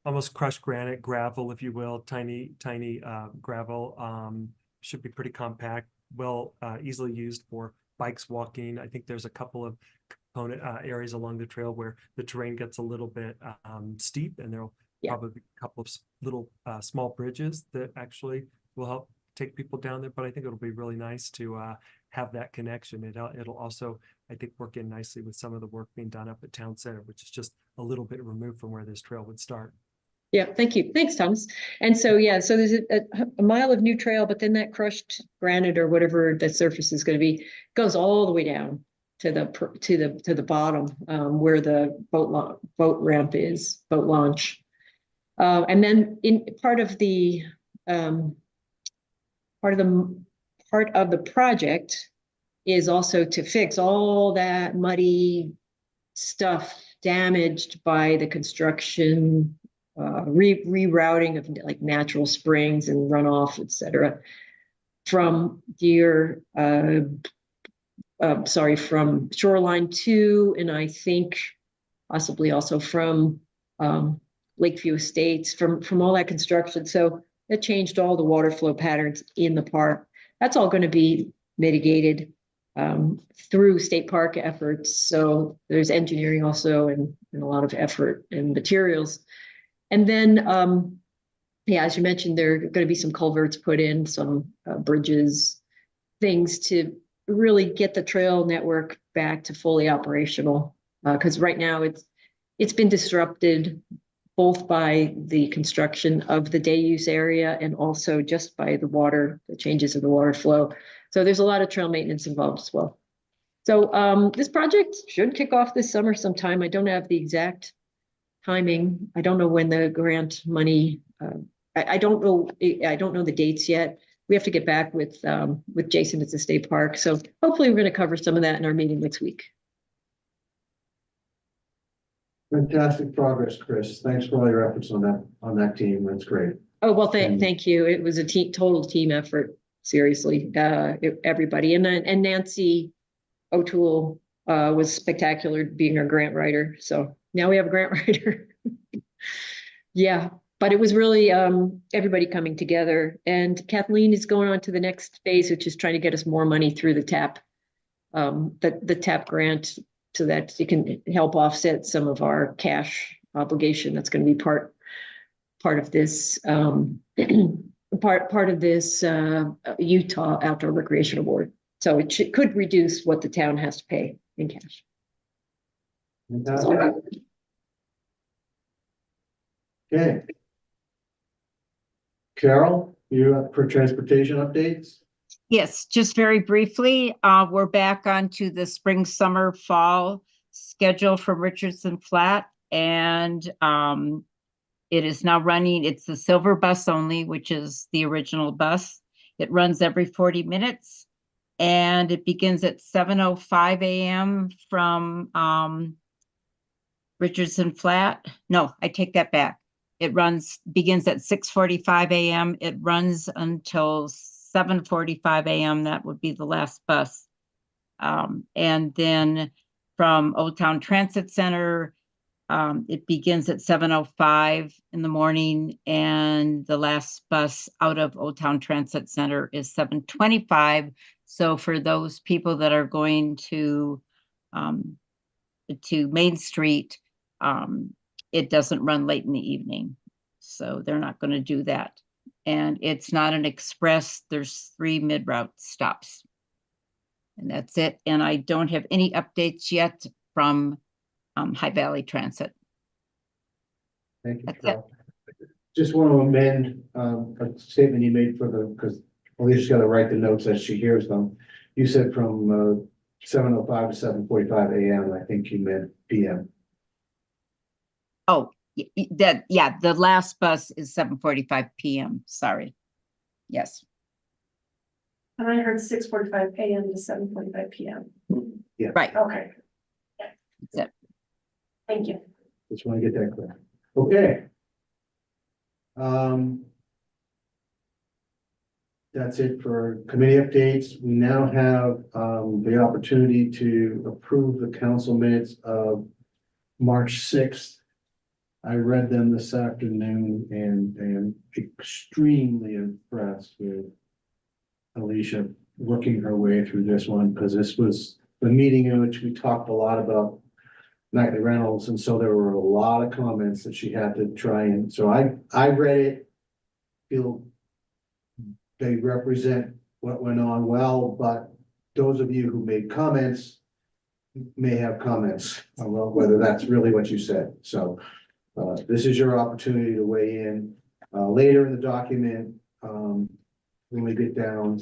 Speaker 15: almost crushed granite, gravel, if you will, tiny gravel. Should be pretty compact, well, easily used for bikes, walking. I think there's a couple of component areas along the trail where the terrain gets a little bit steep, and there'll probably be a couple of little small bridges that actually will help take people down there. But I think it'll be really nice to have that connection. It'll also, I think, work in nicely with some of the work being done up at Town Center, which is just a little bit removed from where this trail would start.
Speaker 10: Yeah, thank you. Thanks, Thomas. And so, yeah, so there's a mile of new trail, but then that crushed granite or whatever the surface is going to be goes all the way down to the bottom where the boat ramp is, boat launch. And then in part of the project is also to fix all that muddy stuff damaged by the construction, rerouting of like natural springs and runoff, etc., from from Shoreline 2, and I think possibly also from Lakeview Estates, from all that construction. So it changed all the water flow patterns in the park. That's all going to be mitigated through state park efforts. So there's engineering also and a lot of effort and materials. And then, yeah, as you mentioned, there are going to be some culverts put in, some bridges, things to really get the trail network back to fully operational. Because right now it's been disrupted both by the construction of the day use area and also just by the changes of the water flow. So there's a lot of trail maintenance involved as well. So this project should kick off this summer sometime. I don't have the exact timing. I don't know when the grant money, I don't know the dates yet. We have to get back with Jason at the state park. So hopefully we're going to cover some of that in our meeting next week.
Speaker 1: Fantastic progress, Chris. Thanks for all your efforts on that team. That's great.
Speaker 10: Oh, well, thank you. It was a total team effort. Seriously, everybody. And Nancy O'Toole was spectacular being our grant writer. So now we have a grant writer. Yeah, but it was really everybody coming together. And Kathleen is going on to the next phase, which is trying to get us more money through the TAP, the TAP grant, so that it can help offset some of our cash obligation. That's going to be part of this part of this Utah Outdoor Recreation Award. So it could reduce what the town has to pay in cash.
Speaker 1: Fantastic. Okay. Carol, you up for transportation updates?
Speaker 4: Yes, just very briefly, we're back onto the spring, summer, fall schedule from Richardson Flat. And It is now running, it's the silver bus only, which is the original bus. It runs every 40 minutes and it begins at 7:05 a.m. from Richardson Flat. No, I take that back. It begins at 6:45 a.m. It runs until 7:45 a.m. That would be the last bus. And then from Old Town Transit Center, it begins at 7:05 in the morning, and the last bus out of Old Town Transit Center is 7:25. So for those people that are going to Main Street, it doesn't run late in the evening. So they're not going to do that. And it's not an express. There's 3 mid-route stops. And that's it. And I don't have any updates yet from High Valley Transit.
Speaker 1: Thank you,
Speaker 4: That's it.
Speaker 1: Carol. Just want to amend a statement you made because Alicia's got to write the notes as she hears them. You said from 7:05 to 7:45 a.m. I think you meant p.m.
Speaker 4: Oh, the last bus is 7:45 p.m. Sorry. Yes.
Speaker 11: And I heard 6:45 a.m. to 7:45 p.m.
Speaker 1: Yeah.
Speaker 4: Right.
Speaker 11: Okay,
Speaker 4: That's it.
Speaker 11: thank you.
Speaker 1: Just want to get that clear. Okay. That's it for committee updates. We now have the opportunity to approve the council minutes of March 6th. I read them this afternoon and am extremely impressed with Alicia working her way through this one, because this was the meeting in which we talked a lot about nightly rentals, and so there were a lot of comments that she had to try and, so I read it, feel they represent what went on well, but those of you who made comments may have comments about whether that's really what you said. So this is your opportunity to weigh in. Later in the document, when we get down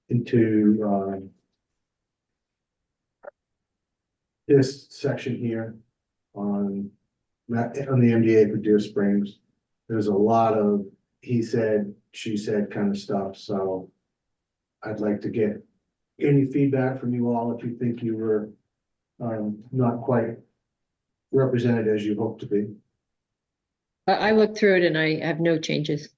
Speaker 1: into this section here on the MDA for Deer Springs, there's a lot of he said, she said kind of stuff. So I'd like to get any feedback from you all if you think you were not quite represented as you hope to be.
Speaker 10: I looked through it and I have no changes.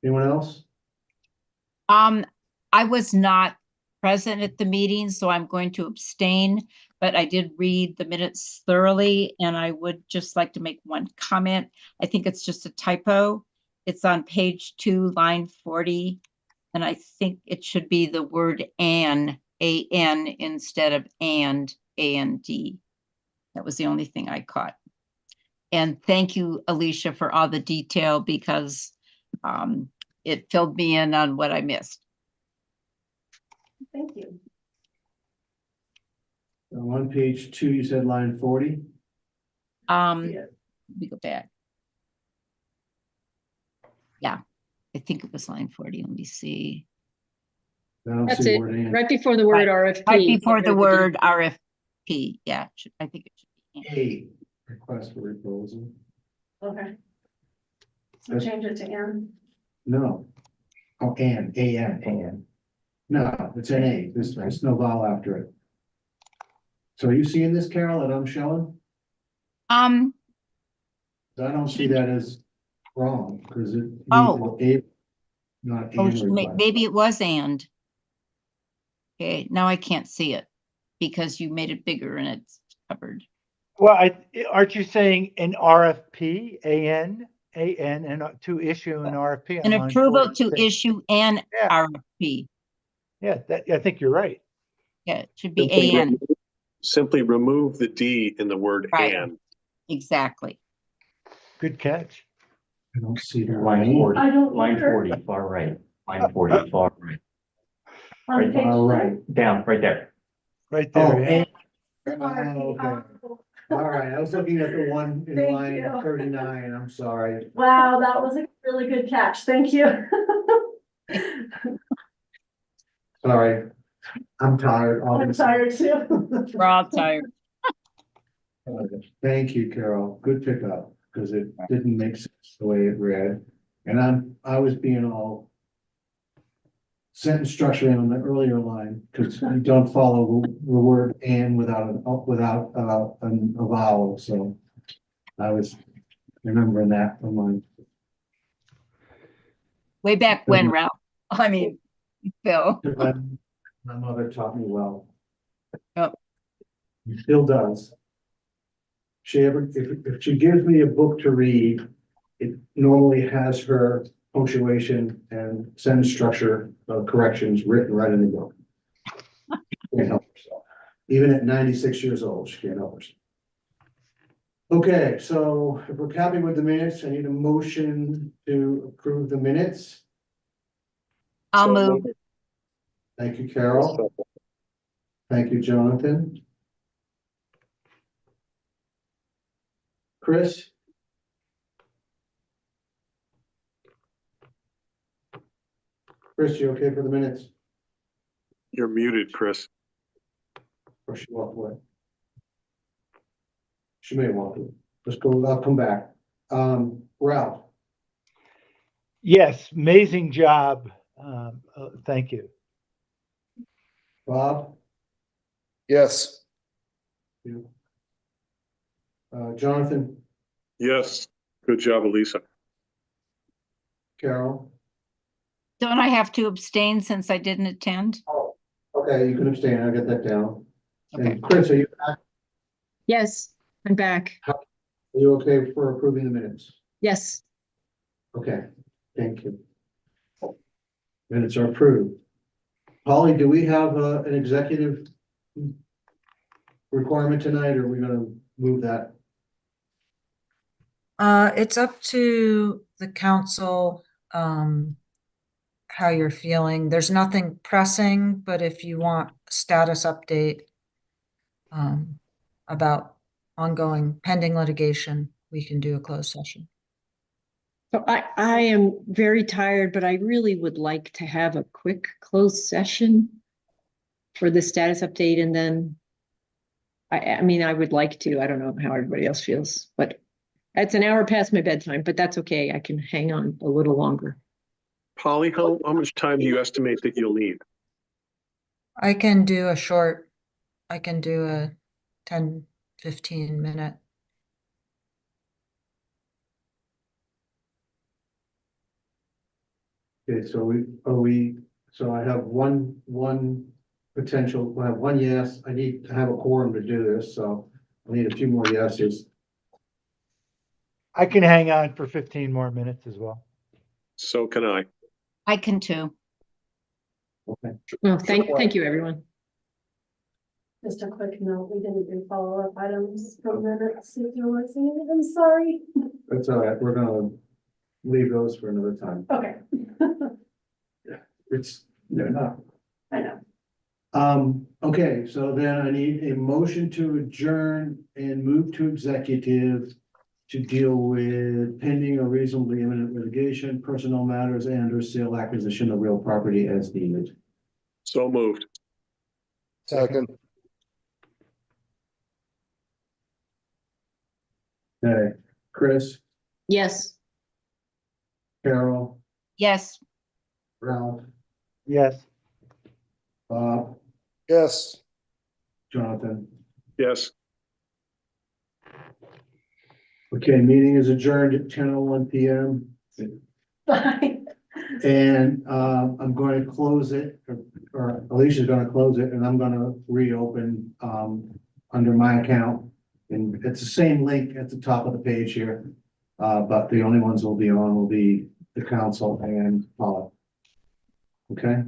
Speaker 1: Anyone else?
Speaker 4: I was not present at the meeting, so I'm going to abstain, but I did read the minutes thoroughly, and I would just like to make one comment. I think it's just a typo. It's on page 2, line 40, and I think it should be the word an, A-N, instead of and, A-N-D. That was the only thing I caught. And thank you, Alicia, for all the detail, because it filled me in on what I missed.
Speaker 11: Thank you.
Speaker 1: On page 2, you said line 40.
Speaker 4: Let me go back. Yeah, I think it was line 40. Let me see.
Speaker 10: That's it, right before the word RFP.
Speaker 4: Right before the word RFP. Yeah, I think it should be.
Speaker 1: A request for proposal.
Speaker 11: Okay. So change it to N.
Speaker 1: No. Oh, A-N. No, it's an A. There's no vowel after it. So are you seeing this, Carol, that I'm showing? I don't see that as wrong, because it.
Speaker 4: Oh.
Speaker 1: Not
Speaker 4: Oh,
Speaker 1: and request.
Speaker 4: maybe it was and. Okay, now I can't see it because you made it bigger and it's covered.
Speaker 8: Well, aren't you saying an RFP, A-N, and to issue an RFP?
Speaker 4: An
Speaker 8: on line
Speaker 4: approval
Speaker 8: 40?
Speaker 4: to issue an RFP.
Speaker 8: Yeah, I think you're right.
Speaker 4: Yeah, it should be A-N.
Speaker 3: Simply remove the D in the word
Speaker 4: Right.
Speaker 3: and.
Speaker 4: Exactly.
Speaker 8: Good catch.
Speaker 1: I don't see the
Speaker 18: Line 40,
Speaker 11: I don't
Speaker 18: line
Speaker 11: either.
Speaker 18: 40, far right, line 40, far right.
Speaker 11: On page
Speaker 1: All
Speaker 11: 2?
Speaker 1: right.
Speaker 18: Down, right there.
Speaker 8: Right
Speaker 1: Oh,
Speaker 8: there. Yeah.
Speaker 1: okay. All right, I was looking at the one in
Speaker 11: Thank
Speaker 1: line
Speaker 11: you.
Speaker 1: 39. I'm sorry.
Speaker 11: Wow, that was a really good catch. Thank you.
Speaker 1: Sorry. I'm tired.
Speaker 11: I'm tired too.
Speaker 4: We're all tired.
Speaker 1: Thank you, Carol. Good pickup, because it didn't make sense the way it read. And I was being all sentence structure on the earlier line, because you don't follow the word and without a vowel, so I was remembering that from mine.
Speaker 4: Way back when, Ralph. I mean, Phil.
Speaker 1: My mother taught me well.
Speaker 4: Yep.
Speaker 1: She still does. If she gives me a book to read, it normally has her punctuation and sentence structure corrections written right in the book. She can't help herself. Even at 96 years old, she can't help herself. Okay, so if we're happy with the minutes, I need a motion to approve the minutes.
Speaker 4: I'll move.
Speaker 1: Thank you, Carol. Thank you, Jonathan. Chris? Chris, you okay for the minutes?
Speaker 3: You're muted, Chris.
Speaker 1: Or she walked away? She may have walked away. Let's go, I'll come back. Ralph?
Speaker 8: Yes, amazing job. Thank you.
Speaker 1: Bob?
Speaker 12: Yes.
Speaker 1: Jonathan?
Speaker 3: Yes. Good job, Elisa.
Speaker 1: Carol?
Speaker 4: Don't I have to abstain since I didn't attend?
Speaker 1: Oh, okay, you can abstain. I'll get that down.
Speaker 4: Okay.
Speaker 1: And Chris, are you back?
Speaker 10: Yes, I'm back.
Speaker 1: Are you okay for approving the minutes?
Speaker 10: Yes.
Speaker 1: Okay, thank you. Minutes are approved. Polly, do we have an executive requirement tonight, or are we gonna move that?
Speaker 13: It's up to the council, how you're feeling. There's nothing pressing, but if you want status update, about ongoing pending litigation, we can do a closed session.
Speaker 10: So I am very tired, but I really would like to have a quick closed session for the status update, and then I mean, I would like to. I don't know how everybody else feels, but it's an hour past my bedtime, but that's okay. I can hang on a little longer.
Speaker 3: Polly, how much time do you estimate that you'll need?
Speaker 13: I can do a 10, 15 minute.
Speaker 1: Okay, so I have one potential, I have one yes. I need to have a quorum to do this, so I need a few more yeses.
Speaker 8: I can hang on for 15 more minutes as well.
Speaker 3: So can I.
Speaker 4: I can too.
Speaker 1: Okay.
Speaker 10: Well, thank you, everyone.
Speaker 11: Just a quick note, we didn't do follow-up items from minutes, if you're listening, I'm sorry.
Speaker 1: That's all right, we're gonna leave those for another time.
Speaker 11: Okay.
Speaker 1: They're not.
Speaker 11: I know.
Speaker 1: Okay, so then I need a motion to adjourn and move to executive to deal with pending or reasonably imminent litigation, personnel matters, and or sale acquisition of real property as needed.
Speaker 3: So moved.
Speaker 12: Second.
Speaker 1: Okay, Chris,
Speaker 10: Yes.
Speaker 1: Carol,
Speaker 4: Yes.
Speaker 1: Ralph,
Speaker 8: Yes.
Speaker 1: Bob,
Speaker 12: Yes.
Speaker 1: Jonathan.
Speaker 3: Yes.
Speaker 1: Okay, meeting is adjourned at 10:01 PM.
Speaker 11: Bye.
Speaker 1: And I'm going to close it, or Alicia's gonna close it, and I'm gonna reopen under my account. And it's the same link at the top of the page here. But the only ones will be on will be the council and Paula. Okay?